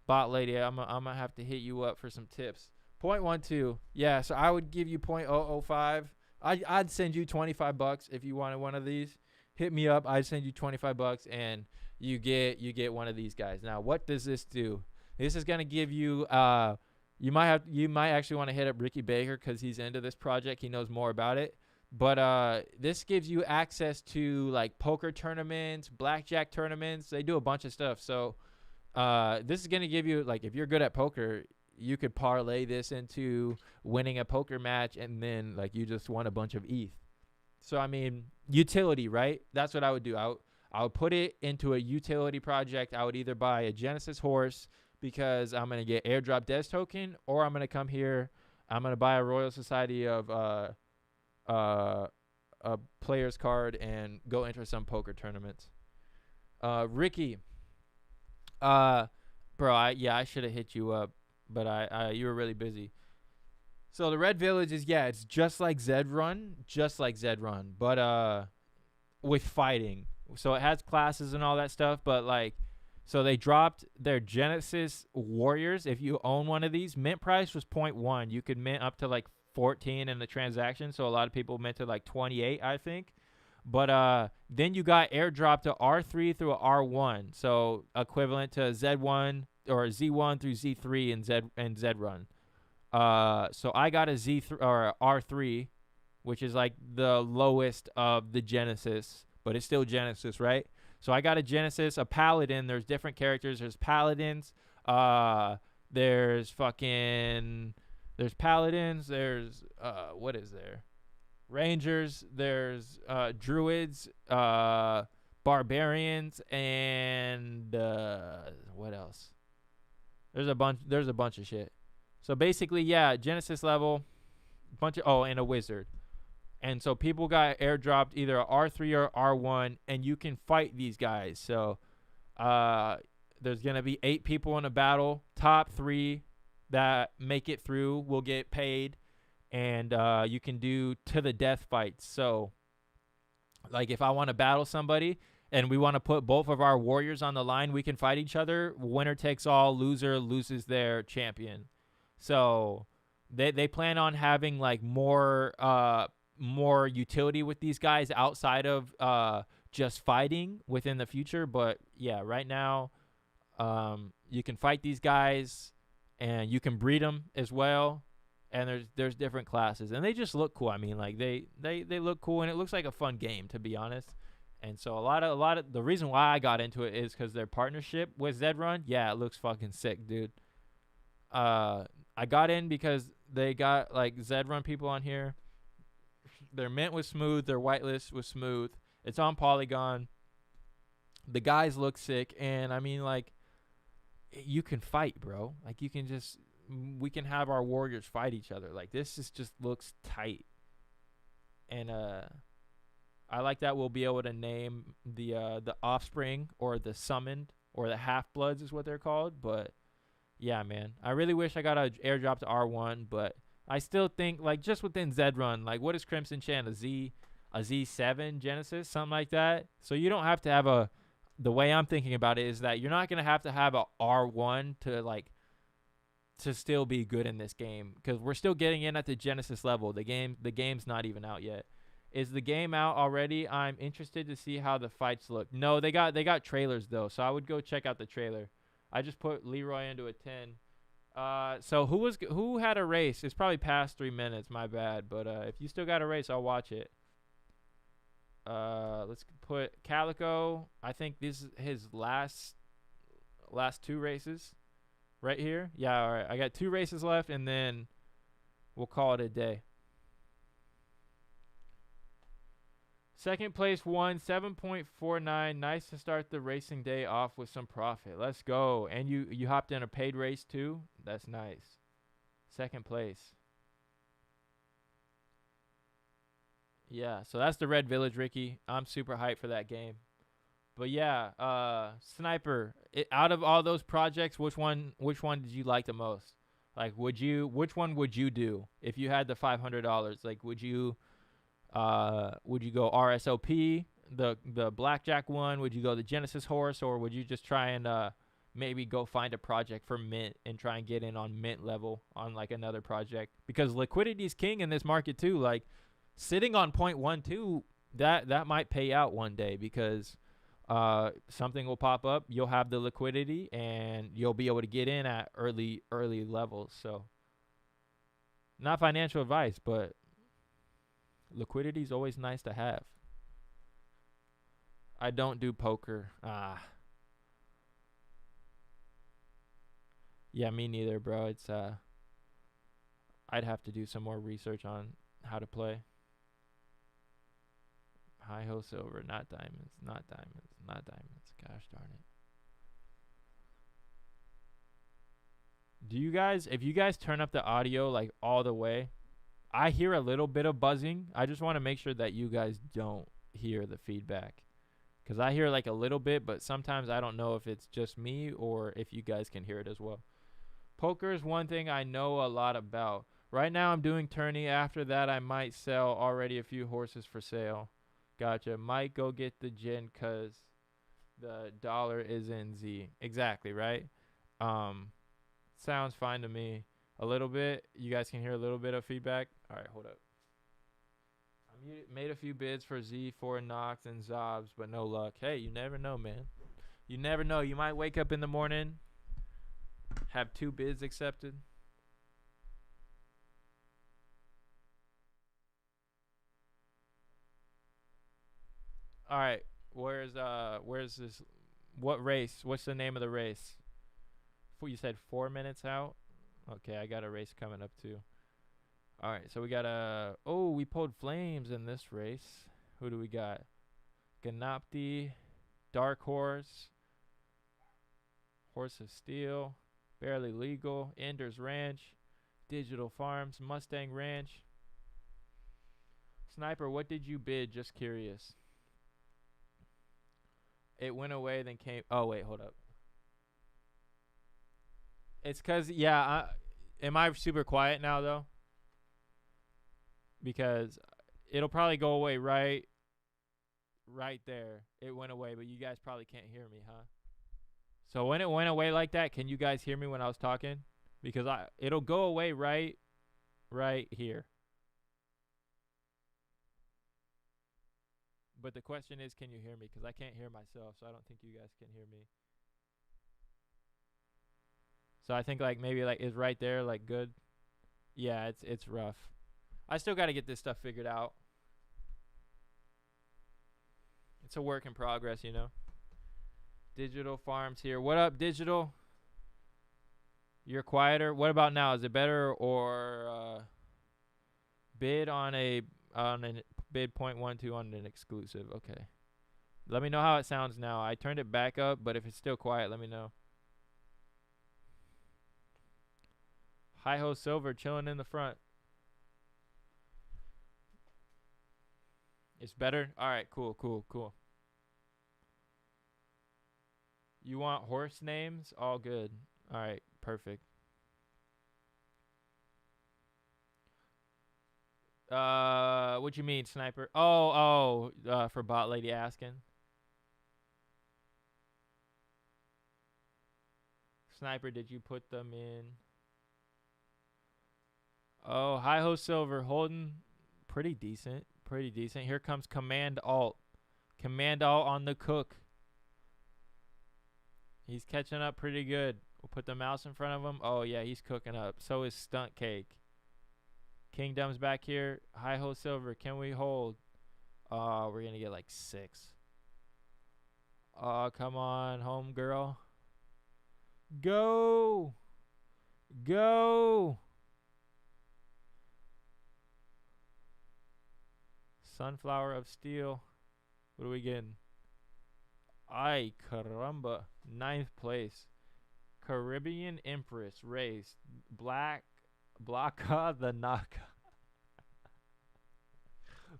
Speaker 1: Bot lady, I'm gonna have to hit you up for some tips. 0.12, yeah. So I would give you 0.005. I'd send you $25 if you wanted one of these. Hit me up. I'd send you $25 and you get one of these guys. Now, what does this do? This is gonna give you you might actually want to hit up Ricky Baker because he's into this project. He knows more about it. But this gives you access to like poker tournaments, blackjack tournaments. They do a bunch of stuff. So this is gonna give you, like, if you're good at poker, you could parlay this into winning a poker match, and then like you just won a bunch of ETH. So I mean, utility, right? That's what I would do. I would put it into a utility project. I would either buy a Genesis horse because I'm gonna get airdrop Dez token, or I'm gonna come here. I'm gonna buy a Royal Society of a player's card and go enter some poker tournaments. Ricky, bro, I should have hit you up, but you were really busy. So the Red Village is, yeah, it's just like Zed Run, but with fighting. So it has classes and all that stuff, but like, so they dropped their Genesis Warriors. If you own one of these, mint price was 0.1. You could mint up to like 14 in the transaction. So a lot of people minted like 28, I think. But then you got airdropped to R3 through a R1. So equivalent to Z1 or Z1 through Z3 and Zed Run. So I got a Z3 or R3, which is like the lowest of the Genesis, but it's still Genesis, right? So I got a Genesis, a Paladin. There's different characters. There's Paladins. There's Paladins. There's what is there? Rangers. There's Druids, Barbarians, and what else? There's a bunch of shit. So basically, yeah, Genesis level, and a wizard. And so people got airdropped either R3 or R1, and you can fight these guys. So there's going to be 8 people in a battle. Top 3 that make it through will get paid, and you can do to the death fights. So like if I want to battle somebody and we want to put both of our warriors on the line, we can fight each other. Winner takes all, loser loses their champion. So they plan on having like more utility with these guys outside of just fighting within the future. But yeah, right now you can fight these guys and you can breed them as well. And there's different classes, and they just look cool. I mean, like they look cool, and it looks like a fun game, to be honest. And so a lot of the reason why I got into it is because their partnership with Zed Run. Yeah, it looks fucking sick, dude. I got in because they got like Zed Run people on here. Their mint was smooth. Their whitelist was smooth. It's on Polygon. The guys look sick, and I mean, like, you can fight, bro. Like, you can just, we can have our warriors fight each other. Like, this is just looks tight. And I like that we'll be able to name the offspring or the summoned or the half bloods is what they're called. But yeah, man, I really wish I got an airdrop to R1, but I still think, like, just within Zed Run, like, what is Crimson Chant? A Z7 Genesis, something like that. So you don't have to have the way I'm thinking about it is that you're not going to have a R1 to, like, to still be good in this game, because we're still getting in at the Genesis level. The game's not even out yet. Is the game out already? I'm interested to see how the fights look. No, they got trailers though, so I would go check out the trailer. I just put Leroy into a 10. So who had a race? It's probably past 3 minutes. My bad. But if you still got a race, I'll watch it. Let's put Calico. I think this is his last 2 races right here. Yeah, all right. I got 2 races left, and then we'll call it a day. Second place won 7.49. Nice to start the racing day off with some profit. Let's go. And you hopped in a paid race too? That's nice. Second place. Yeah, so that's the Red Village, Ricky. I'm super hyped for that game. But yeah, Sniper, out of all those projects, which one did you like the most? Like, which one would you do if you had the $500? Like, would you go RSOP, the blackjack one? Would you go the Genesis horse, or would you just try and maybe go find a project for mint and try and get in on mint level on like another project? Because liquidity is king in this market too. Like, sitting on 0.12, that might pay out one day, because something will pop up. You'll have the liquidity and you'll be able to get in at early levels. So, not financial advice, but liquidity is always nice to have. I don't do poker. Yeah, me neither, bro. It's I'd have to do some more research on how to play. High ho silver, not diamonds, not diamonds, not diamonds. Gosh darn it. If you guys turn up the audio like all the way, I hear a little bit of buzzing. I just want to make sure that you guys don't hear the feedback, because I hear like a little bit, but sometimes I don't know if it's just me or if you guys can hear it as well. Poker is one thing I know a lot about. Right now I'm doing tourney. After that I might sell already a few horses for sale. Gotcha. Might go get the gin because the dollar is in Z. Exactly, right? Sounds fine to me. A little bit. You guys can hear a little bit of feedback. All right, hold up. I made a few bids for Z4 Nox and Zobs, but no luck. Hey, you never know, man. You never know. You might wake up in the morning, have 2 bids accepted. All right, where's this? What race? What's the name of the race? You said 4 minutes out. Okay, I got a race coming up too. All right, so we got we pulled flames in this race. Who do we got? Ganopti, Dark Horse, Horse of Steel, Barely Legal, Ender's Ranch, Digital Farms, Mustang Ranch. Sniper, what did you bid? Just curious. It went away, then came. Oh, wait, hold up. It's because, yeah, am I super quiet now, though? Because it'll probably go away right there. It went away, but you guys probably can't hear me, huh? So when it went away like that, can you guys hear me when I was talking? Because it'll go away right here. But the question is, can you hear me? Because I can't hear myself, so I don't think you guys can hear me. So I think like maybe like is right there like good. Yeah, it's rough. I still got to get this stuff figured out. It's a work in progress, you know. Digital Farms here. What up, Digital? You're quieter. What about now? Is it better, or bid on a on an bid 0.12 on an exclusive. Okay. Let me know how it sounds now. I turned it back up, but if it's still quiet, let me know. Hi-Ho Silver chilling in the front. It's better? All right, cool. You want horse names? All good. All right, perfect. What you mean, sniper? For bot lady asking. Sniper, did you put them in? Oh, Hi-Ho Silver holding pretty decent. Here comes Command Alt. Command Alt on the cook. He's catching up pretty good. We'll put the mouse in front of him. Oh, yeah, he's cooking up. So is Stunt Cake. Kingdom's back here. Hi-Ho Silver, can we hold? We're going to get like 6. Come on, home girl. Go. Sunflower of Steel. What are we getting? Ay, caramba. 9th place. Caribbean Empress race. Blaka the Naka.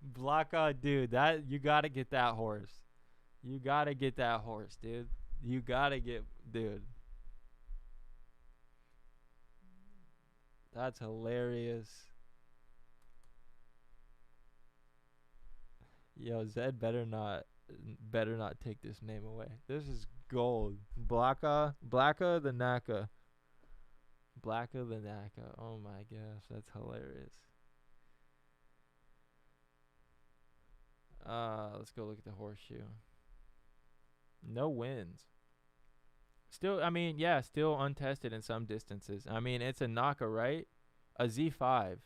Speaker 1: Blaka, dude. You gotta get that horse. You gotta get that horse, dude. Dude. That's hilarious. Yo, Zed better not take this name away. This is gold. Blaka the Naka. Blaka the Naka. Oh my gosh, that's hilarious. Let's go look at the horseshoe. No wins. Still, I mean, yeah, still untested in some distances. I mean, it's a Naka, right? A Z5.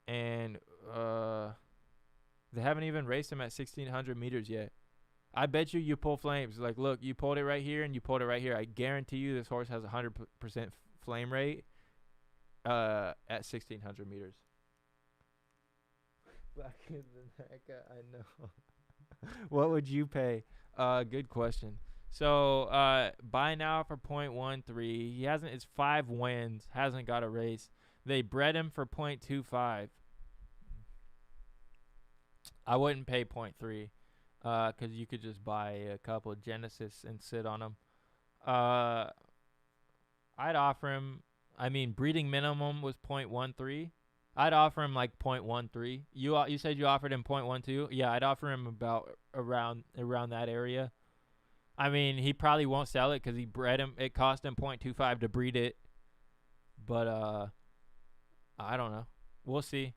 Speaker 1: And they haven't even raced him at 1,600 meters yet. I bet you pull flames. Like, look, you pulled it right here and you pulled it right here. I guarantee you this horse has 100% flame rate at 1,600 meters. Back in the NECA, I know. What would you pay? Good question. So, buy now for 0.13. He hasn't. It's 5 wins. Hasn't got a race. They bred him for 0.25. I wouldn't pay 0.3, because you could just buy a couple of Genesis and sit on them. I'd offer him. I mean, breeding minimum was 0.13. I'd offer him like 0.13. You said you offered him 0.12. Yeah, I'd offer him about around that area. I mean, he probably won't sell it because he bred him. It cost him 0.25 to breed it. But I don't know. We'll see.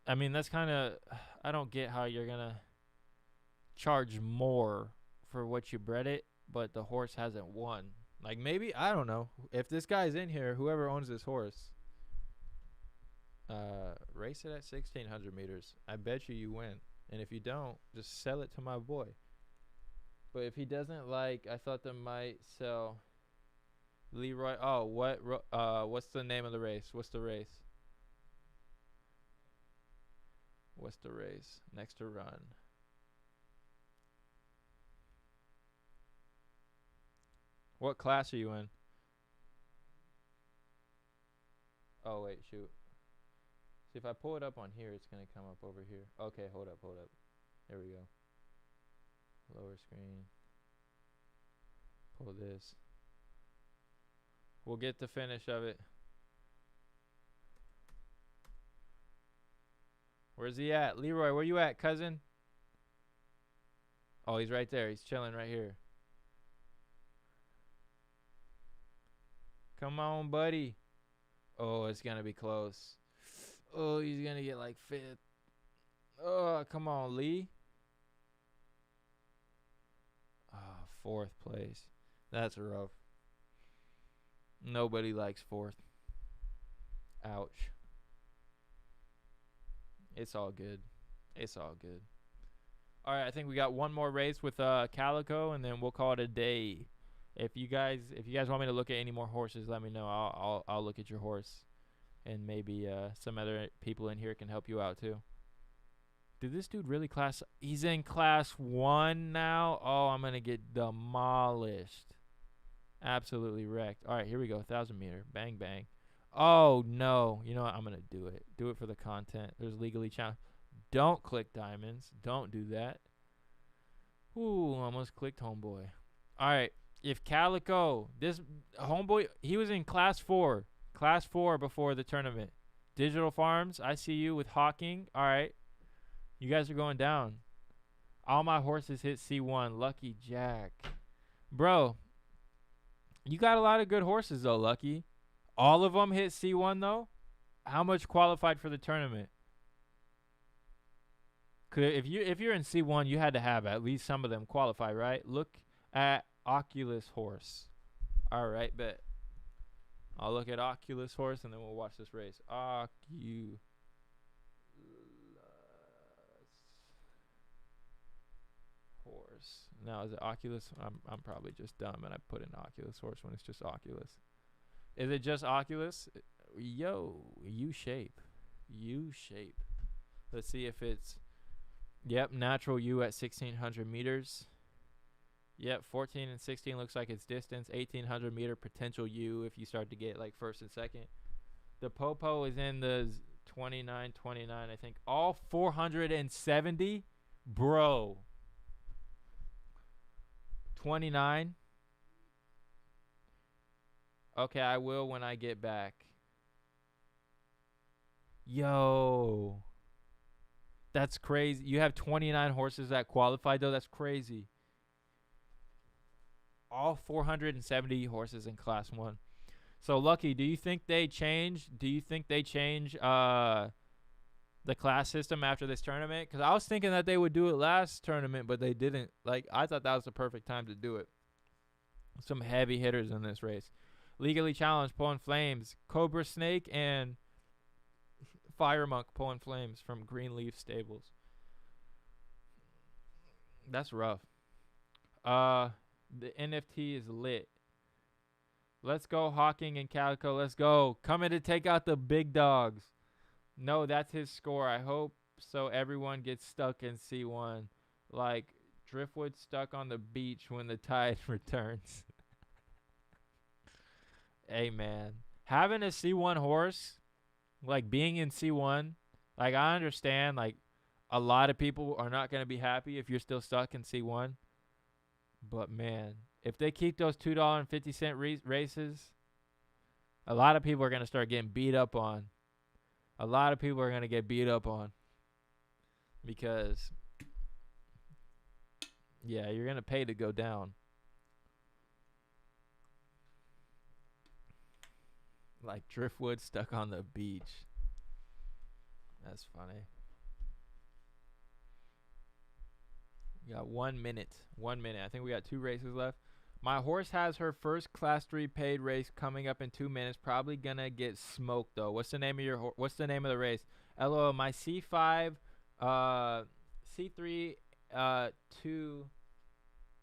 Speaker 1: I mean, that's kind of. I don't get how you're gonna charge more for what you bred it, but the horse hasn't won. Like, maybe, I don't know. If this guy's in here, whoever owns this horse, race it at 1,600 meters. I bet you win. And if you don't, just sell it to my boy. But if he doesn't like, I thought they might sell Leroy. Oh, what's the name of the race? What's the race? Next to run. What class are you in? Oh, wait, shoot. See, if I pull it up on here, it's going to come up over here. Okay, hold up. There we go. Lower screen. Pull this. We'll get the finish of it. Where's he at? Leroy, where you at, cousin? Oh, he's right there. He's chilling right here. Come on, buddy. Oh, it's going to be close. Oh, he's going to get like 5th. Oh, come on, Lee. Oh, 4th place. That's rough. Nobody likes 4th. Ouch. It's all good. All right, I think we got one more race with Calico, and then we'll call it a day. If you guys want me to look at any more horses, let me know. I'll look at your horse, and maybe some other people in here can help you out too. Did this dude really class? He's in class 1 now. Oh, I'm gonna get demolished. Absolutely wrecked. All right, here we go. 1,000 meter. Bang bang. Oh no. You know what? I'm gonna do it. Do it for the content. There's legally challenged. Don't click diamonds. Don't do that. Ooh, almost clicked homeboy. All right. If Calico, this homeboy, he was in class 4. Class 4 before the tournament. Digital Farms, I see you with Hawking. All right. You guys are going down. All my horses hit C1. Lucky Jack. Bro, you got a lot of good horses, though, Lucky. All of them hit C1, though? How much qualified for the tournament? If you're in C1, you had to have at least some of them qualify, right? Look at Oculus Horse. All right, bet. I'll look at Oculus Horse, and then we'll watch this race. Oculus Horse. Now, is it Oculus? I'm probably just dumb, and I put in Oculus Horse when it's just Oculus. Is it just Oculus? Yo, U-shape. U-shape. Let's see if it's... Yep, natural U at 1,600 meters. Yep, 14 and 16 looks like it's distance. 1,800 meter potential U if you start to get like first and second. The Popo is in the 29, 29, I think. All 470? Bro. 29? Okay, I will when I get back. Yo. That's crazy. You have 29 horses that qualified, though. That's crazy. All 470 horses in class 1. So, Lucky, do you think they change? Do you think they change the class system after this tournament? Because I was thinking that they would do it last tournament, but they didn't. Like, I thought that was the perfect time to do it. Some heavy hitters in this race. Legally challenged, pulling flames. Cobra Snake and Fire Monk pulling flames from Greenleaf Stables. That's rough. The NFT is lit. Let's go, Hawking and Calico. Let's go. Coming to take out the big dogs. No, that's his score. I hope so. Everyone gets stuck in C1. Like Driftwood stuck on the beach when the tide returns. Hey, man. Having a C1 horse, like being in C1, like I understand, like a lot of people are not going to be happy if you're still stuck in C1. But, man, if they keep those $2.50 races, a lot of people are going to start getting beat up on. A lot of people are going to get beat up on. Because, yeah, you're going to pay to go down. Like Driftwood stuck on the beach. That's funny. We got 1 minute. 1 minute. I think we got 2 races left. My horse has her first Class 3 paid race coming up in 2 minutes. Probably gonna get smoked though. What's the name of your what's the name of the race? LOL. My C5, C3, 2.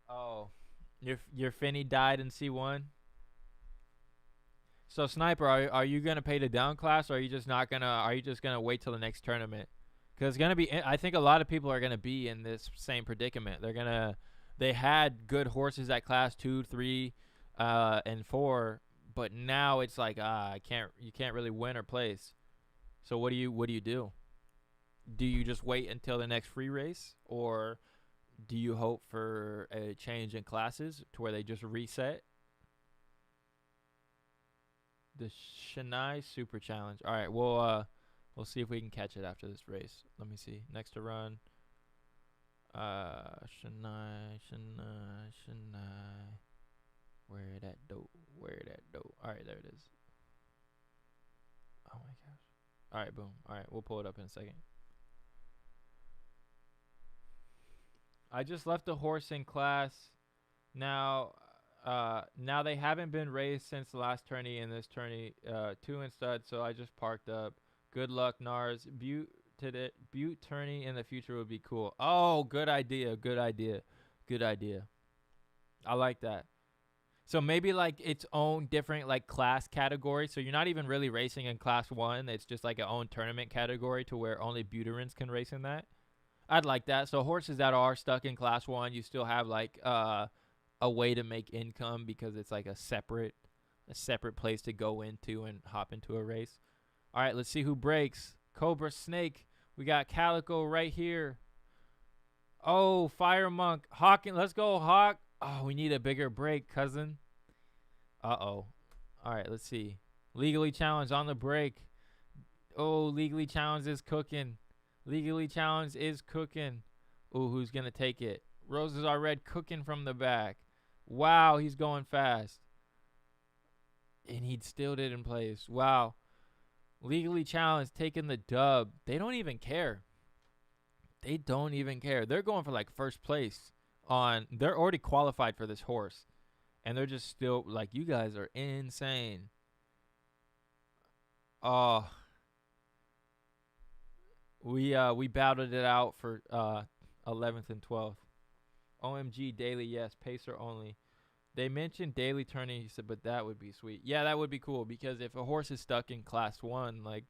Speaker 1: Oh, your Finny died in C1. So Sniper, are you gonna pay the down class, or are you just not gonna? Are you just gonna wait till the next tournament? Because it's gonna be. I think a lot of people are gonna be in this same predicament. They had good horses at class 2, 3, and 4, but now it's like you can't really win or place. So what do you do? Do you just wait until the next free race, or do you hope for a change in classes to where they just reset? The Chennai Super Challenge. All right, we'll see if we can catch it after this race. Let me see. Next to run. Chennai. Where that dope? All right, there it is. Oh my gosh. All right, boom. All right, we'll pull it up in a second. I just left the horse in class. Now they haven't been raced since the last tourney in this tourney, 2 in stud, so I just parked up. Good luck, Nars. Butte tourney in the future would be cool. Oh, good idea. I like that. So maybe like its own different like class category. So you're not even really racing in class 1. It's just like an own tournament category to where only Buterans can race in that. I'd like that. So horses that are stuck in class 1, you still have like a way to make income because it's like a separate place to go into and hop into a race. All right, let's see who breaks. Cobra Snake. We got Calico right here. Oh, Fire Monk. Hawking. Let's go, Hawk. Oh, we need a bigger break, cousin. Uh-oh. All right, let's see. Legally Challenged on the break. Oh, Legally Challenged is cooking. Legally Challenged is cooking. Oh, who's going to take it? Roses Are Red cooking from the back. Wow, he's going fast. And he still didn't place. Wow. Legally Challenged taking the dub. They don't even care. They don't even care. They're going for like first place on. They're already qualified for this horse. And they're just still like, you guys are insane. Oh. We battled it out for 11th and 12th. OMG Daily, yes, pacer only. They mentioned daily turning, he said, but that would be sweet. Yeah, that would be cool because if a horse is stuck in class 1, like,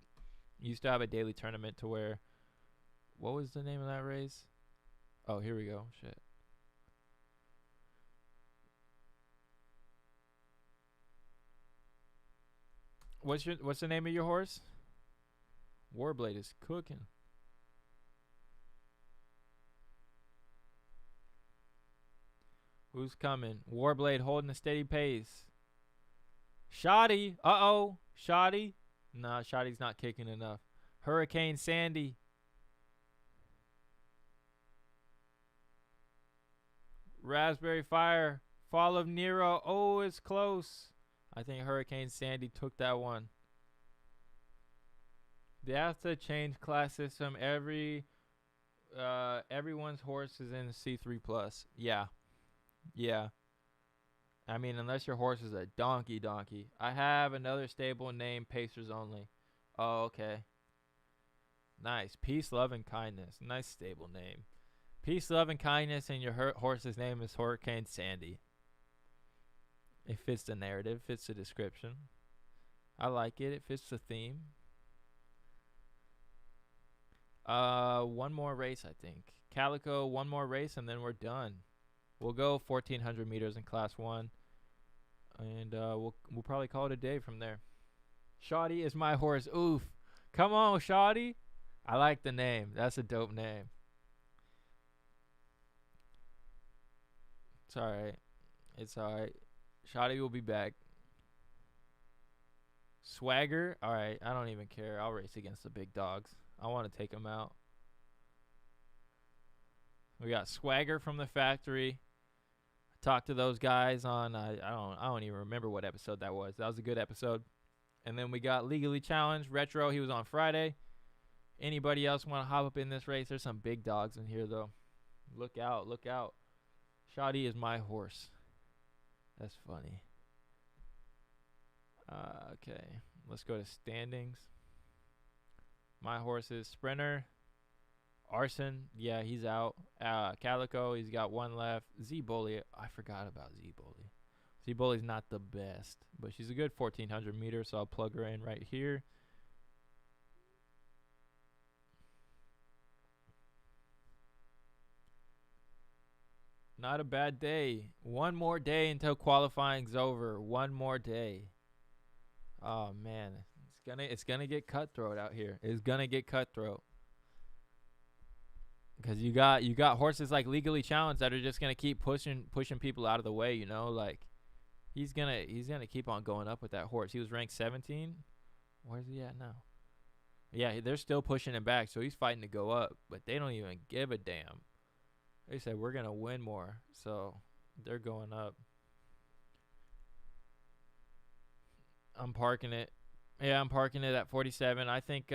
Speaker 1: you used to have a daily tournament to where, what was the name of that race? Oh, here we go. Shit. What's the name of your horse? Warblade is cooking. Who's coming? Warblade holding a steady pace. Shoddy. Uh-oh. Shoddy. Nah, Shoddy's not kicking enough. Hurricane Sandy. Raspberry Fire. Fall of Nero. Oh, it's close. I think Hurricane Sandy took that one. They have to change class system. Everyone's horse is in C3+. Yeah. Yeah. I mean, unless your horse is a donkey. I have another stable named Pacers Only. Oh, okay. Nice. Peace, Love, and Kindness. Nice stable name. Peace, Love, and Kindness, and your horse's name is Hurricane Sandy. It fits the narrative, fits the description. I like it. It fits the theme. One more race, I think. Calico, one more race, and then we're done. We'll go 1,400 meters in class 1, and we'll probably call it a day from there. Shoddy is my horse. Oof. Come on, Shoddy. I like the name. That's a dope name. It's all right. It's all right. Shoddy will be back. Swagger. All right. I don't even care. I'll race against the big dogs. I want to take them out. We got Swagger from the factory. Talked to those guys on I don't even remember what episode that was. That was a good episode. And then we got Legally Challenged Retro. He was on Friday. Anybody else want to hop up in this race? There's some big dogs in here though. Look out, look out. Shoddy is my horse. That's funny. Okay, let's go to standings. My horse is Sprinter. Arson, yeah, he's out. Calico, he's got one left. Zed Daily, I forgot about Zed Daily. Zed Daily's not the best, but she's a good 1,400 meters, so I'll plug her in right here. Not a bad day. One more day until qualifying's over. One more day. Oh man, it's gonna get cutthroat out here. It's gonna get cutthroat. Because you got horses like Legally Challenged that are just gonna keep pushing people out of the way, you know, like he's gonna keep on going up with that horse. He was ranked 17. Where's he at now? Yeah, they're still pushing him back, so he's fighting to go up, but they don't even give a damn. They said we're gonna win more, so they're going up. I'm parking it. Yeah, I'm parking it at 47. I think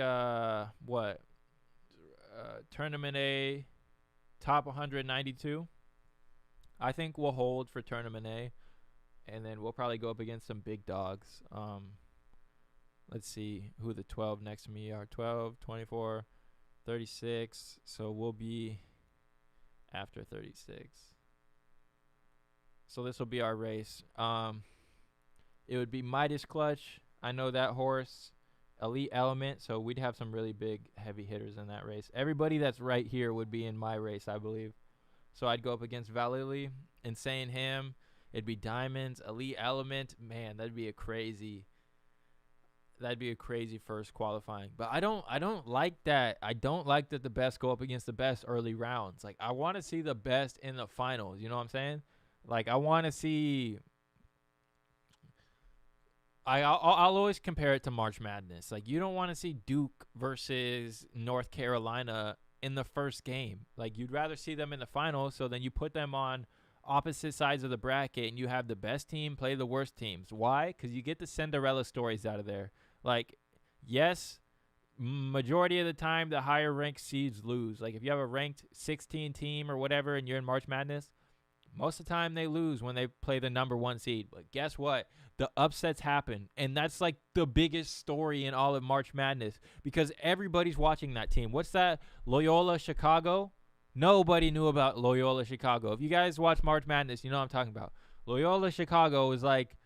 Speaker 1: Tournament A, top 192. I think we'll hold for Tournament A, and then we'll probably go up against some big dogs. Let's see who the 12 next to me are. 12, 24, 36. So we'll be after 36. So this will be our race. It would be Midas Clutch. I know that horse. elite element, so we'd have some really big heavy hitters in that race. Everybody that's right here would be in my race, I believe. So I'd go up against Valili, Insane Him. It'd be Diamonds, elite element. Man, that'd be a crazy first qualifying. But I don't like that. I don't like that the best go up against the best early rounds. Like, I want to see the best in the finals. You know what I'm saying? Like, I want to see. I'll always compare it to March Madness. Like, you don't want to see Duke versus North Carolina in the first game. Like, you'd rather see them in the finals, so then you put them on opposite sides of the bracket and you have the best team play the worst teams. Why? Because you get the Cinderella stories out of there. Like, yes, majority of the time the higher ranked seeds lose. Like, if you have a ranked 16 team or whatever and you're in March Madness, most of the time they lose when they play the number 1 seed. But guess what? The upsets happen, and that's like the biggest story in all of March Madness because everybody's watching that team. What's that? Loyola Chicago? Nobody knew about Loyola Chicago. If you guys watch March Madness, you know what I'm talking about. Loyola Chicago is like,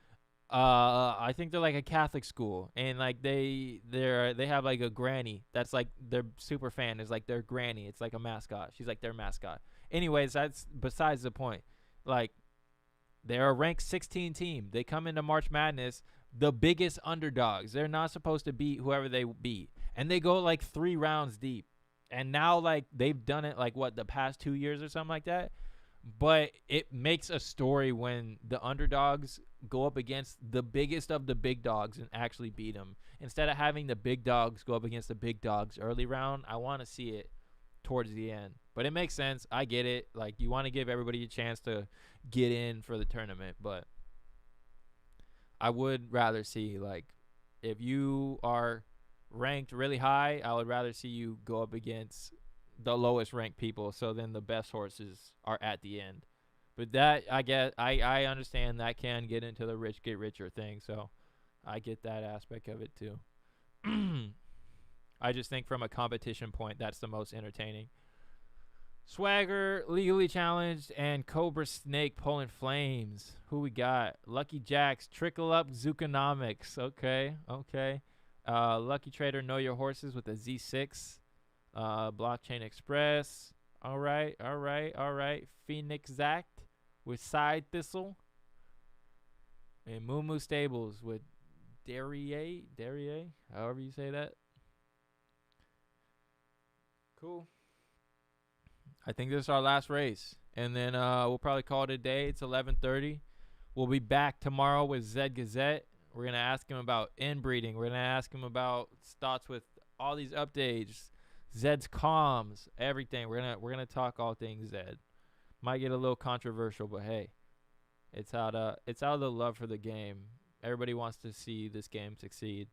Speaker 1: I think they're like a Catholic school, and like they have like a granny that's like their super fan is like their granny. It's like a mascot. She's like their mascot. Anyways, that's besides the point. Like, they're a ranked 16 team. They come into March Madness, the biggest underdogs. They're not supposed to beat whoever they beat, and they go like 3 rounds deep. And now, like, they've done it, like, what, the past 2 years or something like that? But it makes a story when the underdogs go up against the biggest of the big dogs and actually beat them. Instead of having the big dogs go up against the big dogs early round, I want to see it towards the end. But it makes sense. I get it. Like, you want to give everybody a chance to get in for the tournament. But I would rather see, like, if you are ranked really high, I would rather see you go up against the lowest ranked people, so then the best horses are at the end. But that, I understand that can get into the rich get richer thing, so I get that aspect of it too. I just think from a competition point, that's the most entertaining. Swagger legally challenged and Cobra Snake pulling flames. Who we got? Lucky Jacks, Trickle Up Zuconomics. Okay. Lucky Trader, Know Your Horses with a Z6. Blockchain Express. All right. Phoenix Zact with Side Thistle. And Moo Moo Stables with Derriere, however you say that. Cool. I think this is our last race. And then we'll probably call it a day. It's 11:30. We'll be back tomorrow with Zed Gazette. We're going to ask him about inbreeding. We're going to ask him about thoughts with all these updates. Zed's comms, everything. We're gonna talk all things Zed. Might get a little controversial, but hey, it's out of the love for the game. Everybody wants to see this game succeed.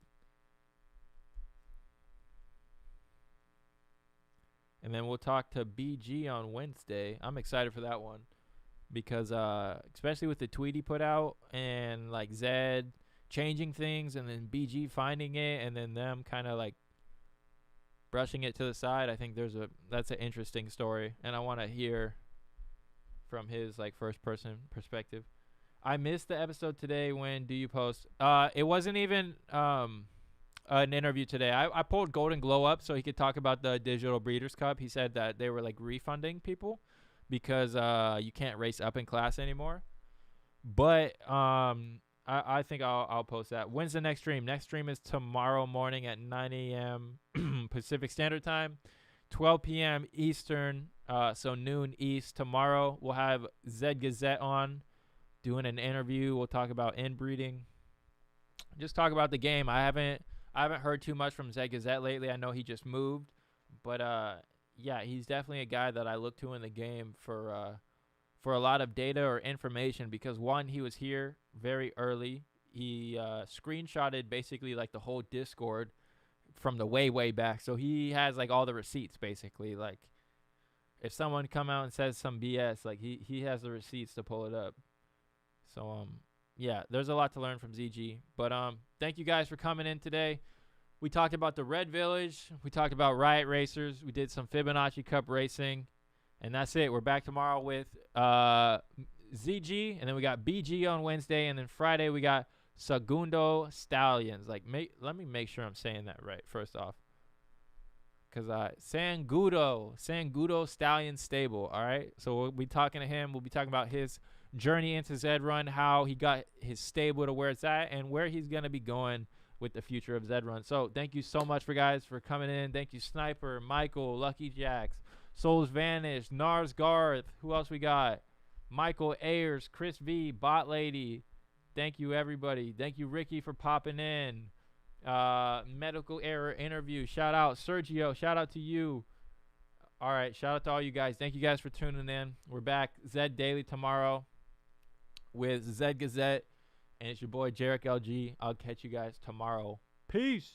Speaker 1: And then we'll talk to BG on Wednesday. I'm excited for that one because especially with the tweet he put out and like Zed changing things and then BG finding it and then them kind of like brushing it to the side. I think that's an interesting story, and I want to hear from his like first person perspective. I missed the episode today. When do you post? It wasn't even an interview today. I pulled Golden Glow up so he could talk about the Digital Breeders' Cup. He said that they were like refunding people because you can't race up in class anymore. But I think I'll post that. When's the next stream? Next stream is tomorrow morning at 9 a.m. Pacific Standard Time, 12 p.m. Eastern, so noon East. Tomorrow we'll have Zed Gazette on doing an interview. We'll talk about inbreeding. Just talk about the game. I haven't heard too much from Zed Gazette lately. I know he just moved, but yeah, he's definitely a guy that I look to in the game for a lot of data or information because one, he was here very early. He screenshotted basically like the whole Discord from the way back. So he has like all the receipts basically. Like if someone come out and says some BS, like he has the receipts to pull it up. So yeah, there's a lot to learn from ZG. But thank you guys for coming in today. We talked about the Red Village. We talked about Riot Racers. We did some Fibonacci Cup racing. And that's it. We're back tomorrow with ZG. And then we got BG on Wednesday. And then Friday we got Segundo Stallions. Like, let me make sure I'm saying that right first off. Because Sangudo Stallion Stable, all right? So we'll be talking to him. We'll be talking about his journey into Zed Run, how he got his stable to where it's at, and where he's going to be going with the future of Zed Run. So thank you so much for coming in. Thank you, Sniper, Michael, Lucky Jacks, Souls Vanish, Nars Garth. Who else we got? Michael Ayers, Chris V, Bot Lady. Thank you, everybody. Thank you, Ricky, for popping in. Medical error interview. Shout out, Sergio. Shout out to you. All right. Shout out to all you guys. Thank you guys for tuning in. We're back Zed Daily tomorrow with Zed Gazette. And it's your boy, Jarek LG. I'll catch you guys tomorrow. Peace.